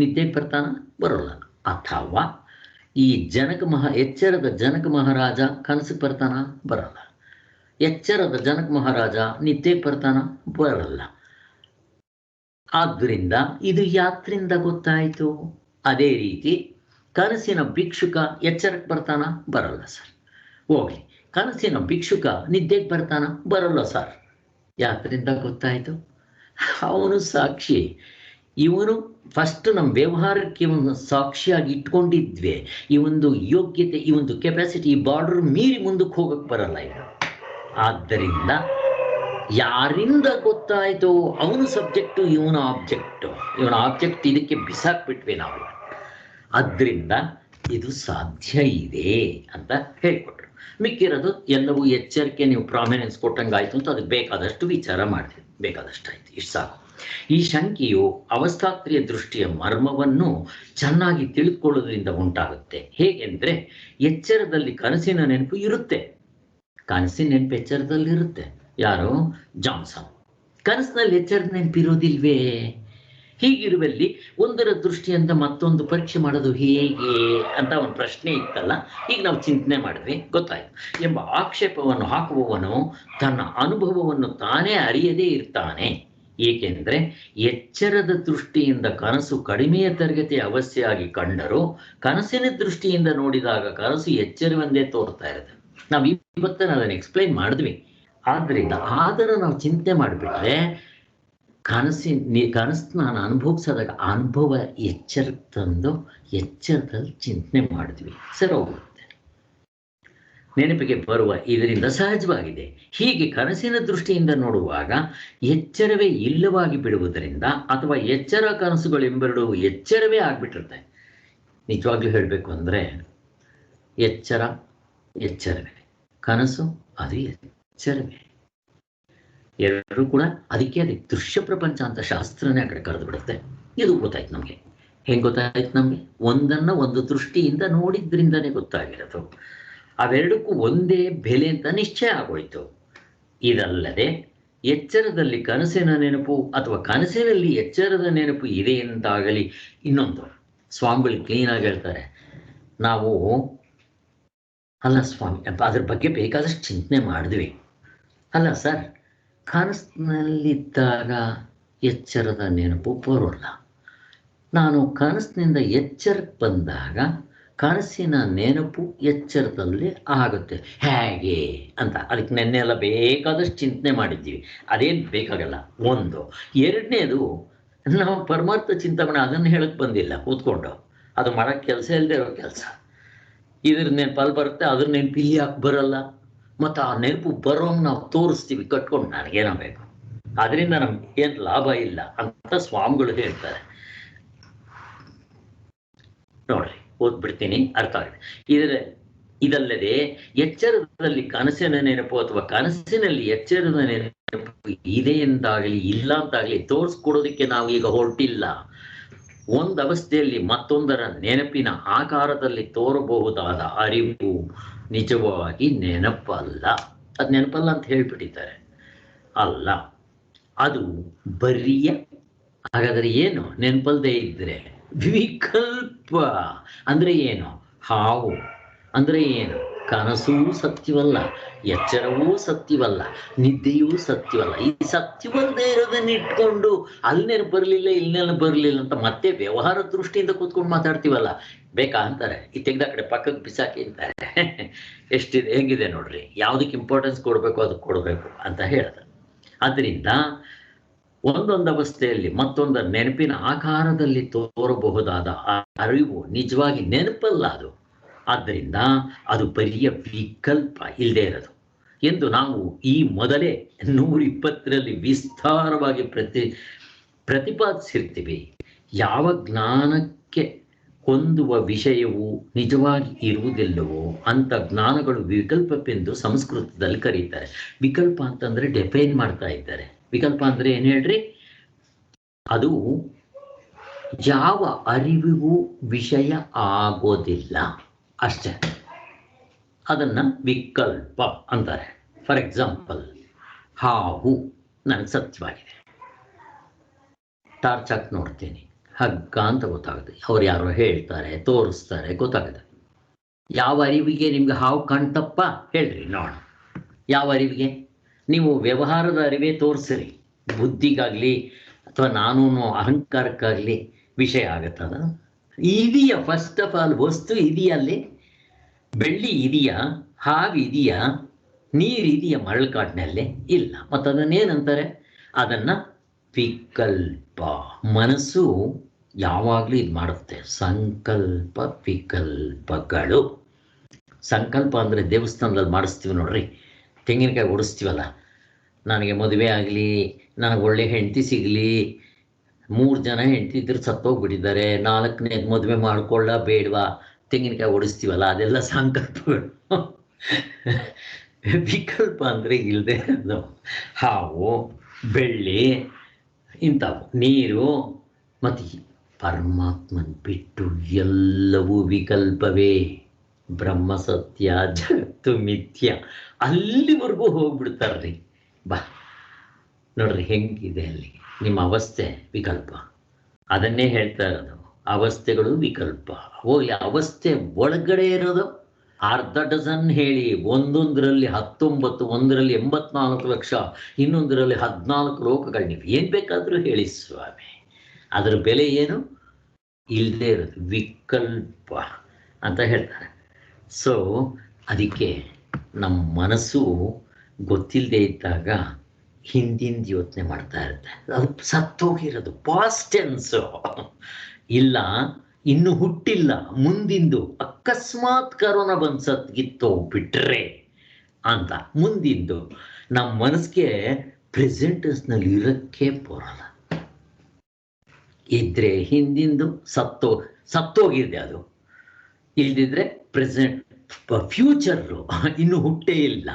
ನಿದ್ದೆಗೆ ಬರ್ತಾನ? ಬರೋಲ್ಲ. ಅಥವಾ ಈ ಎಚ್ಚರದ ಜನಕ ಮಹಾರಾಜ ಕನಸಿಗೆ ಬರ್ತಾನ? ಬರಲ್ಲ. ಎಚ್ಚರದ ಜನಕ ಮಹಾರಾಜ ನಿದ್ದೆಗೆ ಬರ್ತಾನ? ಬರಲ್ಲ. ಆದ್ದರಿಂದ ಇದು ಯಾತ್ರಿಂದ ಗೊತ್ತಾಯಿತು? ಅದೇ ರೀತಿ ಕನಸಿನ ಭಿಕ್ಷುಕ ಎಚ್ಚರಕ್ಕೆ ಬರ್ತಾನ? ಬರಲ್ಲ ಸರ್. ಹೋಗ್ಲಿ, ಕನಸಿನ ಭಿಕ್ಷುಕ ನಿದ್ದೆಗೆ ಬರ್ತಾನ? ಬರಲ್ಲ ಸರ್. ಯಾತ್ರಿಂದ ಗೊತ್ತಾಯಿತು? ಅವನು ಸಾಕ್ಷಿ. ಇವನು ಫಸ್ಟ್ ನಮ್ಮ ವ್ಯವಹಾರಕ್ಕೆ ಇವನು ಸಾಕ್ಷಿಯಾಗಿ ಇಟ್ಕೊಂಡಿದ್ವಿ. ಈ ಒಂದು ಯೋಗ್ಯತೆ, ಈ ಒಂದು ಕೆಪಾಸಿಟಿ, ಈ ಬಾರ್ಡರ್ ಮೀರಿ ಮುಂದಕ್ಕೆ ಹೋಗಕ್ಕೆ ಬರಲ್ಲ ಇವನು. ಆದ್ದರಿಂದ ಯಾರಿಂದ ಗೊತ್ತಾಯಿತು? ಅವನು ಸಬ್ಜೆಕ್ಟು, ಇವನ ಆಬ್ಜೆಕ್ಟು. ಇವನ ಆಬ್ಜೆಕ್ಟ್ ಇದಕ್ಕೆ ಬಿಸಾಕ್ಬಿಟ್ವಿ ನಾವು. ಆದ್ದರಿಂದ ಇದು ಸಾಧ್ಯ ಇದೆ ಅಂತ ಹೇಳಿಕೊಟ್ರು. ಮಿಕ್ಕಿರೋದು ಎಲ್ಲವೂ ಎಚ್ಚರಿಕೆ ನೀವು ಪ್ರಾಮಿನೆನ್ಸ್ ಕೊಟ್ಟಂಗಾಯ್ತು ಅಂತ ಅದಕ್ಕೆ ಬೇಕಾದಷ್ಟು ವಿಚಾರ ಮಾಡಿದ್ವಿ. ಬೇಕಾದಷ್ಟು ಆಯ್ತು, ಇಷ್ಟು ಸಾಕು. ಈ ಶಂಕೆಯು ಅವಸ್ಥಾತ್ರಿಯ ದೃಷ್ಟಿಯ ಮರ್ಮವನ್ನು ಚೆನ್ನಾಗಿ ತಿಳಿದುಕೊಳ್ಳೋದ್ರಿಂದ ಉಂಟಾಗುತ್ತೆ. ಹೇಗೆಂದರೆ, ಎಚ್ಚರದಲ್ಲಿ ಕನಸಿನ ನೆನಪು ಇರುತ್ತೆ. ಕನಸಿನ ನೆನಪು ಎಚ್ಚರದಲ್ಲಿ ಇರುತ್ತೆ. ಯಾರು? ಜಾನ್ಸನ್. ಕನಸಿನಲ್ಲಿ ಎಚ್ಚರದ ನೆನಪಿರೋದಿಲ್ವೇ? ಹೀಗಿರುವಲ್ಲಿ ಒಂದರ ದೃಷ್ಟಿಯಿಂದ ಮತ್ತೊಂದು ಪರೀಕ್ಷೆ ಮಾಡೋದು ಹೇಗೆ ಅಂತ ಒಂದು ಪ್ರಶ್ನೆ ಇತ್ತಲ್ಲ. ಈಗ ನಾವು ಚಿಂತನೆ ಮಾಡಿದ್ವಿ, ಗೊತ್ತಾಯ್ತು. ಎಂಬ ಆಕ್ಷೇಪವನ್ನು ಹಾಕುವವನು ತನ್ನ ಅನುಭವವನ್ನು ತಾನೇ ಅರಿಯದೇ ಇರ್ತಾನೆ. ಏಕೆಂದರೆ ಎಚ್ಚರದ ದೃಷ್ಟಿಯಿಂದ ಕನಸು ಕಡಿಮೆಯ ತರಗತಿ ಅವಶ್ಯವಾಗಿ ಕಂಡರೂ ಕನಸಿನ ದೃಷ್ಟಿಯಿಂದ ನೋಡಿದಾಗ ಕನಸು ಎಚ್ಚರವೆಂದೇ ತೋರ್ತಾ ಇರುತ್ತೆ. ನಾವು ಇವತ್ತೇ ಅದನ್ನು ಎಕ್ಸ್ಪ್ಲೈನ್ ಮಾಡಿದ್ವಿ. ಆದ್ದರಿಂದ ಆದರೂ ನಾವು ಚಿಂತೆ ಮಾಡಿಬಿಟ್ರೆ ಕನಸು ನಾನು ಅನುಭವಿಸೋದಾಗ ಅನುಭವ ಎಚ್ಚರಕ್ಕೆ ತಂದು ಎಚ್ಚರದಲ್ಲಿ ಚಿಂತನೆ ಮಾಡಿದ್ವಿ, ಸರಿ ಹೋಗುತ್ತೆ. ನೆನಪಿಗೆ ಬರುವ ಇದರಿಂದ ಸಹಜವಾಗಿದೆ. ಹೀಗೆ ಕನಸಿನ ದೃಷ್ಟಿಯಿಂದ ನೋಡುವಾಗ ಎಚ್ಚರವೇ ಇಲ್ಲವಾಗಿ ಬಿಡುವುದರಿಂದ, ಅಥವಾ ಎಚ್ಚರ ಕನಸುಗಳೆಂಬೆರಡು ಎಚ್ಚರವೇ ಆಗ್ಬಿಟ್ಟಿರುತ್ತೆ. ನಿಜವಾಗ್ಲೂ ಹೇಳಬೇಕು ಅಂದರೆ ಎಚ್ಚರವೇ, ಕನಸು ಅದು ಎಚ್ಚರವೇ. ಎರಡೂ ಕೂಡ ಅದಕ್ಕೆ ದೃಶ್ಯ ಪ್ರಪಂಚ ಅಂತ ಶಾಸ್ತ್ರನೇ ಆ ಕಡೆ ಕರೆದು ಬಿಡುತ್ತೆ. ಇದು ಗೊತ್ತಾಯ್ತು ನಮಗೆ. ಹೆಂಗೆ ಗೊತ್ತಾಯ್ತು ನಮಗೆ? ಒಂದನ್ನು ಒಂದು ದೃಷ್ಟಿಯಿಂದ ನೋಡಿದ್ರಿಂದನೇ ಗೊತ್ತಾಗಿರೋದು. ಅವೆರಡಕ್ಕೂ ಒಂದೇ ಬೆಲೆ ಅಂತ ನಿಶ್ಚಯ ಆಗೋಯ್ತು. ಇದಲ್ಲದೆ ಎಚ್ಚರದಲ್ಲಿ ಕನಸಿನ ನೆನಪು ಅಥವಾ ಕನಸಿನಲ್ಲಿ ಎಚ್ಚರದ ನೆನಪು ಇದೆ ಎಂದಾಗಲಿ, ಇನ್ನೊಂದು ಸ್ವಾಮಿಗಳು ಕ್ಲೀನಾಗಿ ಹೇಳ್ತಾರೆ, ನಾವು ಅಲ್ಲ ಸ್ವಾಮಿ ಅದ್ರ ಬಗ್ಗೆ ಬೇಕಾದಷ್ಟು ಚಿಂತನೆ ಮಾಡಿದ್ವಿ. ಅಲ್ಲ ಸರ್, ಕನಸಿನಲ್ಲಿದ್ದಾಗ ಎಚ್ಚರದ ನೆನಪು ಬರೋಲ್ಲ. ನಾನು ಕನಸಿನಿಂದ ಎಚ್ಚರಕ್ಕೆ ಬಂದಾಗ ಕನಸಿನ ನೆನಪು ಎಚ್ಚರದಲ್ಲಿ ಆಗುತ್ತೆ. ಹೇಗೆ ಅಂತ ಅದಕ್ಕೆ ನೆನ್ನೆ ಎಲ್ಲ ಬೇಕಾದಷ್ಟು ಚಿಂತನೆ ಮಾಡಿದ್ದೀವಿ. ಅದೇನು ಬೇಕಾಗಲ್ಲ. ಒಂದು. ಎರಡನೇದು, ನಾವು ಪರಮಾರ್ಥ ಚಿಂತನೆ ಅದನ್ನು ಹೇಳಕ್ಕೆ ಬಂದಿಲ್ಲ ಕೂತ್ಕೊಂಡು. ಅದು ಮಾಡೋಕ್ಕೆ ಕೆಲಸ ಇಲ್ಲದೆ ಇರೋ ಕೆಲಸ. ಇದ್ರ ನೆನಪಲ್ಲಿ ಬರುತ್ತೆ, ಅದ್ರ ನೆನಪು ಇಲ್ಲಿ ಯಾಕೆ ಬರಲ್ಲ? ಮತ್ತು ಆ ನೆನಪು ಬರೋಂಗೆ ನಾವು ತೋರಿಸ್ತೀವಿ ಕಟ್ಕೊಂಡು. ನನಗೇನೋ ಬೇಕು, ಅದರಿಂದ ನಮ್ಗೆ ಏನು ಲಾಭ ಇಲ್ಲ ಅಂತ ಸ್ವಾಮಿಗಳು ಹೇಳ್ತಾರೆ. ನೋಡ್ರಿ, ಓದ್ಬಿಡ್ತೀನಿ, ಅರ್ಥ ಆಗಿದೆ. ಇದಲ್ಲದೆ ಎಚ್ಚರದಲ್ಲಿ ಕನಸಿನ ನೆನಪು ಅಥವಾ ಕನಸಿನಲ್ಲಿ ಎಚ್ಚರದ ನೆನಪು ಇದೆ ಎಂದಾಗಲಿ ಇಲ್ಲ ಅಂತಾಗಲಿ ತೋರಿಸ್ಕೊಡೋದಕ್ಕೆ ನಾವು ಈಗ ಹೊರಟಿಲ್ಲ. ಒಂದು ಅವಸ್ಥೆಯಲ್ಲಿ ಮತ್ತೊಂದರ ನೆನಪಿನ ಆಕಾರದಲ್ಲಿ ತೋರಬಹುದಾದ ಅರಿವು ನಿಜವಾಗಿ ನೆನಪಲ್ಲ. ಅದು ನೆನಪಲ್ಲ ಅಂತ ಹೇಳ್ಬಿಟ್ಟಿದ್ದಾರೆ. ಅಲ್ಲ, ಅದು ಬರಿಯ. ಹಾಗಾದರೆ ಏನು? ನೆನಪಲ್ಲದೆ ಇದ್ರೆ ವಿಕಲ್ಪ ಅಂದ್ರೆ ಏನು? ಹಾವು ಅಂದ್ರೆ ಏನು? ಕನಸೂ ಸತ್ಯವಲ್ಲ, ಎಚ್ಚರವೂ ಸತ್ಯವಲ್ಲ, ನಿದ್ದೆಯೂ ಸತ್ಯವಲ್ಲ. ಈ ಸತ್ಯವಲ್ಲದೆ ಇರೋದನ್ನ ಇಟ್ಕೊಂಡು ಅಲ್ಲಿ ನೆನಪು ಬರಲಿಲ್ಲ, ಇಲ್ಲಿ ಬರಲಿಲ್ಲ ಅಂತ ಮತ್ತೆ ವ್ಯವಹಾರ ದೃಷ್ಟಿಯಿಂದ ಕೂತ್ಕೊಂಡು ಮಾತಾಡ್ತೀವಲ್ಲ, ಬೇಕಾ ಅಂತಾರೆ. ಈ ತೆಗೆದ ಕಡೆ ಪಕ್ಕಕ್ಕೆ ಬಿಸಾಕಿ ಅಂತಾರೆ. ಎಷ್ಟಿದೆ, ಹೆಂಗಿದೆ ನೋಡ್ರಿ. ಯಾವುದಕ್ಕೆ ಇಂಪಾರ್ಟೆನ್ಸ್ ಕೊಡಬೇಕು ಅದಕ್ಕೆ ಕೊಡಬೇಕು ಅಂತ ಹೇಳ್ತಾರೆ. ಆದ್ದರಿಂದ ಒಂದೊಂದು ಅವಸ್ಥೆಯಲ್ಲಿ ಮತ್ತೊಂದರ ನೆನಪಿನ ಆಕಾರದಲ್ಲಿ ತೋರಬಹುದಾದ ಅರಿವು ನಿಜವಾಗಿ ನೆನಪಲ್ಲ ಅದು. ಆದ್ದರಿಂದ ಅದು ಬರಿಯ ವಿಕಲ್ಪ, ಇಲ್ಲದೆ ಇರೋದು ಎಂದು ನಾವು ಈ ಮೊದಲೇ 120ರಲ್ಲಿ ವಿಸ್ತಾರವಾಗಿ ಪ್ರತಿಪಾದಿಸಿರ್ತೀವಿ. ಯಾವ ಜ್ಞಾನಕ್ಕೆ ಹೊಂದುವ ವಿಷಯವು ನಿಜವಾಗಿ ಇರುವುದಿಲ್ಲವೋ ಅಂಥ ಜ್ಞಾನಗಳು ವಿಕಲ್ಪವೆಂದು ಸಂಸ್ಕೃತದಲ್ಲಿ ಕರೀತಾರೆ. ವಿಕಲ್ಪ ಅಂತಂದ್ರೆ ಡಿಫೈನ್ ಮಾಡ್ತಾ ಇದ್ದಾರೆ. ವಿಕಲ್ಪ ಅಂದ್ರೆ ಏನು ಹೇಳ್ರಿ? ಅದು ಯಾವ ಅರಿವಿಗೂ ವಿಷಯ ಆಗೋದಿಲ್ಲ ಅಷ್ಟೇ, ಅದನ್ನ ವಿಕಲ್ಪ ಅಂತಾರೆ. ಫಾರ್ ಎಕ್ಸಾಂಪಲ್, ಹಾವು ನನಗೆ ಸತ್ಯವಾಗಿದೆ, ಟಾರ್ಚ್ ಹಾಕಿ ನೋಡ್ತೀನಿ, ಹಗ್ಗ ಅಂತ ಗೊತ್ತಾಗುತ್ತೆ. ಅವ್ರು ಯಾರೋ ಹೇಳ್ತಾರೆ, ತೋರಿಸ್ತಾರೆ, ಗೊತ್ತಾಗುತ್ತೆ. ಯಾವ ಅರಿವಿಗೆ ನಿಮ್ಗೆ ಹಾವು ಕಾಣ್ತಪ್ಪ ಹೇಳ್ರಿ ನೋಡ. ಯಾವ ಅರಿವಿಗೆ? ನೀವು ವ್ಯವಹಾರದ ಅರಿವೇ ತೋರಿಸಿರಿ, ಬುದ್ಧಿಗಾಗಲಿ ಅಥವಾ ನಾನು ಅಹಂಕಾರಕ್ಕಾಗಲಿ ವಿಷಯ ಆಗತ್ತದ? ಇದೆಯಾ? ಫಸ್ಟ್ ಆಫ್ ಆಲ್ ವಸ್ತು ಇದೆಯಲ್ಲಿ? ಬೆಳ್ಳಿ ಇದೆಯಾ? ಹಾವು ಇದೆಯಾ? ನೀರು ಇದೆಯಾ ಮರಳುಕಾಡಿನಲ್ಲಿ? ಇಲ್ಲ. ಮತ್ತು ಅದನ್ನೇನಂತಾರೆ? ಅದನ್ನು ವಿಕಲ್ಪ. ಮನಸ್ಸು ಯಾವಾಗಲೂ ಇದು ಮಾಡುತ್ತೆ, ಸಂಕಲ್ಪ ವಿಕಲ್ಪಗಳು. ಸಂಕಲ್ಪ ಅಂದರೆ ದೇವಸ್ಥಾನದಲ್ಲಿ ಮಾಡಿಸ್ತೀವಿ ನೋಡ್ರಿ, ತೆಂಗಿನಕಾಯಿ ಓಡಿಸ್ತೀವಲ್ಲ, ನನಗೆ ಮದುವೆ ಆಗಲಿ, ನನಗೆ ಒಳ್ಳೆ ಹೆಂಡತಿ ಸಿಗಲಿ, 3 ಜನ ಹೆಂಡತಿ ಇದ್ರೆ ಸತ್ತೋಗ್ಬಿಟ್ಟಿದ್ದಾರೆ, 4ನೇದು ಮದುವೆ ಮಾಡ್ಕೊಳ್ಳ ಬೇಡವಾ, ತೆಂಗಿನಕಾಯಿ ಓಡಿಸ್ತೀವಲ್ಲ, ಅದೆಲ್ಲ ಸಂಕಲ್ಪಗಳು. ವಿಕಲ್ಪ ಅಂದರೆ ಇಲ್ಲದೆ ಅದು ಹಾವು, ಬೆಳ್ಳಿ, ಇಂಥವು, ನೀರು. ಮತ್ತು ಪರಮಾತ್ಮನ ಬಿಟ್ಟು ಎಲ್ಲವೂ ವಿಕಲ್ಪವೇ. ಬ್ರಹ್ಮ ಸತ್ಯ, ಜಗತ್ತು ಮಿಥ್ಯ, ಅಲ್ಲಿವರೆಗೂ ಹೋಗ್ಬಿಡ್ತಾರ್ರಿ. ಬಾ ನೋಡ್ರಿ ಹೆಂಗಿದೆ ಅಲ್ಲಿ ನಿಮ್ಮ ಅವಸ್ಥೆ. ವಿಕಲ್ಪ, ಅದನ್ನೇ ಹೇಳ್ತಾ ಇರೋದು. ಅವಸ್ಥೆಗಳು ವಿಕಲ್ಪ. ಹೋಗ್ಲಿ, ಅವಸ್ಥೆ ಒಳಗಡೆ ಇರೋದು ಅರ್ಧ ಡಜನ್ ಹೇಳಿ, ಒಂದೊಂದರಲ್ಲಿ 19, ಒಂದರಲ್ಲಿ 84 ಲಕ್ಷ, ಇನ್ನೊಂದರಲ್ಲಿ 14 ಲೋಕಗಳು. ನೀವು ಏನು ಬೇಕಾದರೂ ಹೇಳಿ ಸ್ವಾಮಿ, ಅದರ ಬೆಲೆ ಏನು? ಇಲ್ಲದೆ ಇರೋದು ವಿಕಲ್ಪ ಅಂತ ಹೇಳ್ತಾರೆ. ಸೊ ಅದಕ್ಕೆ ನಮ್ಮ ಮನಸ್ಸು ಗೊತ್ತಿಲ್ಲದೆ ಇದ್ದಾಗ ಹಿಂದಿಂದ ಯೋಚನೆ ಮಾಡ್ತಾ ಇರುತ್ತೆ. ಅದು ಸತ್ತೋಗಿರೋದು, ಪಾಸ್ಟ್ ಟೆನ್ಸು. ಇಲ್ಲ, ಇನ್ನು ಹುಟ್ಟಿಲ್ಲ, ಮುಂದಿಂದು. ಅಕಸ್ಮಾತ್ ಕರೋನಾ ಬಂದು ಸತ್ಗಿತ್ತೋ ಬಿಟ್ರೆ ಅಂತ ಮುಂದಿಂದು. ನಮ್ಮ ಮನಸ್ಸಿಗೆ ಪ್ರೆಸೆಂಟಸ್ನಲ್ಲಿ ಇರೋಕ್ಕೆ ಬರೋಲ್ಲ. ಇದ್ರೆ ಹಿಂದಿಂದು ಸತ್ತೋಗಿದೆ ಅದು, ಇಲ್ದಿದ್ರೆ ಪ್ರೆಸೆಂಟ್, ಫ್ಯೂಚರು ಇನ್ನು ಹುಟ್ಟೇ ಇಲ್ಲ.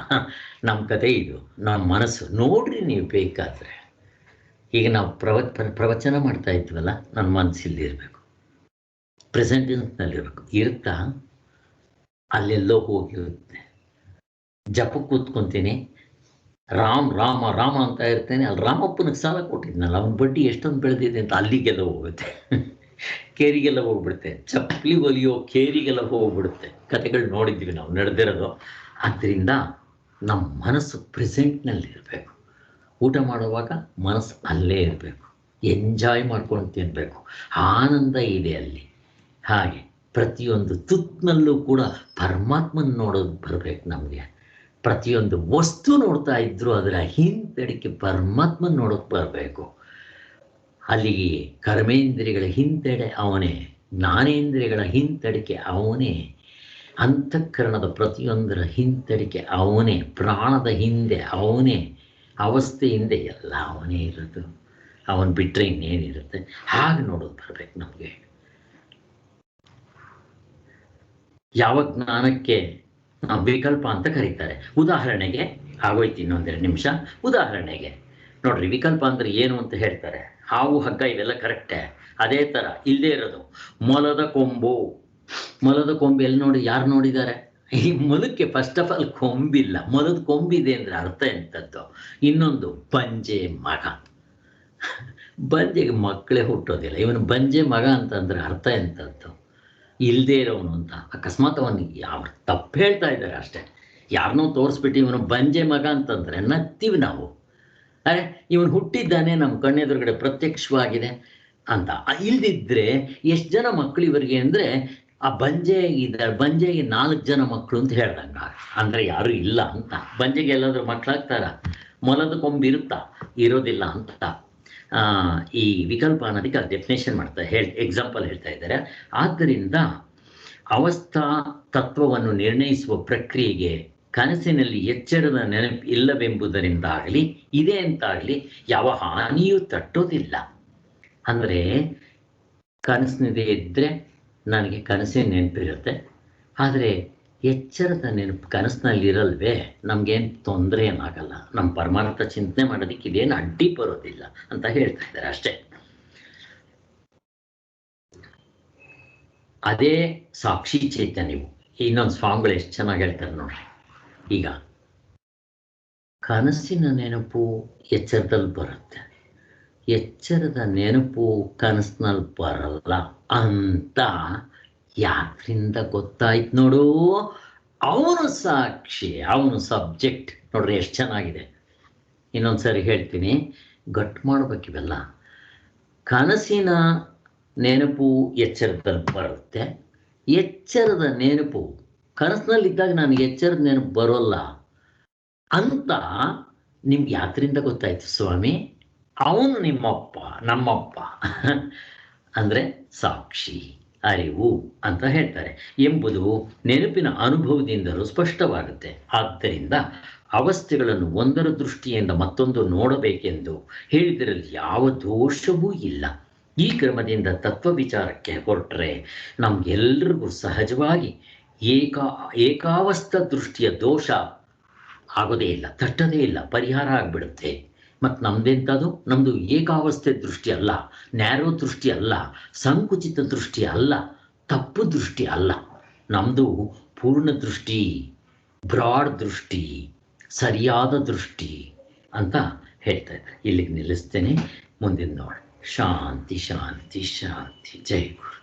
ನಮ್ಮ ಕತೆ ಇದು, ನಮ್ಮ ಮನಸ್ಸು. ನೋಡ್ರಿ ನೀವು ಬೇಕಾದರೆ. ಈಗ ನಾವು ಪ್ರವಚನ ಮಾಡ್ತಾ ಇದ್ವಲ್ಲ, ನನ್ನ ಮನಸ್ಸಿಲ್ಲಿರಬೇಕು, ಪ್ರೆಸೆಂಟೆನ್ಸ್ನಲ್ಲಿರಬೇಕು. ಇರುತ್ತಾ? ಅಲ್ಲೆಲ್ಲೋ ಹೋಗಿರುತ್ತೆ. ಜಪಕ್ಕೆ ಕೂತ್ಕೊತೀನಿ, ರಾಮ್ ರಾಮ ರಾಮ ಅಂತ ಇರ್ತೇನೆ. ಅಲ್ಲಿ ರಾಮಪ್ಪನಿಗೆ ಸಾಲ ಕೊಟ್ಟಿದ್ನಲ್ಲ, ಅವನ ಬಡ್ಡಿ ಎಷ್ಟೊಂದು ಬೆಳೆದಿದೆ ಅಂತ ಅಲ್ಲಿಗೆಲ್ಲ ಹೋಗುತ್ತೆ. ಕೇರಿಗೆಲ್ಲ ಹೋಗ್ಬಿಡುತ್ತೆ, ಚಪ್ಪಲಿ ಒಲಿಯೋ ಕೇರಿಗೆಲ್ಲ ಹೋಗ್ಬಿಡುತ್ತೆ. ಕತೆಗಳು ನೋಡಿದ್ವಿ ನಾವು, ನಡೆದಿರೋದು. ಆದ್ದರಿಂದ ನಮ್ಮ ಮನಸ್ಸು ಪ್ರೆಸೆಂಟ್ನಲ್ಲಿರಬೇಕು. ಊಟ ಮಾಡುವಾಗ ಮನಸ್ಸು ಅಲ್ಲೇ ಇರಬೇಕು, ಎಂಜಾಯ್ ಮಾಡ್ಕೊಂಡು ತಿನ್ನಬೇಕು. ಆನಂದ ಇದೆ ಅಲ್ಲಿ. ಹಾಗೆ ಪ್ರತಿಯೊಂದು ತುತ್ತಿನಲ್ಲೂ ಕೂಡ ಪರಮಾತ್ಮನ ನೋಡೋದು ಬರಬೇಕು ನಮಗೆ. ಪ್ರತಿಯೊಂದು ವಸ್ತು ನೋಡ್ತಾ ಇದ್ದರೂ ಅದರ ಹಿಂದಡಿಕೆ ಪರಮಾತ್ಮನ ನೋಡೋಕೆ ಬರಬೇಕು. ಅಲ್ಲಿಗೆ ಕರ್ಮೇಂದ್ರಿಯಗಳ ಹಿಂದೆಡೆ ಅವನೇ, ಜ್ಞಾನೇಂದ್ರಿಯಗಳ ಹಿಂದಡಿಕೆ ಅವನೇ, ಅಂತಃಕರಣದ ಪ್ರತಿಯೊಂದರ ಹಿಂದಡಿಕೆ ಅವನೇ, ಪ್ರಾಣದ ಹಿಂದೆ ಅವನೇ, ಅವಸ್ಥೆ ಹಿಂದೆ ಎಲ್ಲ ಅವನೇ ಇರೋದು. ಅವನು ಬಿಟ್ಟರೆ ಇನ್ನೇನಿರುತ್ತೆ? ಹಾಗೆ ನೋಡೋದು ಬರಬೇಕು ನಮಗೆ. ಯಾವ ಜ್ಞಾನಕ್ಕೆ ವಿಕಲ್ಪ ಅಂತ ಕರೀತಾರೆ? ಉದಾಹರಣೆಗೆ ಆಗೋಯ್ತು, ಇನ್ನೊಂದೆರಡು ನಿಮಿಷ. ಉದಾಹರಣೆಗೆ ನೋಡ್ರಿ, ವಿಕಲ್ಪ ಅಂದರೆ ಏನು ಅಂತ ಹೇಳ್ತಾರೆ. ಹಾವು, ಹಗ್ಗ ಇವೆಲ್ಲ ಕರೆಕ್ಟೇ. ಅದೇ ಥರ ಇಲ್ಲದೆ ಇರೋದು ಮೊಲದ ಕೊಂಬು. ಮೊಲದ ಕೊಂಬು ಎಲ್ಲಿ ನೋಡಿ, ಯಾರು ನೋಡಿದ್ದಾರೆ? ಈ ಮೊಲಕ್ಕೆ ಫಸ್ಟ್ ಆಫ್ ಆಲ್ ಕೊಂಬಿಲ್ಲ. ಮೊಲದ ಕೊಂಬಿದೆ ಅಂದರೆ ಅರ್ಥ ಎಂಥದ್ದು? ಇನ್ನೊಂದು ಬಂಜೆ ಮಗ. ಬಂಜೆಗೆ ಮಕ್ಕಳೇ ಹುಟ್ಟೋದಿಲ್ಲ. ಇವನು ಬಂಜೆ ಮಗ ಅಂತಂದರೆ ಅರ್ಥ ಎಂಥದ್ದು? ಇಲ್ಲದೆ ಇರೋವನು ಅಂತ. ಅಕಸ್ಮಾತ್ ಅವನಿಗೆ ಯಾವ ತಪ್ಪು ಹೇಳ್ತಾ ಇದ್ದಾರೆ ಅಷ್ಟೇ. ಯಾರನ್ನೋ ತೋರಿಸ್ಬಿಟ್ಟು ಇವನು ಬಂಜೆ ಮಗ ಅಂತಂದರೆ ನಗ್ತೀವಿ ನಾವು. ಅರೆ, ಇವನು ಹುಟ್ಟಿದ್ದಾನೆ, ನಮ್ಮ ಕಣ್ಣೆದುರುಗಡೆ ಪ್ರತ್ಯಕ್ಷವಾಗಿದೆ ಅಂತ. ಇಲ್ದಿದ್ರೆ ಎಷ್ಟು ಜನ ಮಕ್ಕಳು ಇವರಿಗೆ ಅಂದರೆ, ಆ ಬಂಜೆಗೆ 4 ಜನ ಮಕ್ಕಳು ಅಂತ ಹೇಳ್ದಂಗೆ. ಅಂದರೆ ಯಾರೂ ಇಲ್ಲ ಅಂತ. ಬಂಜೆಗೆ ಎಲ್ಲಾದರೂ ಮಕ್ಕಳಾಗ್ತಾರ? ಮೊಲದ ಕೊಂಬು ಇರುತ್ತಾ? ಇರೋದಿಲ್ಲ ಅಂತ. ಈ ವಿಕಲ್ಪ ಅನ್ನೋದಕ್ಕೆ ಡೆಫಿನೇಷನ್ ಎಕ್ಸಾಂಪಲ್ ಹೇಳ್ತಾ ಇದ್ದಾರೆ. ಆದ್ದರಿಂದ ಅವಸ್ಥಾ ತತ್ವವನ್ನು ನಿರ್ಣಯಿಸುವ ಪ್ರಕ್ರಿಯೆಗೆ ಕನಸಿನಲ್ಲಿ ಎಚ್ಚರದ ನೆನಪು ಇಲ್ಲವೆಂಬುದರಿಂದಾಗಲಿ ಇದೆ ಅಂತಾಗಲಿ ಯಾವ ಹಾನಿಯೂ ತಟ್ಟೋದಿಲ್ಲ. ಅಂದರೆ ಕನಸಿನಿದೆ ಇದ್ದರೆ ನನಗೆ ಕನಸಿನ ನೆನಪಿರುತ್ತೆ, ಆದರೆ ಎಚ್ಚರದ ನೆನಪು ಕನಸಿನಲ್ಲಿ ಇರಲ್ವೇ, ನಮಗೇನು ತೊಂದರೆ ಏನಾಗಲ್ಲ. ನಮ್ಮ ಪರಮಾರ್ಥ ಚಿಂತನೆ ಮಾಡೋದಕ್ಕೆ ಇದೇನು ಅಡ್ಡಿ ಬರೋದಿಲ್ಲ ಅಂತ ಹೇಳ್ತಾ ಇದ್ದಾರೆ ಅಷ್ಟೇ. ಅದೇ ಸಾಕ್ಷಿ ಚೈತನ್ಯವು. ಇನ್ನೊಂದು ಸ್ವಾಮಿಗಳು ಎಷ್ಟು ಚೆನ್ನಾಗಿ ಹೇಳ್ತಾರೆ ನೋಡ್ರಿ. ಈಗ ಕನಸಿನ ನೆನಪು ಎಚ್ಚರದಲ್ಲಿ ಬರುತ್ತೆ, ಎಚ್ಚರದ ನೆನಪು ಕನಸಿನಲ್ಲಿ ಬರಲ್ಲ ಅಂತ ಯಾಕ್ರಿಂದ ಗೊತ್ತಾಯ್ತು ನೋಡು? ಅವನು ಸಾಕ್ಷಿ, ಅವನು ಸಬ್ಜೆಕ್ಟ್. ನೋಡ್ರಿ ಎಷ್ಟು ಚೆನ್ನಾಗಿದೆ. ಇನ್ನೊಂದ್ಸರಿ ಹೇಳ್ತೀನಿ, ಗಟ್ ಮಾಡ್ಬೇಕು ಇವೆಲ್ಲ. ಕನಸಿನ ನೆನಪು ಎಚ್ಚರದಲ್ಲಿ ಬರುತ್ತೆ, ಎಚ್ಚರದ ನೆನಪು ಕನಸಿನಲ್ಲಿದ್ದಾಗ ನನಗೆ ಎಚ್ಚರದ ನೆನಪು ಬರೋಲ್ಲ ಅಂತ ನಿಮ್ಗೆ ಯಾತ್ರಿಂದ ಗೊತ್ತಾಯ್ತು ಸ್ವಾಮಿ? ಅವನು ನಿಮ್ಮಪ್ಪ, ನಮ್ಮಪ್ಪ ಅಂದರೆ ಸಾಕ್ಷಿ, ಅರಿವು ಅಂತ ಹೇಳ್ತಾರೆ ಎಂಬುದು ನೆನಪಿನ ಅನುಭವದಿಂದಲೂ ಸ್ಪಷ್ಟವಾಗುತ್ತೆ. ಆದ್ದರಿಂದ ಅವಸ್ಥೆಗಳನ್ನು ಒಂದರ ದೃಷ್ಟಿಯಿಂದ ಮತ್ತೊಂದು ನೋಡಬೇಕೆಂದು ಹೇಳಿದರಲ್ಲಿ ಯಾವ ದೋಷವೂ ಇಲ್ಲ. ಈ ಕ್ರಮದಿಂದ ತತ್ವ ವಿಚಾರಕ್ಕೆ ಹೊರಟ್ರೆ ನಮಗೆಲ್ಲರಿಗೂ ಸಹಜವಾಗಿ ಏಕಾವಸ್ಥ ದೃಷ್ಟಿಯ ದೋಷ ಆಗೋದೇ ಇಲ್ಲ, ತಟ್ಟದೇ ಇಲ್ಲ, ಪರಿಹಾರ ಆಗಿಬಿಡುತ್ತೆ. ಮತ್ತು ನಮ್ದೆಂಥದ್ದು? ನಮ್ಮದು ಏಕಾವಸ್ಥೆ ದೃಷ್ಟಿ ಅಲ್ಲ, ನ್ಯಾರೋ ದೃಷ್ಟಿ ಅಲ್ಲ, ಸಂಕುಚಿತ ದೃಷ್ಟಿ ಅಲ್ಲ, ತಪ್ಪು ದೃಷ್ಟಿ ಅಲ್ಲ. ನಮ್ಮದು ಪೂರ್ಣ ದೃಷ್ಟಿ, ಬ್ರಾಡ್ ದೃಷ್ಟಿ, ಸರಿಯಾದ ದೃಷ್ಟಿ ಅಂತ ಹೇಳ್ತಾ ಇದ್ದಾರೆ. ಇಲ್ಲಿಗೆ ನಿಲ್ಲಿಸ್ತೇನೆ, ಮುಂದಿನ ನೋಡಿ. ಶಾಂತಿ ಶಾಂತಿ ಶಾಂತಿ. ಜೈ ಗುರು.